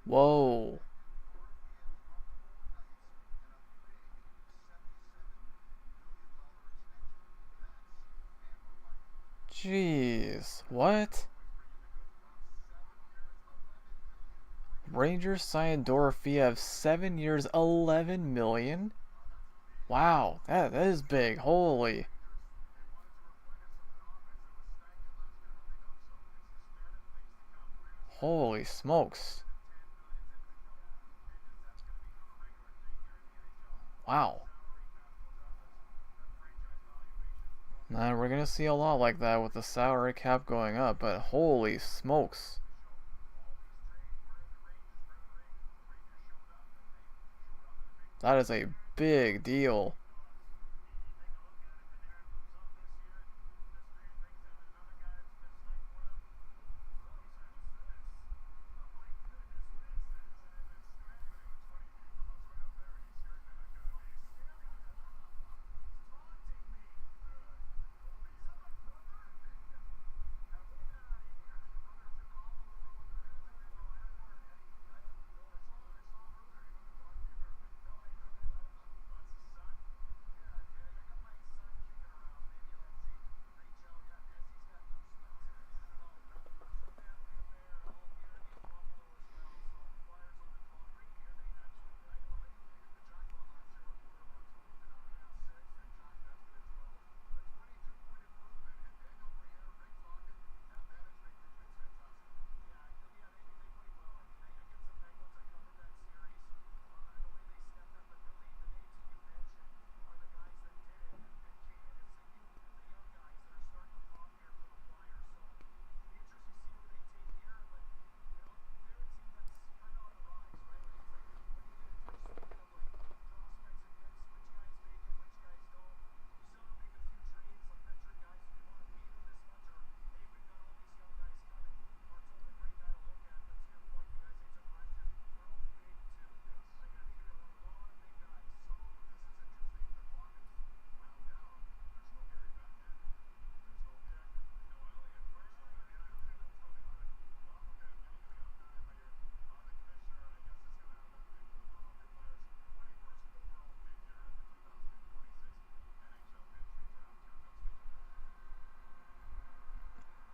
Whoa. Jeez. What? Rangers signed Dorofeyev 7 years, 11 million? Wow, that is big. Holy. Holy smokes. Wow. Now we're gonna see a lot like that with the salary cap going up, but holy smokes. That is a big deal.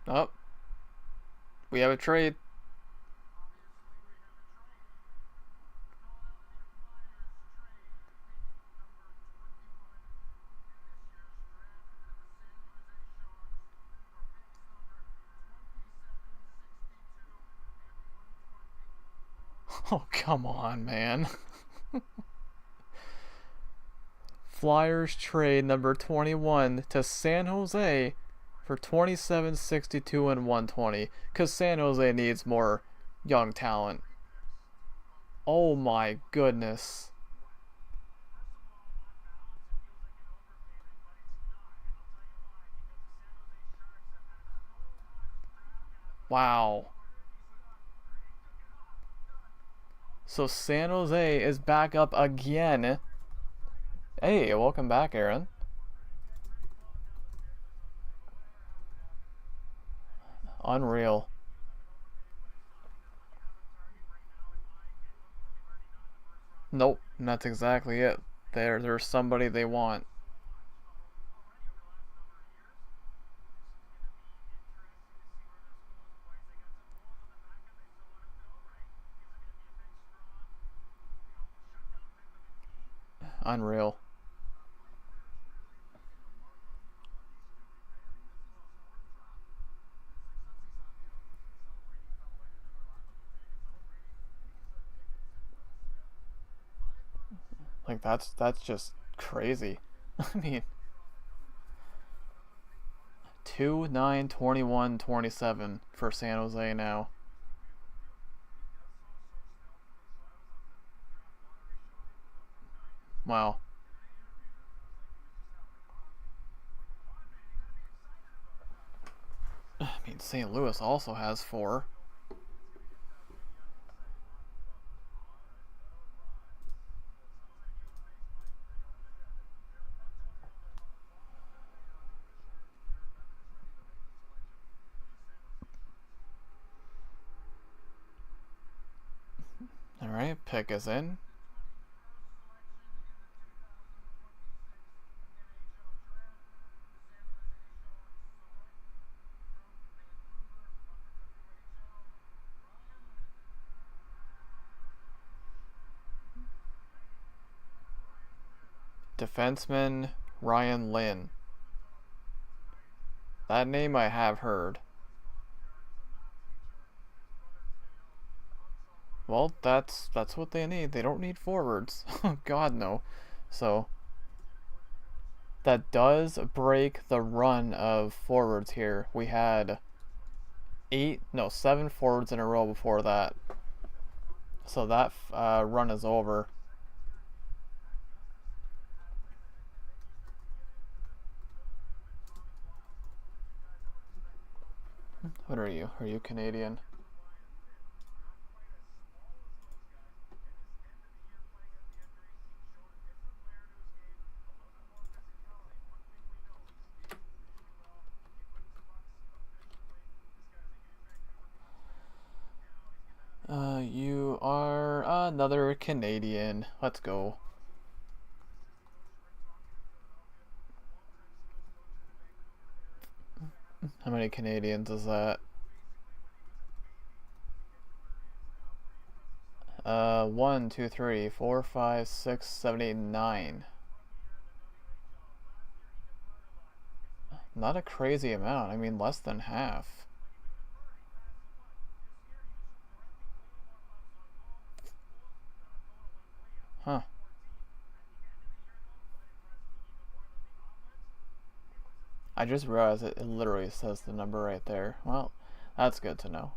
Oh, we have a trade. Oh, come on, man. Flyers trade number 21 to San Jose for 27, 62, and 120. Because San Jose needs more young talent. Oh my goodness. Wow. So San Jose is back up again. Hey, welcome back, Aaron. Unreal. Nope, that's exactly it. There's somebody they want. Unreal. Like that's just crazy. I mean, 2 9 21 27 for San Jose now. Wow. I mean, St. Louis also has 4. All right, pick is in. Defenseman Ryan Lynn. That name I have heard. Well, that's what they need. They don't need forwards. God no. So that does break the run of forwards here. We had 7 forwards in a row before that. So that run is over. What are you? Are you Canadian? You are another Canadian. Let's go. How many Canadians is that? 1, 2, 3, 4, 5, 6, 7, 8, 9. Not a crazy amount. I mean, less than half. Huh. I just realized it literally says the number right there. Well, that's good to know.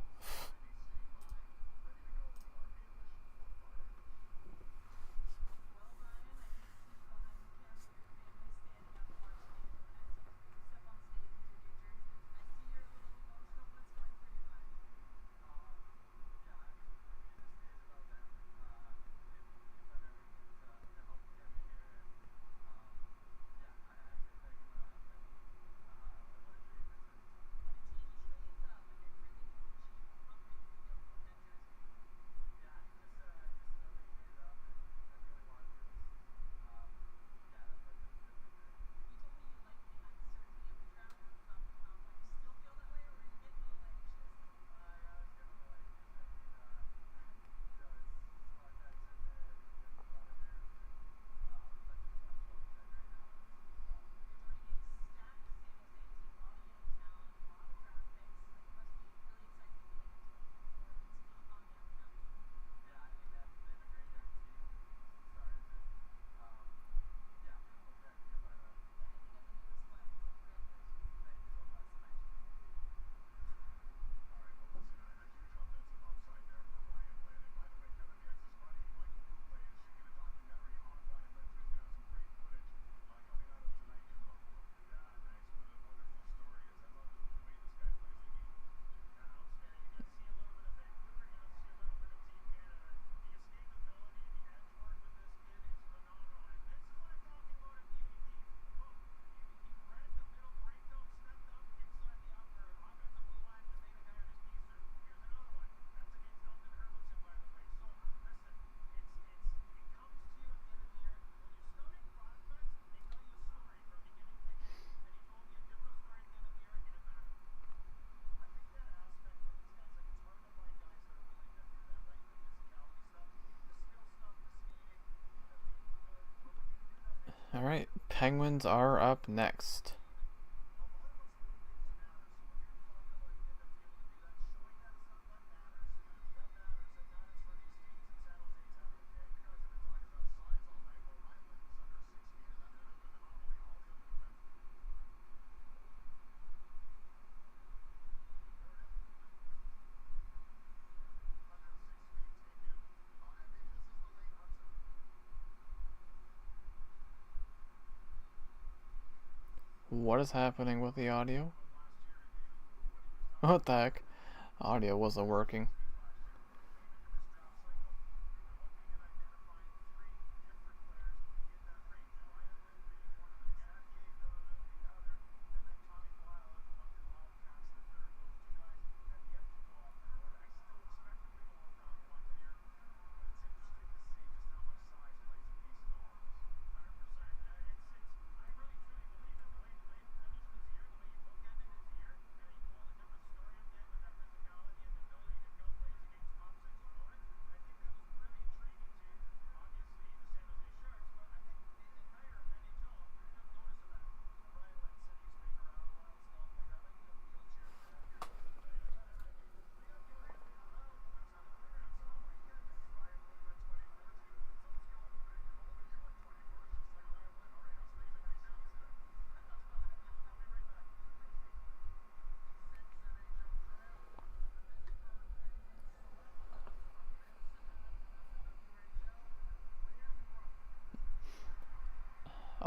Penguins are up next. What is happening with the audio? What the heck? Audio wasn't working.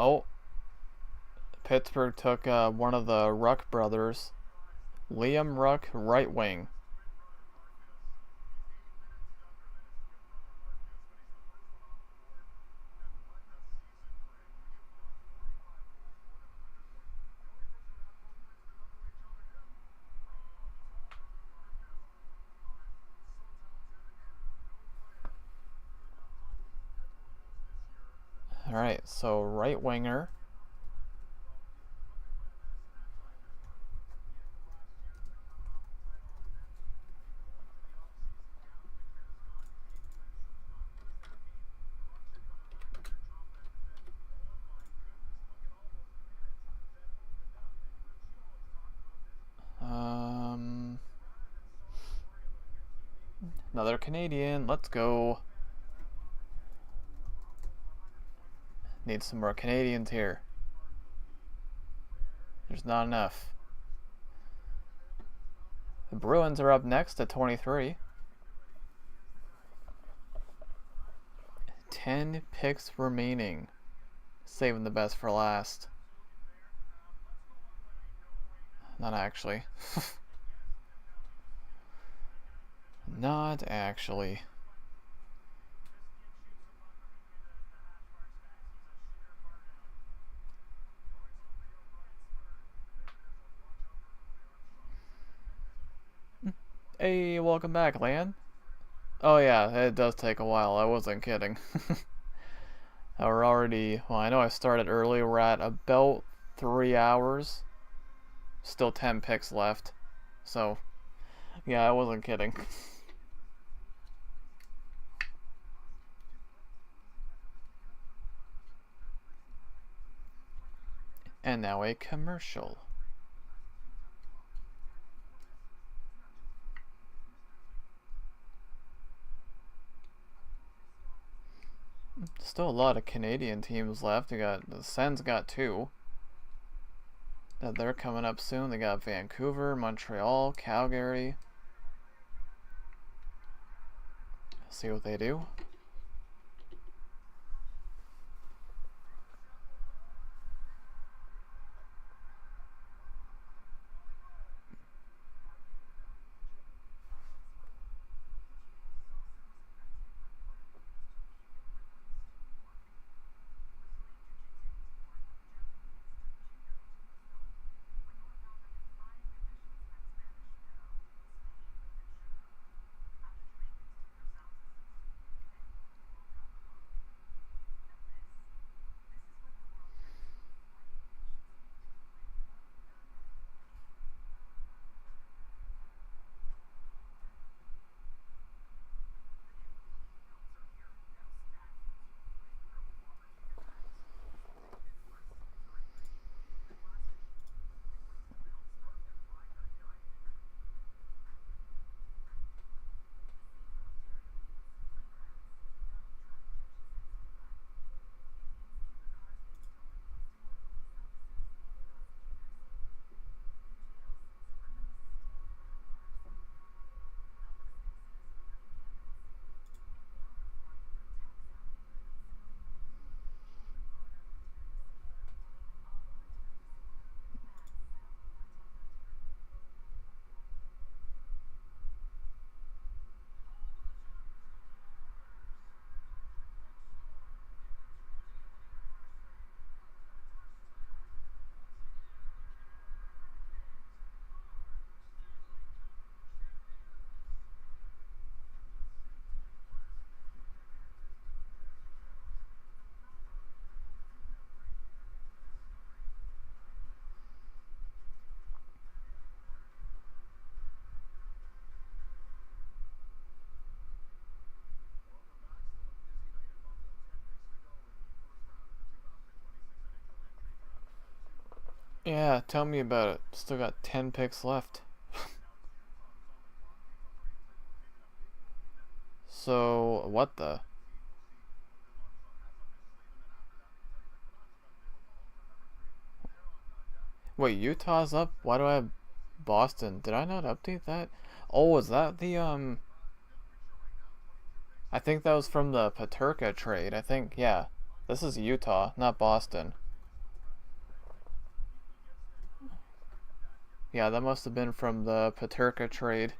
Oh, Pittsburgh took one of the Ruck brothers, Liam Ruck, right wing. Alright, so right winger. Another Canadian. Let's go. Need some more Canadians here. There's not enough. The Bruins are up next at 23. 10 picks remaining. Saving the best for last. Not actually. Not actually. Hey, welcome back, Lan. Oh yeah, it does take a while. I wasn't kidding. We're already, well, I know I started early. We're at about 3 hours. Still 10 picks left. So, yeah, I wasn't kidding. And now a commercial. Still a lot of Canadian teams left. You got the Sens got 2. They're coming up soon. They got Vancouver, Montreal, Calgary. See what they do. Yeah, tell me about it. Still got 10 picks left. So, what the? Wait, Utah's up? Why do I have Boston? Did I not update that? Oh, was that the. I think that was from the Paterka trade. I think, yeah. This is Utah, not Boston. Yeah, that must have been from the Paterka trade.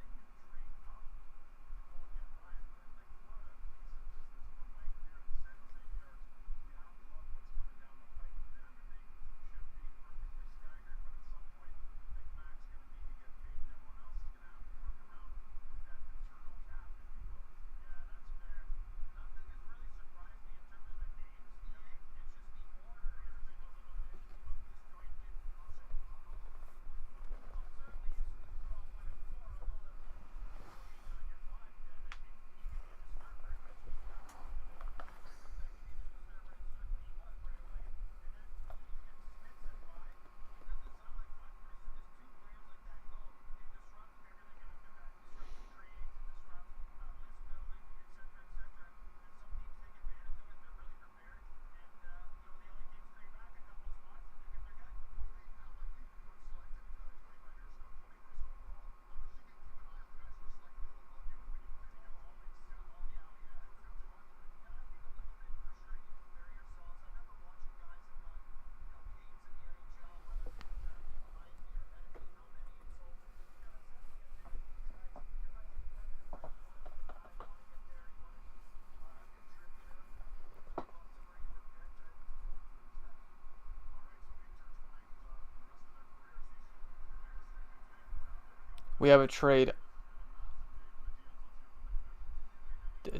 We have a trade.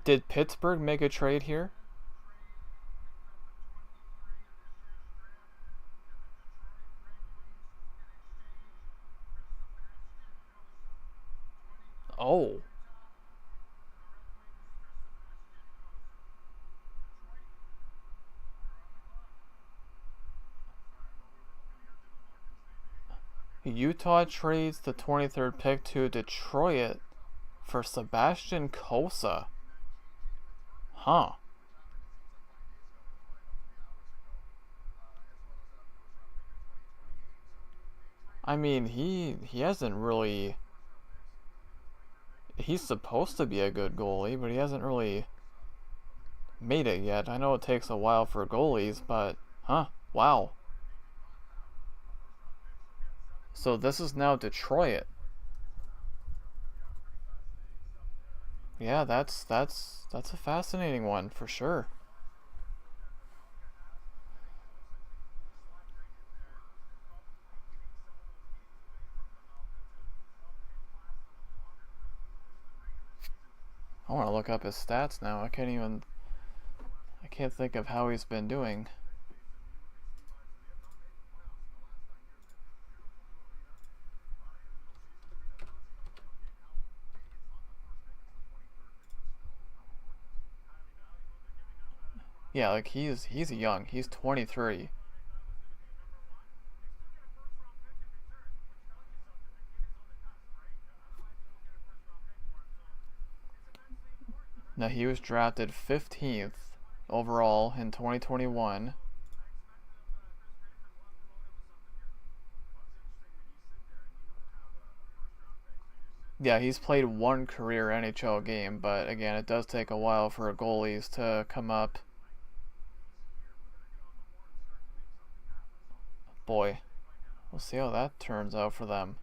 Did Pittsburgh make a trade here? Oh. Utah trades the 23rd pick to Detroit for Sebastian Kosa. Huh. I mean, he hasn't really. He's supposed to be a good goalie, but he hasn't really made it yet. I know it takes a while for goalies, but huh? Wow. So this is now Detroit. Yeah, that's a fascinating one for sure. I want to look up his stats now. I can't think of how he's been doing. Yeah, like he's young. He's 23. Now he was drafted 15th overall in 2021. Yeah, he's played one career NHL game, but again, it does take a while for goalies to come up. Boy, we'll see how that turns out for them.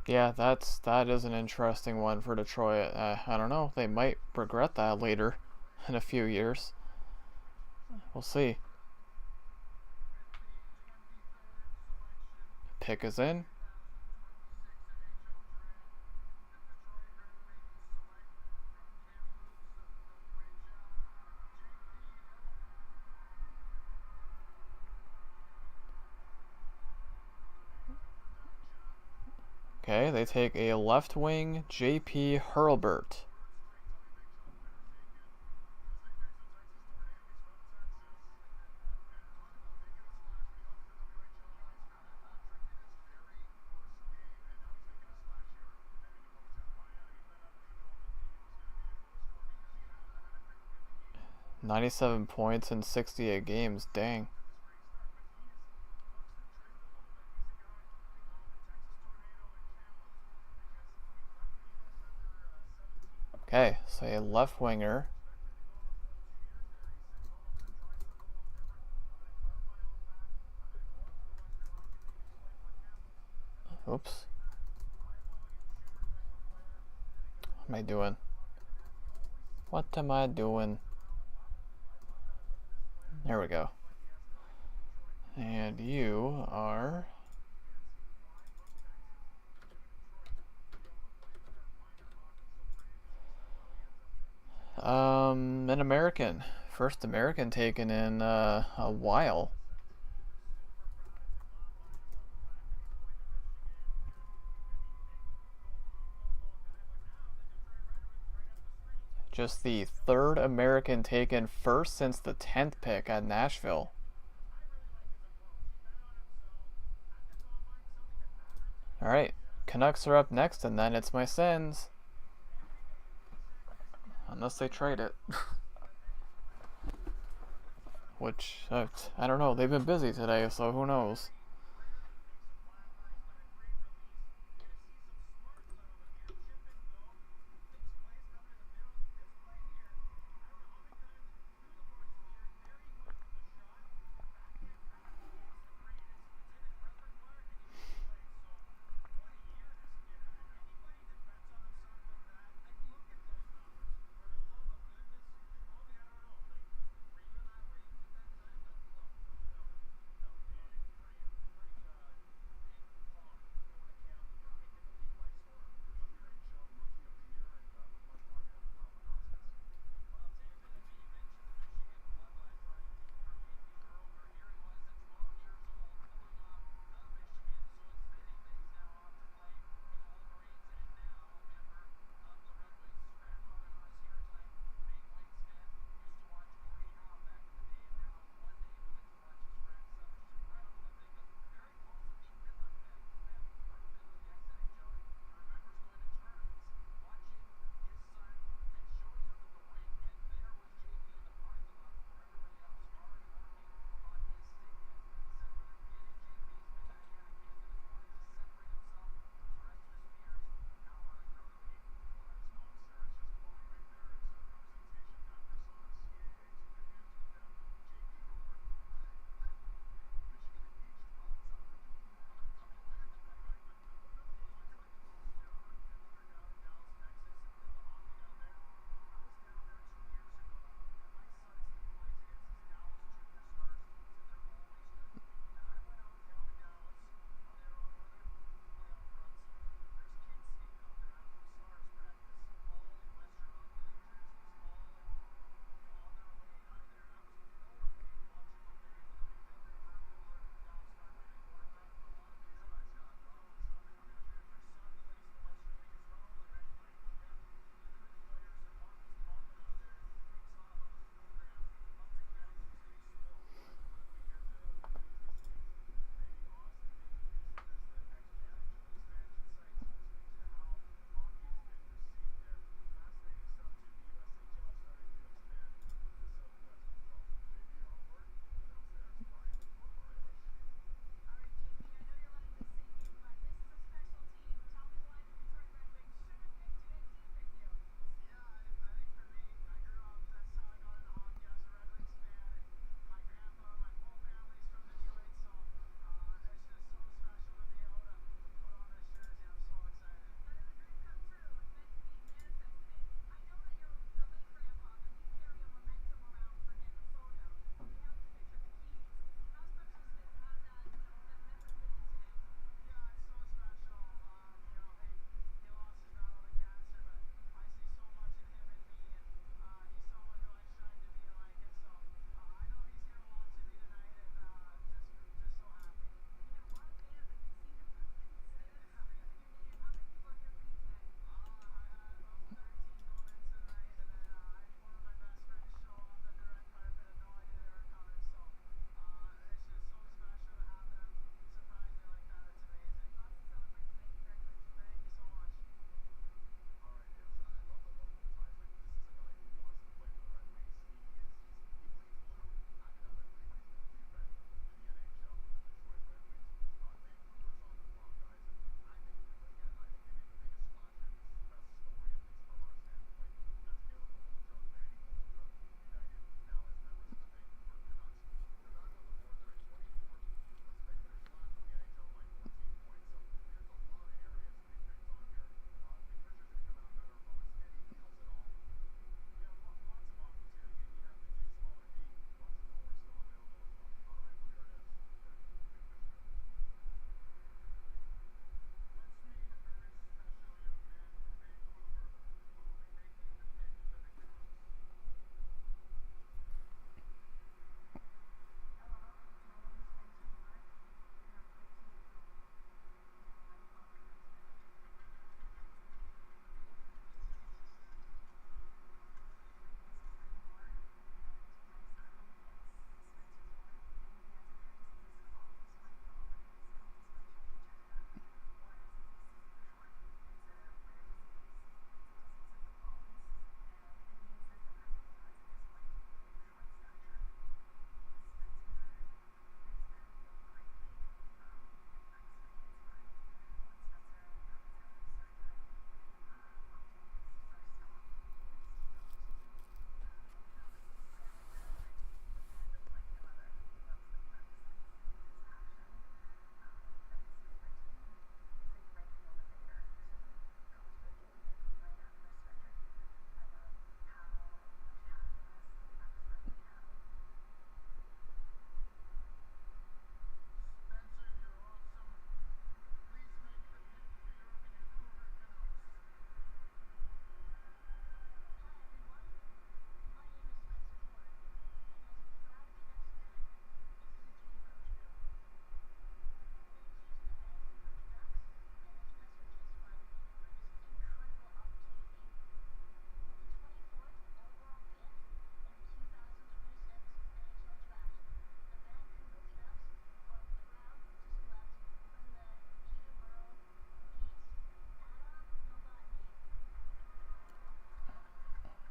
Yeah, that is an interesting one for Detroit. I don't know. They might regret that later in a few years. We'll see. Pick is in. Okay, they take a left wing JP Hurlbert. .97 points in 68 games. Dang. Okay, so a left winger. Oops. What am I doing? What am I doing? There we go. And you are... an American. First American taken in a while. Just the third American taken first since the 10th pick at Nashville. Alright, Canucks are up next, and then it's my Sens. Unless they trade it. Which, I don't know, they've been busy today, so who knows.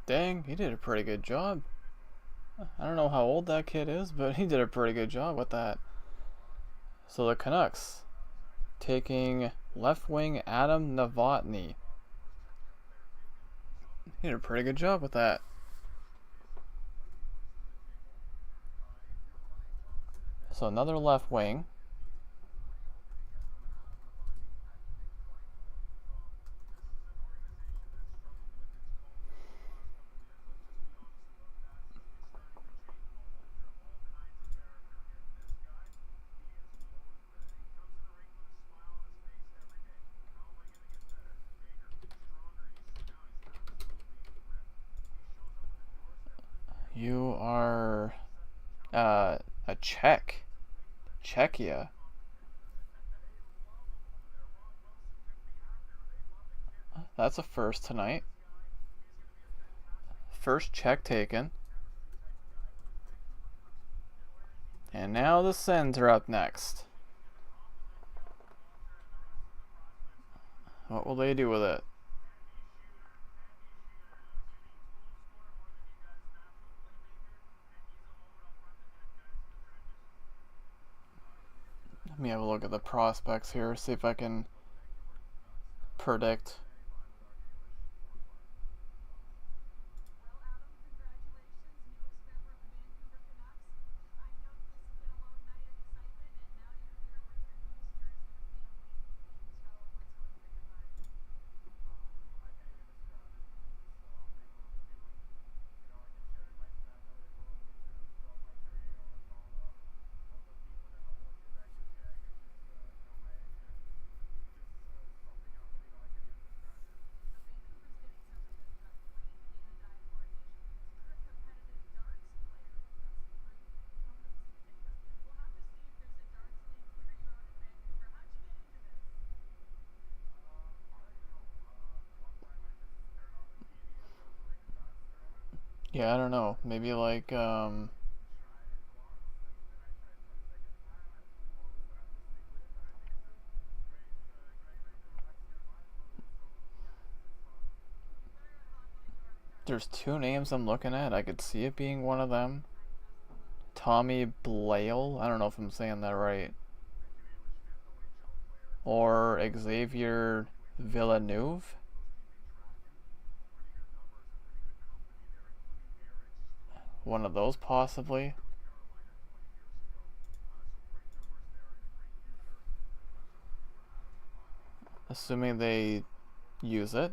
Dang, he did a pretty good job. I don't know how old that kid is, but he did a pretty good job with that. So the Canucks taking left wing Adam Novotny. He did a pretty good job with that. So another left wing. You are a Czech. Czechia. That's a first tonight. First Czech taken. And now the Sens are up next. What will they do with it? Let me have a look at the prospects here, see if I can predict. Yeah, I don't know. Maybe like there's two names I'm looking at. I could see it being one of them. Tommy Blale. I don't know if I'm saying that right. Or Xavier Villeneuve. One of those possibly. Assuming they use it.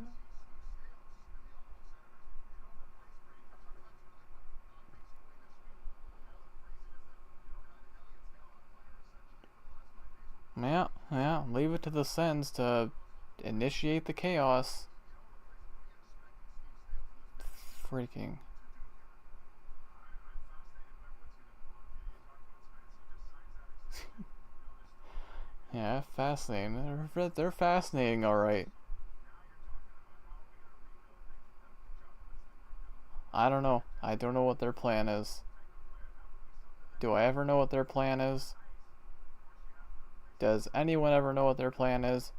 Yeah, leave it to the Sens to initiate the chaos. Freaking. Yeah, fascinating. They're fascinating, alright. I don't know. I don't know what their plan is. Do I ever know what their plan is? Does anyone ever know what their plan is?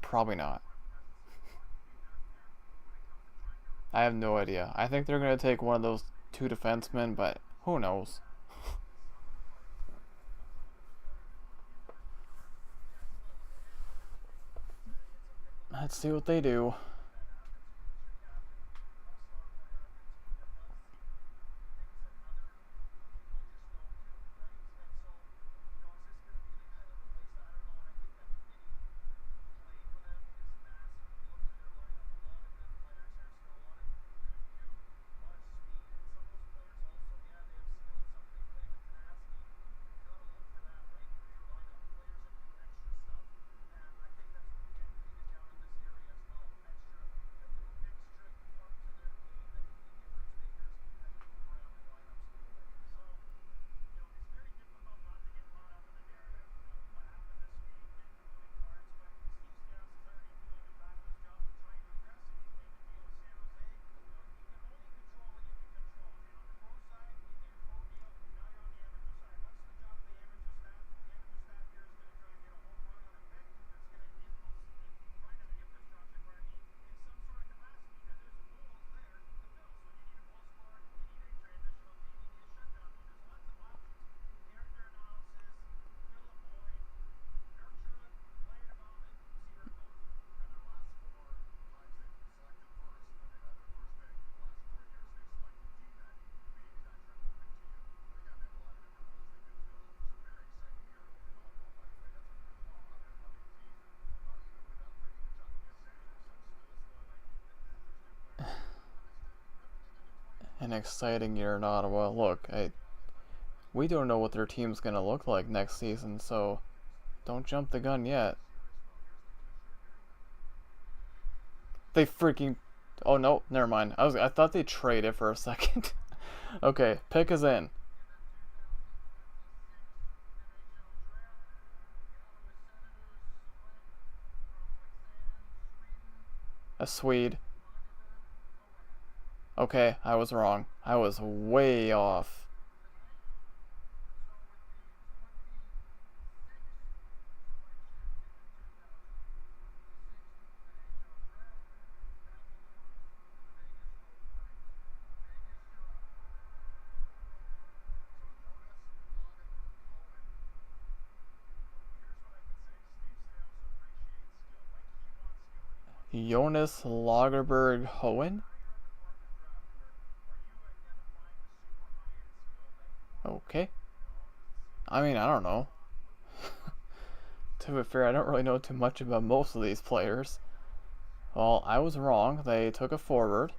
Probably not. I have no idea. I think they're going to take one of those two defensemen, but who knows? Let's see what they do. An exciting year in Ottawa. Look, we don't know what their team's going to look like next season, so don't jump the gun yet. They freaking... Oh, no, never mind. I thought they traded for a second. Okay, pick is in. A Swede. Okay, I was wrong. I was way off. Jonas Lagerberg Hohen? Okay. I mean, I don't know. To be fair, I don't really know too much about most of these players. Well, I was wrong. They took a forward.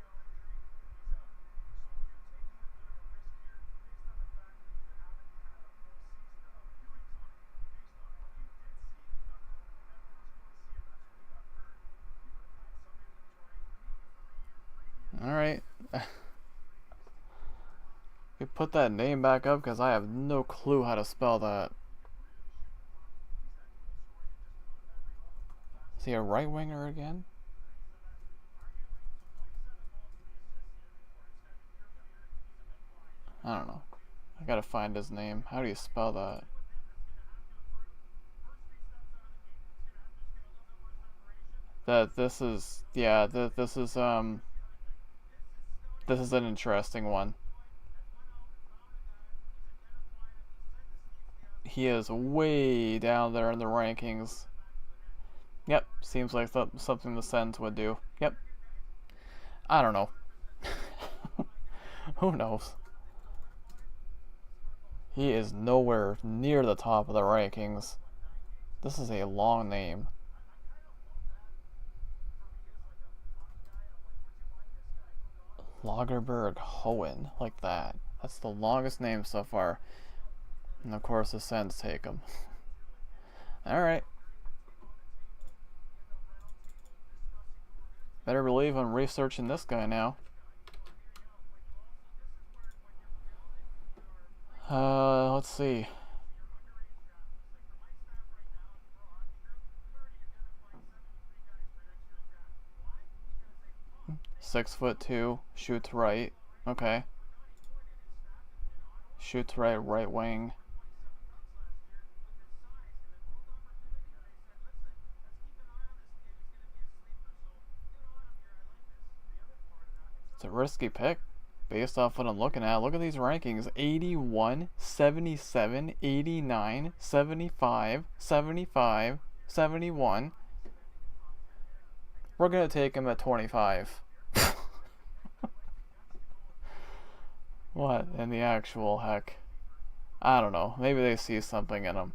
Alright. You put that name back up because I have no clue how to spell that. Is he a right winger again? I don't know. I gotta find his name. How do you spell that? This is this is an interesting one. He is way down there in the rankings. Yep, seems like something the Sens would do. Yep. I don't know. Who knows? He is nowhere near the top of the rankings. This is a long name. Lagerberg Hohen, like that. That's the longest name so far. And of course the Sens take him. Alright. Better believe I'm researching this guy now. Let's see. "6'2", shoots right. Okay. Shoots right, right wing. It's a risky pick based off what I'm looking at. Look at these rankings: 81, 77, 89, 75, 75, 71. We're going to take him at 25. What in the actual heck? I don't know. Maybe they see something in him.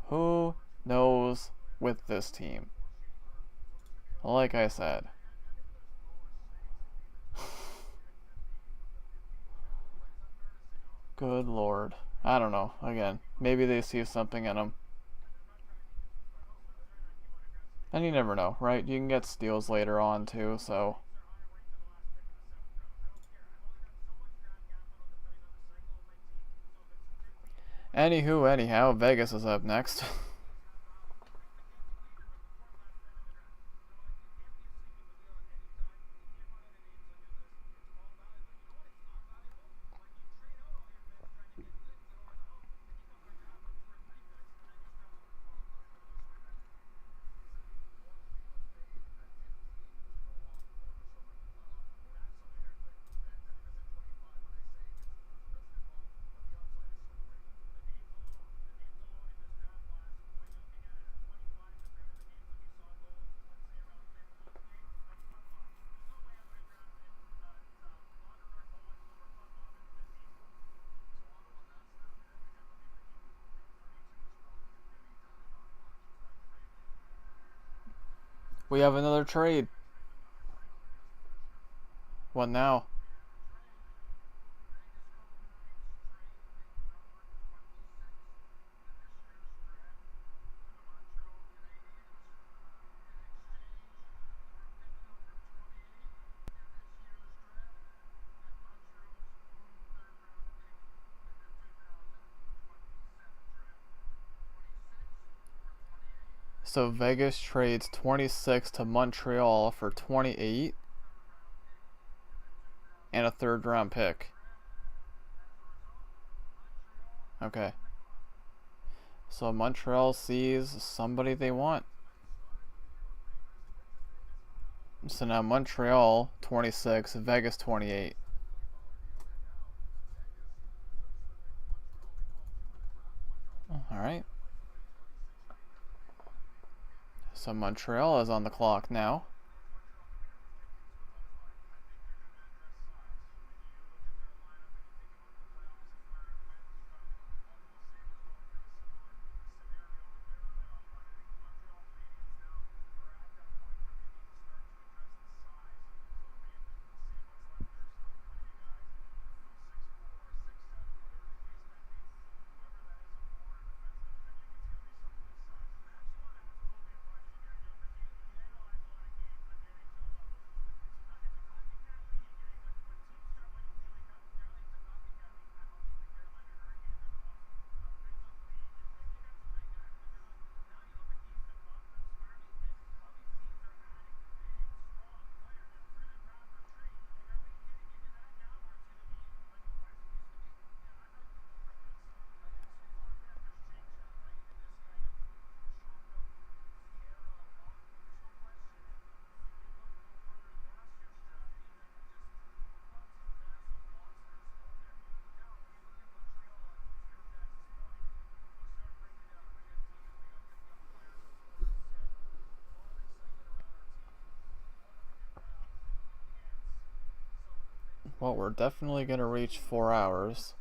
Who knows with this team? Like I said. Good lord. I don't know. Again, maybe they see something in him. And you never know, right? You can get steals later on too, so... Anywho, anyhow, Vegas is up next. We have another trade. What now? So Vegas trades 26 to Montreal for 28 and a third round pick. Okay. So Montreal sees somebody they want. So now Montreal 26, Vegas 28. Alright. So Montreal is on the clock now. Well, we're definitely going to reach 4 hours.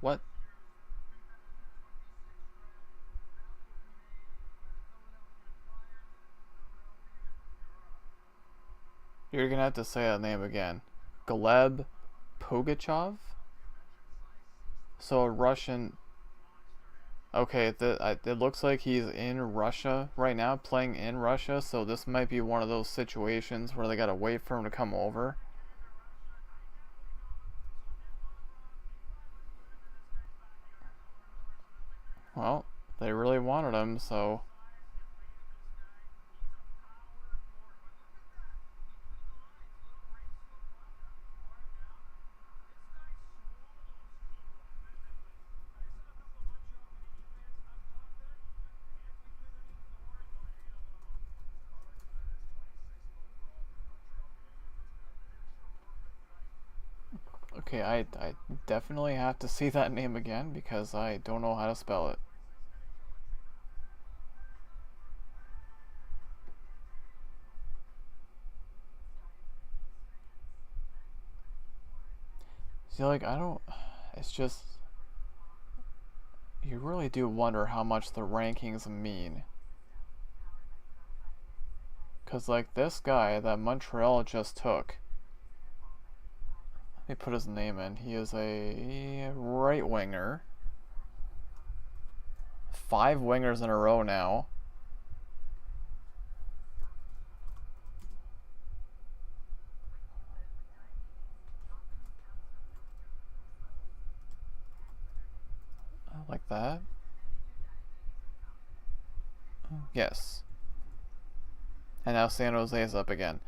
What? You're going to have to say that name again. Gleb Pugachov? So a Russian. Okay, it looks like he's in Russia right now, playing in Russia, so this might be one of those situations where they gotta wait for him to come over. Well, they really wanted him, so. Okay, I definitely have to see that name again because I don't know how to spell it. See, like, I don't. It's just. You really do wonder how much the rankings mean. Because, like, this guy that Montreal just took. Let me put his name in. He is a right winger. 5 wingers in a row now. that? Yes. And now San Jose is up again.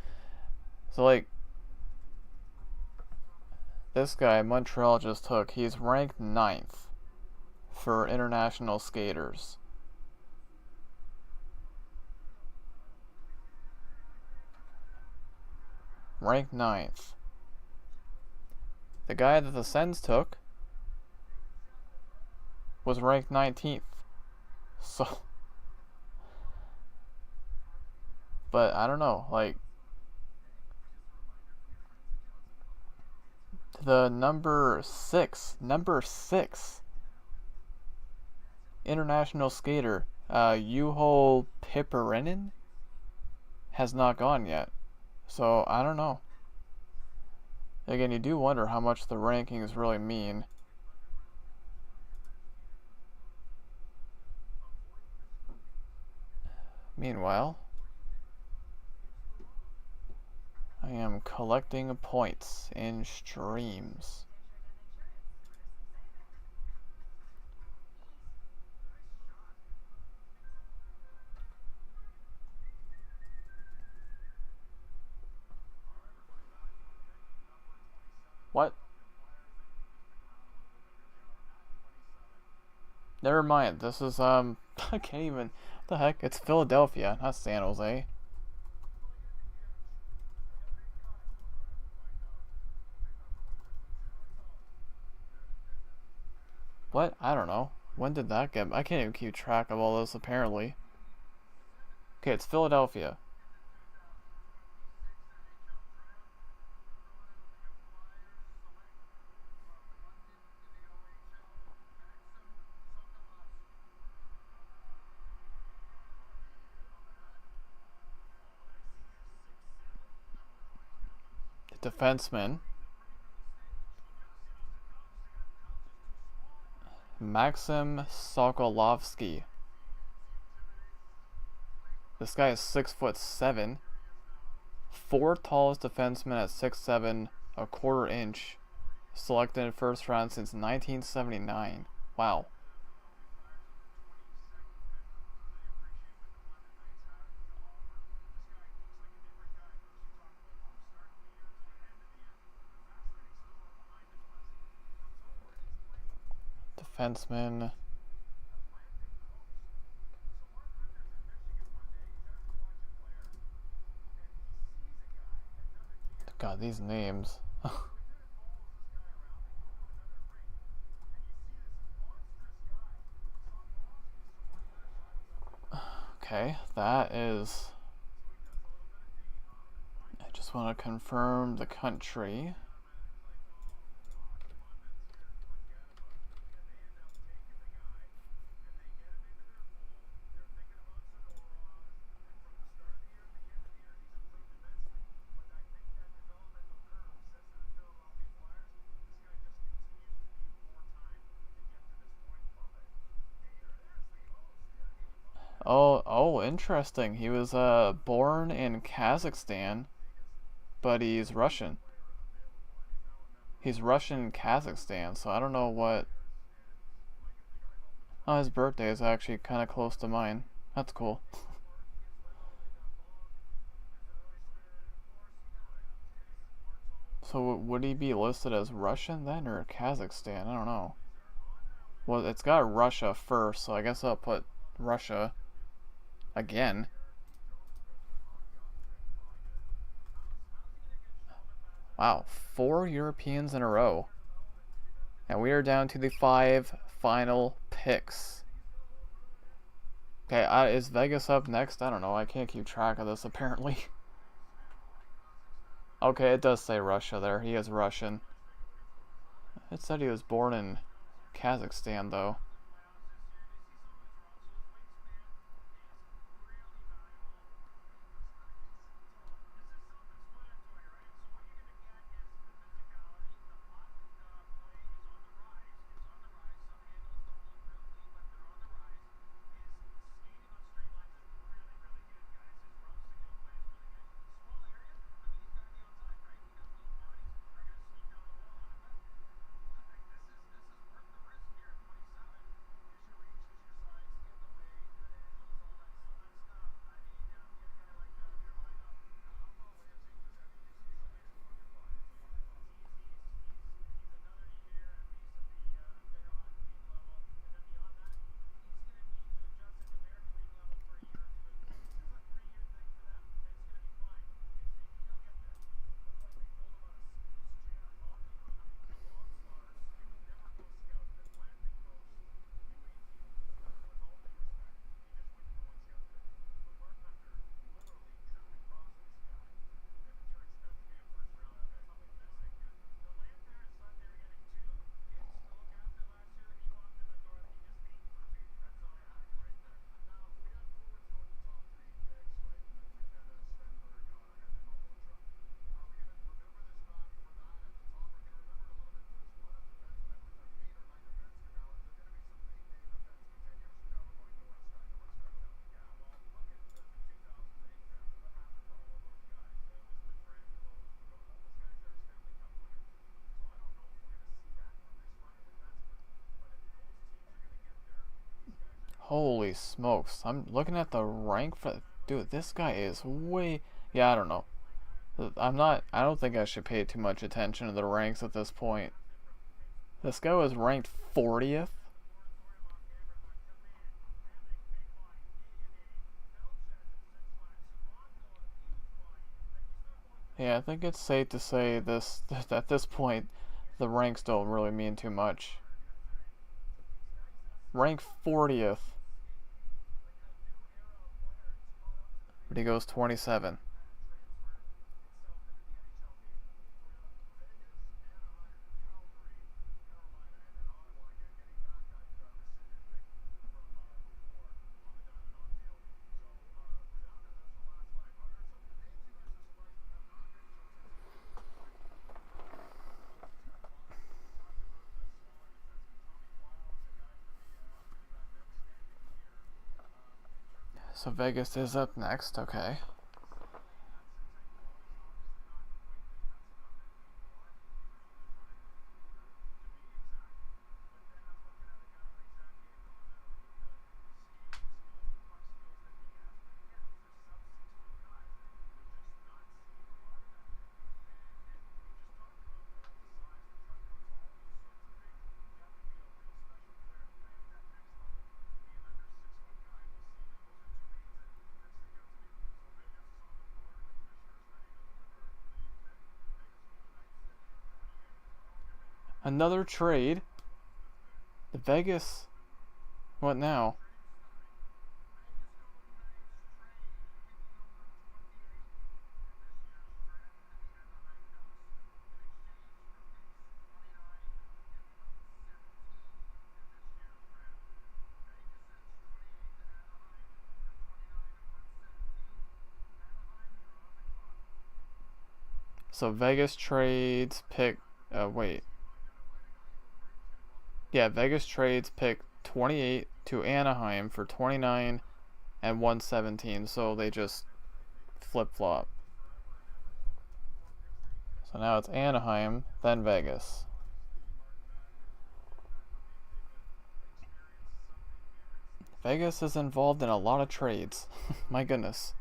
So, like, this guy Montreal just took, he's ranked 9th for international skaters. Ranked 9th. The guy that the Sens took was ranked 19th. So, but I don't know, like, the number six international skater, Juho Piperinen, has not gone yet. So I don't know. Again, you do wonder how much the rankings really mean. Meanwhile, I am collecting points in streams. What? Never mind. This is I can't even. What the heck? It's Philadelphia, not San Jose. What? I don't know. When did that get? I can't even keep track of all this apparently. Okay, it's Philadelphia. Defenseman Maxim Sokolovsky. This guy is 6'7", fourth tallest defenseman at 6'7", a quarter inch, selected in first round since 1979. Wow. Defenseman. God, these names. Okay, that is... I just want to confirm the country. Oh, interesting. He was born in Kazakhstan, but he's Russian. He's Russian in Kazakhstan, so I don't know what. Oh, his birthday is actually kind of close to mine. That's cool. So would he be listed as Russian then, or Kazakhstan? I don't know. Well, it's got Russia first, so I guess I'll put Russia again. Wow, 4 Europeans in a row. And we are down to the 5 final picks. Okay, is Vegas up next? I don't know. I can't keep track of this apparently. Okay, it does say Russia there. He is Russian. It said he was born in Kazakhstan, though. Holy smokes. I'm looking at the rank for... Dude, this guy is way... Yeah, I don't know. I don't think I should pay too much attention to the ranks at this point. This guy was ranked 40th? Yeah, I think it's safe to say this at this point, the ranks don't really mean too much. Rank 40th. But he goes 27. So Vegas is up next, okay. Another trade. The Vegas... What now? So Vegas trades pick... wait. Yeah, Vegas trades pick 28 to Anaheim for 29 and 117. So they just flip-flop. So now it's Anaheim, then Vegas. Vegas is involved in a lot of trades. My goodness.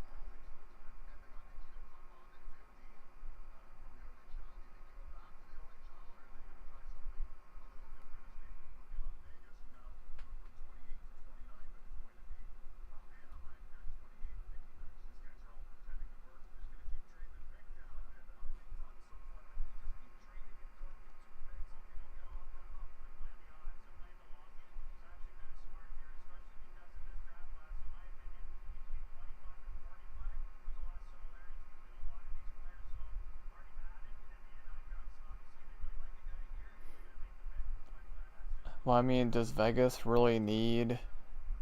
Well, I mean, does Vegas really need...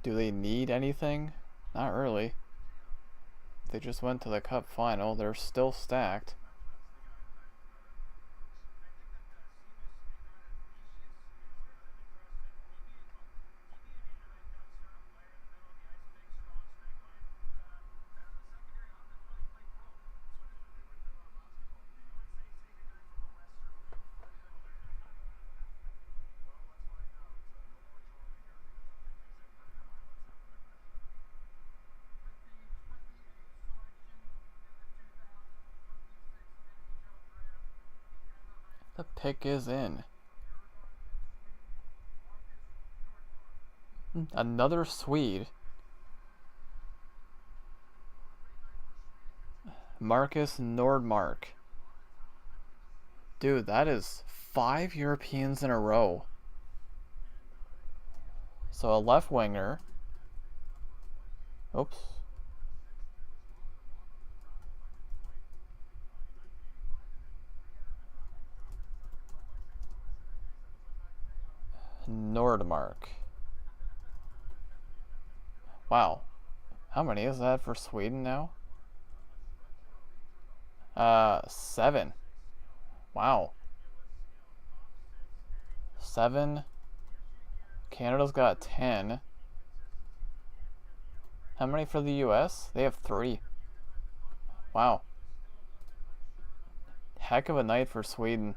Do they need anything? Not really. They just went to the Cup final. They're still stacked. The pick is in. Another Swede. Marcus Nordmark. Dude, that is 5 Europeans in a row. So a left winger. Oops. Nordmark. Wow. How many is that for Sweden now? 7. Wow. 7. Canada's got 10. How many for the US? They have 3. Wow. Heck of a night for Sweden.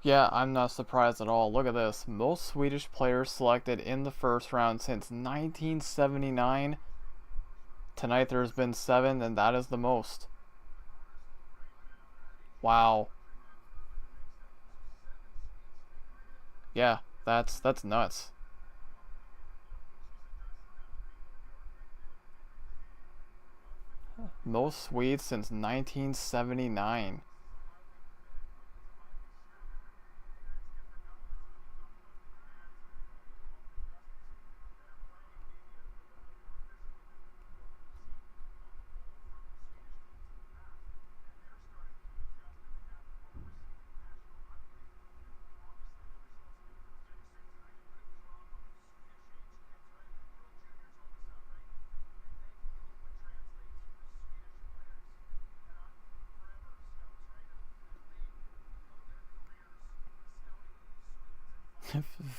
Yeah, I'm not surprised at all. Look at this. Most Swedish players selected in the first round since 1979. Tonight there's been 7, and that is the most. Wow. Yeah, that's nuts. Most Swedes since 1979.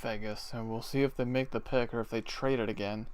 Vegas, and we'll see if they make the pick or if they trade it again.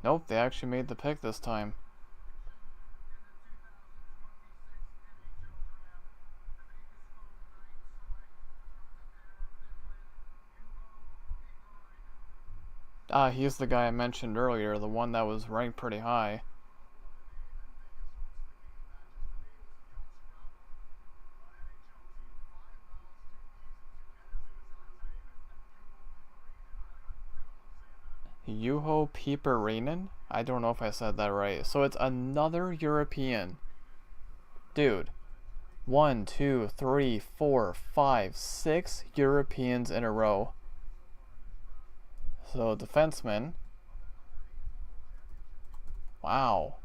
Nope, they actually made the pick this time. Ah, he's the guy I mentioned earlier, the one that was ranked pretty high. Juho Piperinen? I don't know if I said that right. So it's another European. Dude, one, two, three, four, five, 6 Europeans in a row. So defenseman. Wow.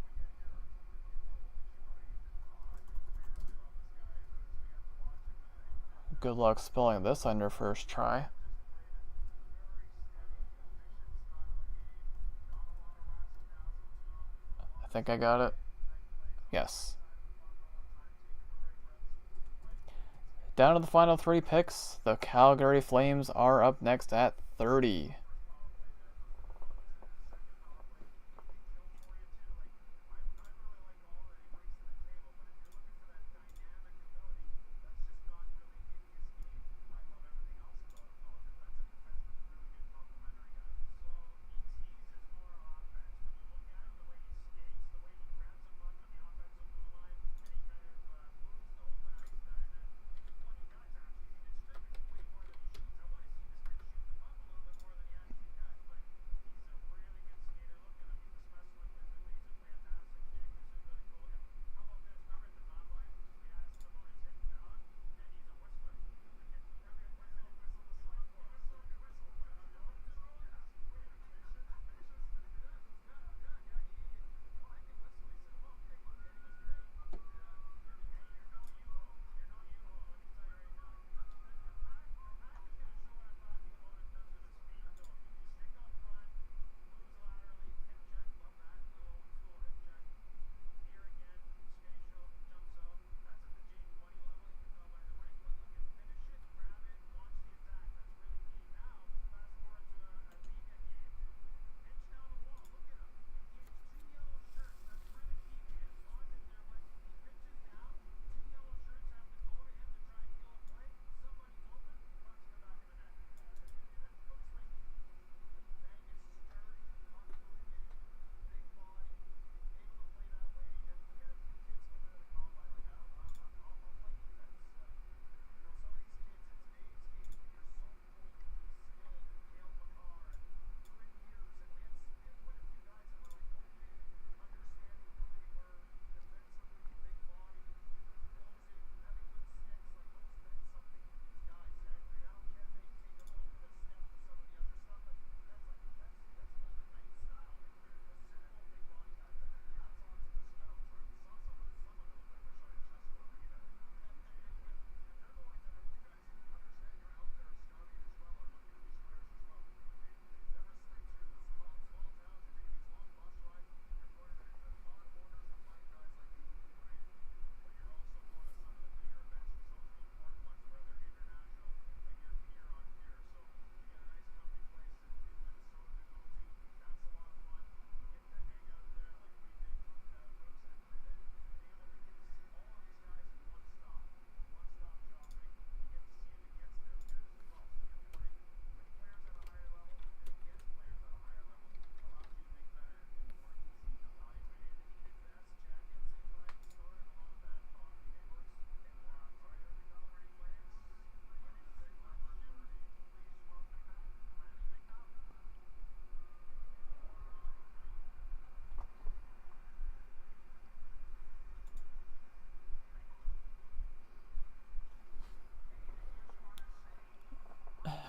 Good luck spelling this on your first try. I think I got it. Yes. Down to the final 3 picks. The Calgary Flames are up next at 30.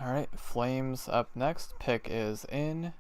Alright, Flames up next. Pick is in.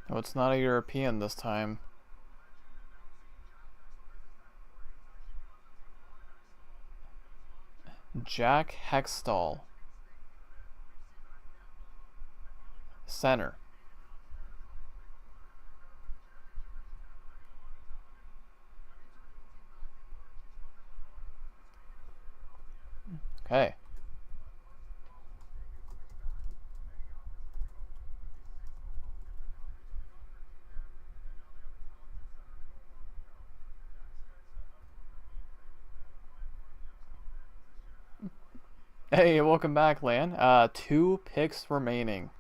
Oh, it's not a European this time. Jack Hextall. Center. Okay. Hey, welcome back, Lan. 2 picks remaining.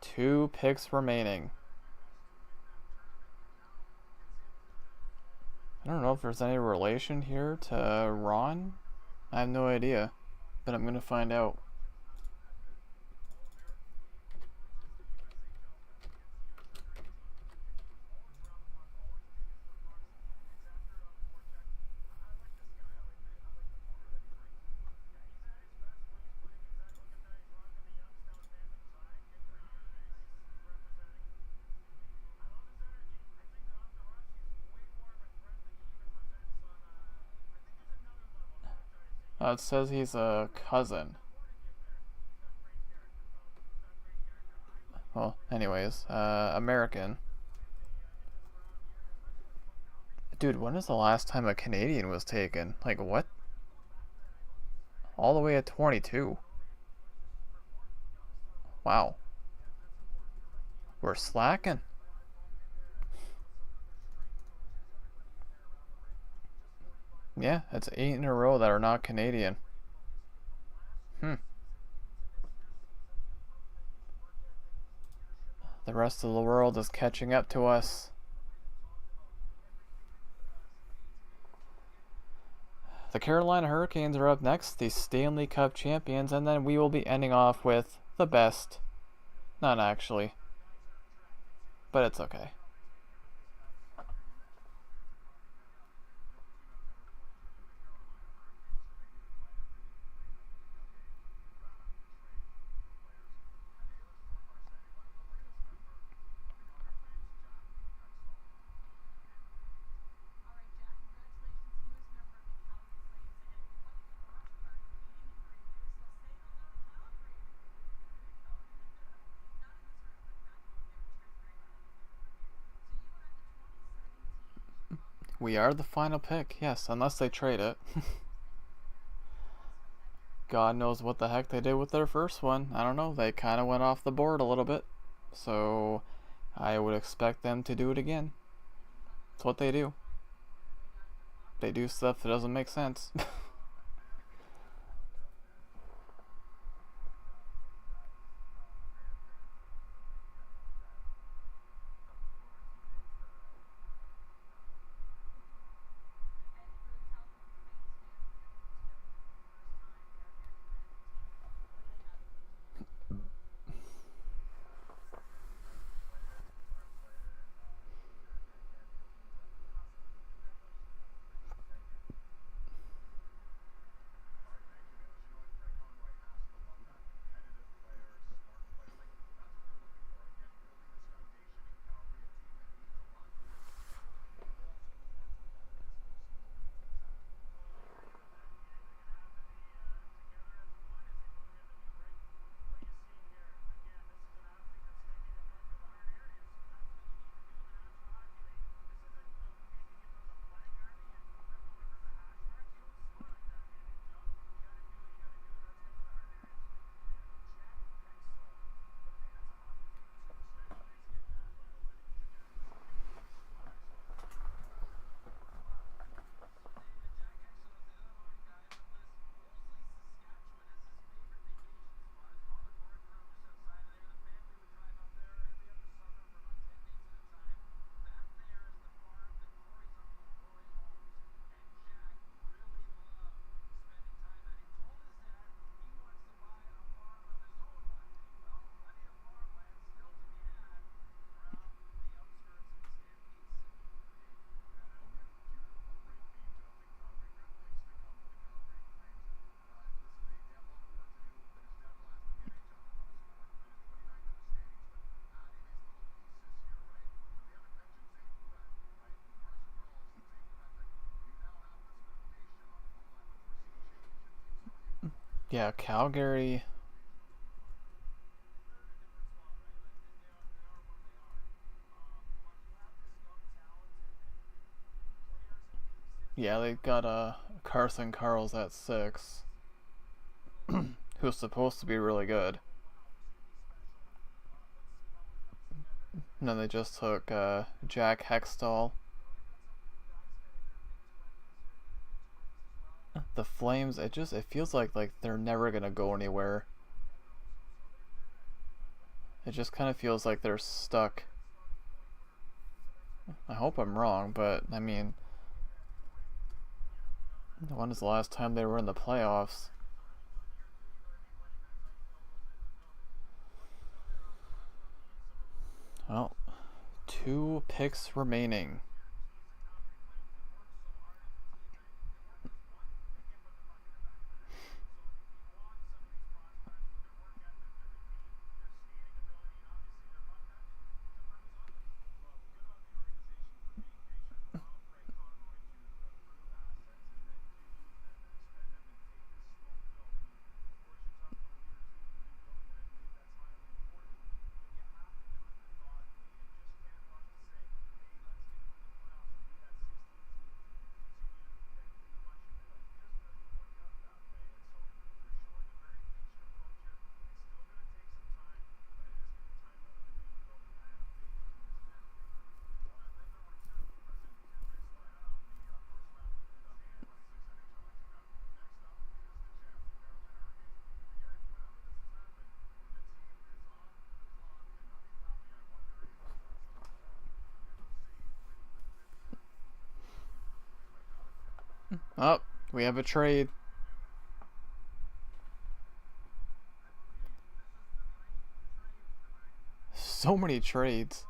2 picks remaining. I don't know if there's any relation here to Ron. I have no idea, but I'm gonna find out. It says he's a cousin. Well, anyways, American. Dude, when is the last time a Canadian was taken? Like, what? All the way at 22. Wow. We're slacking. Yeah, it's 8 in a row that are not Canadian. The rest of the world is catching up to us. The Carolina Hurricanes are up next, the Stanley Cup champions, and then we will be ending off with the best. Not actually, but it's okay. We are the final pick, yes, unless they trade it. God knows what the heck they did with their first one. I don't know, they kind of went off the board a little bit. So I would expect them to do it again. It's what they do. They do stuff that doesn't make sense. Yeah, Calgary. Yeah, they got Carson Carls at 6, who's supposed to be really good. And then they just took Jack Hextall. The Flames, it feels like they're never gonna go anywhere. It just kind of feels like they're stuck. I hope I'm wrong, but I mean, when was the last time they were in the playoffs? Well, 2 picks remaining. Oh, we have a trade. So many trades.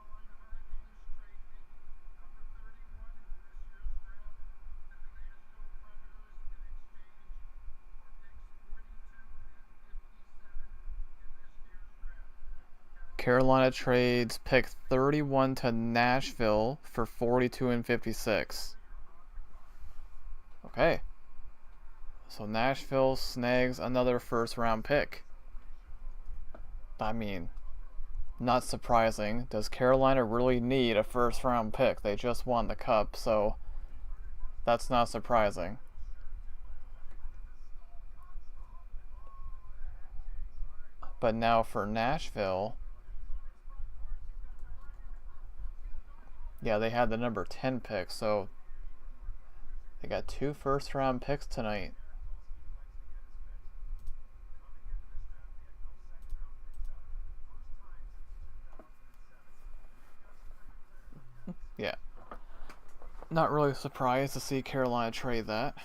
Carolina trades pick 31 to Nashville for 42 and 56. Okay. So Nashville snags another first round pick. I mean, not surprising. Does Carolina really need a first round pick? They just won the cup, so that's not surprising. But now for Nashville, yeah, they had the number 10 pick, so they got 2 first round picks tonight. Yeah. Not really surprised to see Carolina trade that.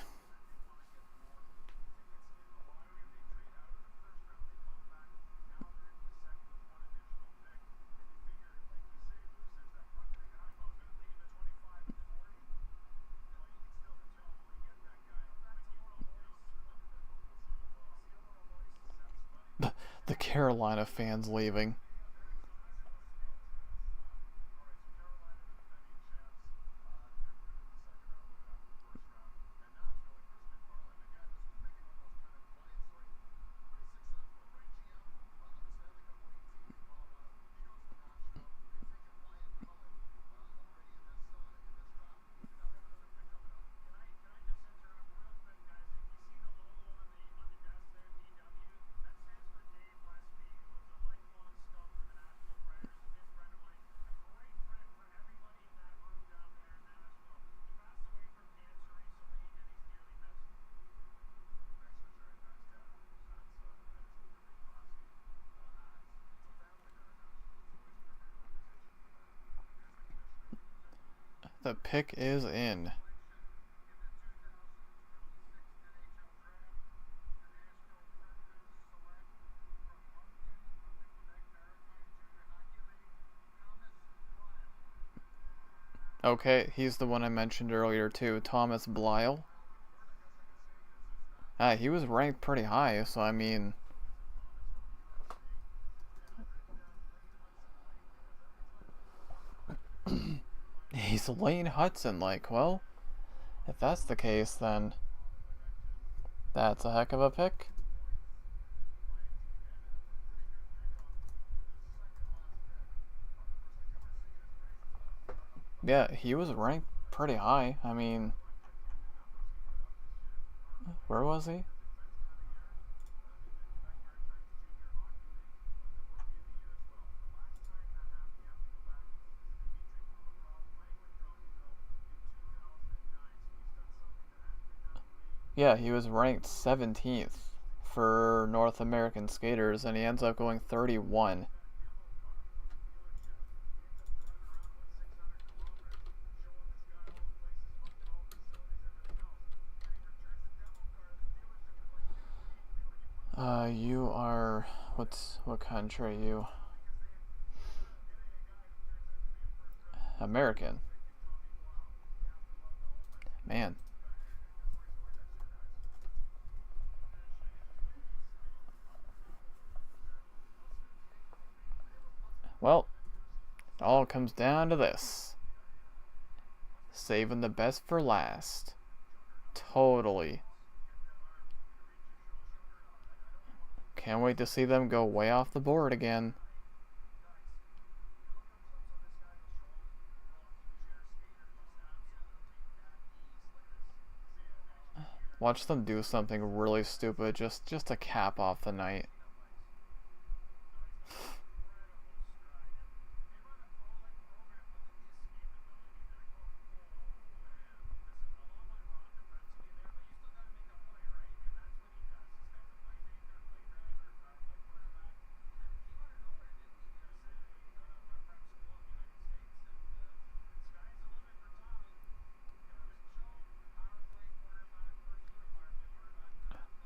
The Carolina fans leaving. The pick is in. Okay, he's the one I mentioned earlier too, Thomas Blyle. He was ranked pretty high, so I mean, he's Lane Hudson. Like, well, if that's the case, then that's a heck of a pick. Yeah, he was ranked pretty high. I mean, where was he? Yeah, he was ranked 17th for North American skaters, and he ends up going 31. You are what country are you? American. Man. Well, it all comes down to this. Saving the best for last. Totally. Can't wait to see them go way off the board again. Watch them do something really stupid just to cap off the night.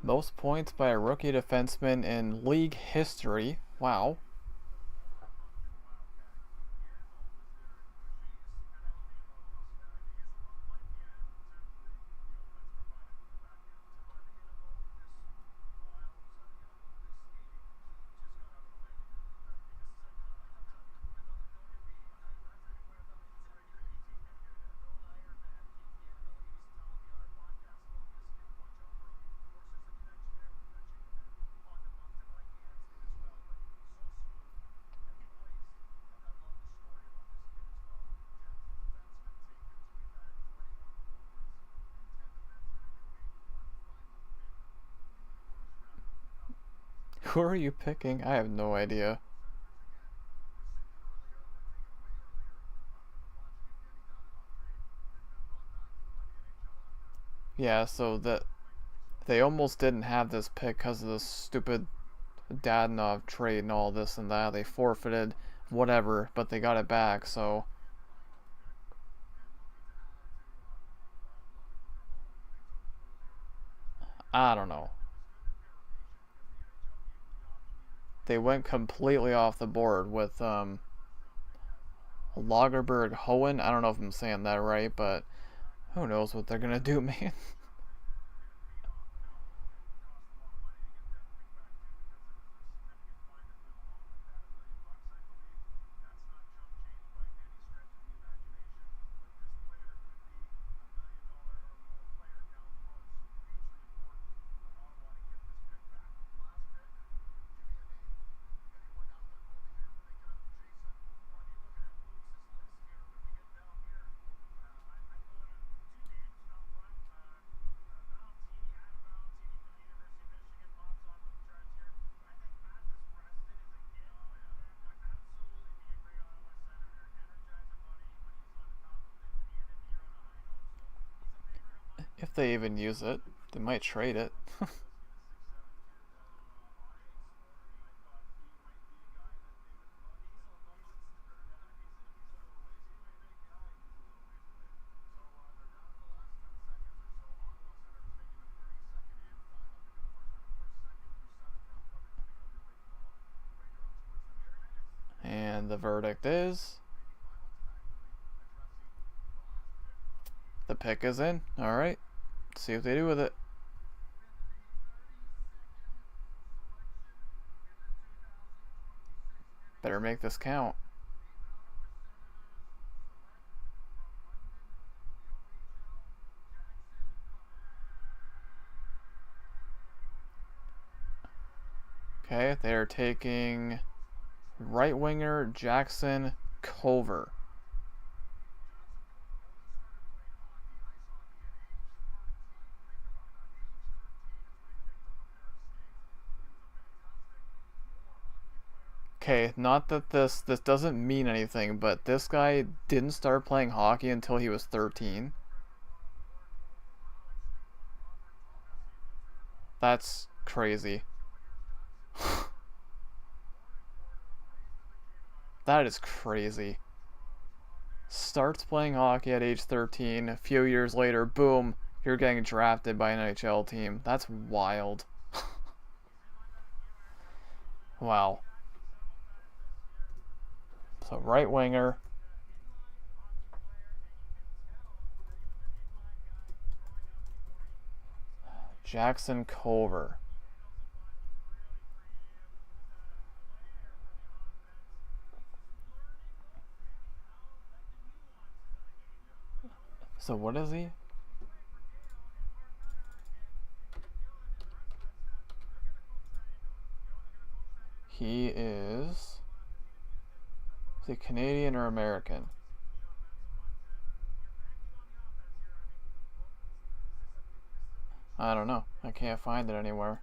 Most points by a rookie defenseman in league history. Wow. Who are you picking? I have no idea. Yeah, so that they almost didn't have this pick because of the stupid Dadonov trade and all this and that. They forfeited whatever, but they got it back, so I don't know. They went completely off the board with Lagerberg Hohen. I don't know if I'm saying that right, but who knows what they're gonna do, man. If they even use it, they might trade it. And the verdict is the pick is in. Alright, see what they do with it. Better make this count. Okay, they're taking right winger Jackson Culver. okay, not that this doesn't mean anything, but this guy didn't start playing hockey until he was 13. That's crazy. That is crazy. Starts playing hockey at age 13. A few years later, boom, you're getting drafted by an NHL team. That's wild. Wow. So right winger. Jackson Culver. So what is he? He is he Canadian or American? I don't know. I can't find it anywhere.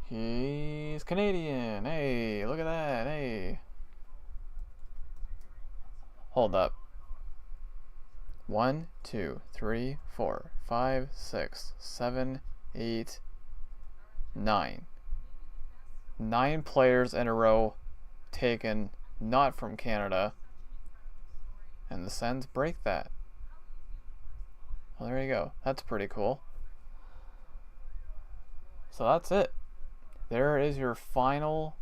He's Canadian. Hey, look at that. Hey. Hold up. 1, 2, 3, 4, 5, 6, 7, 8, 9. 9 players in a row taken not from Canada. And the Sens break that. Well, there you go. That's pretty cool. So that's it. There is your final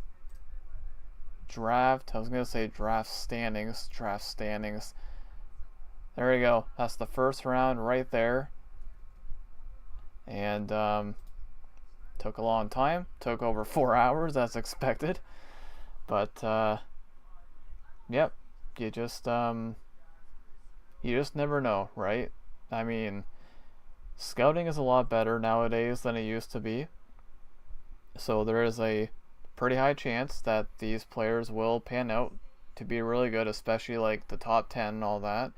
draft. I was going to say draft standings. Draft standings. There you go. That's the first round right there. And took a long time. Took over 4 hours as expected. But yep. You just never know, right? I mean, scouting is a lot better nowadays than it used to be. So there is a pretty high chance that these players will pan out to be really good, especially like the top 10 and all that.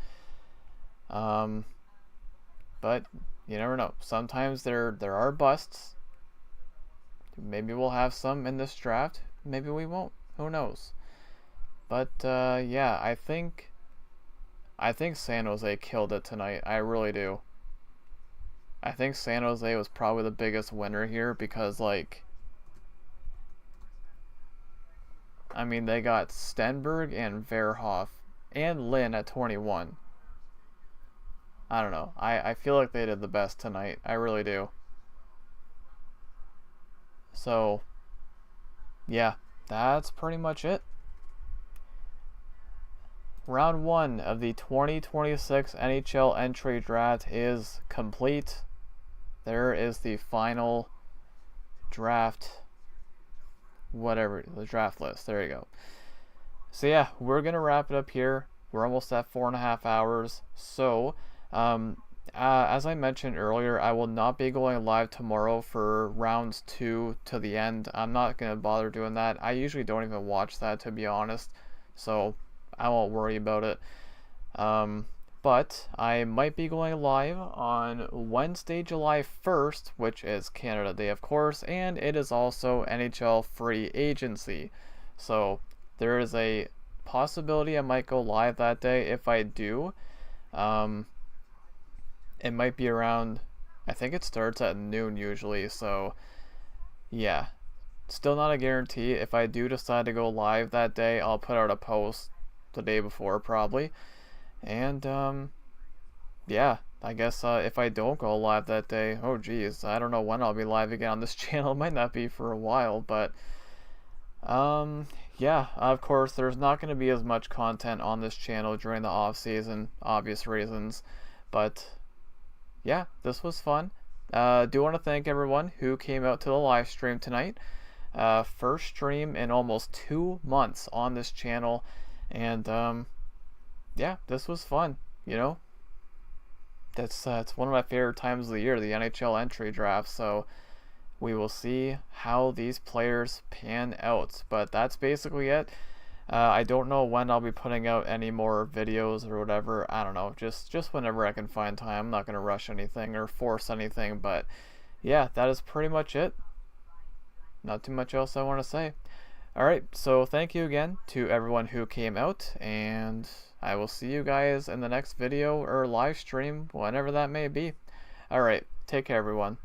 But you never know. Sometimes there are busts. Maybe we'll have some in this draft. Maybe we won't. Who knows? But yeah, I think San Jose killed it tonight. I really do. I think San Jose was probably the biggest winner here because, like, I mean, they got Stenberg and Verhoff and Lynn at 21. I don't know. I feel like they did the best tonight. I really do. So, yeah, that's pretty much it. Round 1 of the 2026 NHL entry draft is complete. There is the final draft, whatever, the draft list. There you go. So yeah, we're going to wrap it up here. We're almost at 4.5 hours. So, as I mentioned earlier, I will not be going live tomorrow for rounds 2 to the end. I'm not going to bother doing that. I usually don't even watch that, to be honest. So, I won't worry about it. But I might be going live on Wednesday, July 1st, which is Canada Day, of course, and it is also NHL free agency. So there is a possibility I might go live that day. If I do, it might be around, I think it starts at noon usually, so yeah. Still not a guarantee. If I do decide to go live that day, I'll put out a post the day before probably. And yeah, I guess if I don't go live that day, oh geez, I don't know when I'll be live again on this channel. It might not be for a while, but yeah, of course there's not going to be as much content on this channel during the off season, obvious reasons. But yeah, this was fun. Do want to thank everyone who came out to the live stream tonight. First stream in almost 2 months on this channel, and yeah, this was fun. You know, it's one of my favorite times of the year, the NHL entry draft. So we will see how these players pan out. But that's basically it. I don't know when I'll be putting out any more videos or whatever. I don't know. Just whenever I can find time. I'm not going to rush anything or force anything. But yeah, that is pretty much it. not too much else I want to say. Alright, so thank you again to everyone who came out, and I will see you guys in the next video or live stream, whenever that may be. Alright, take care everyone.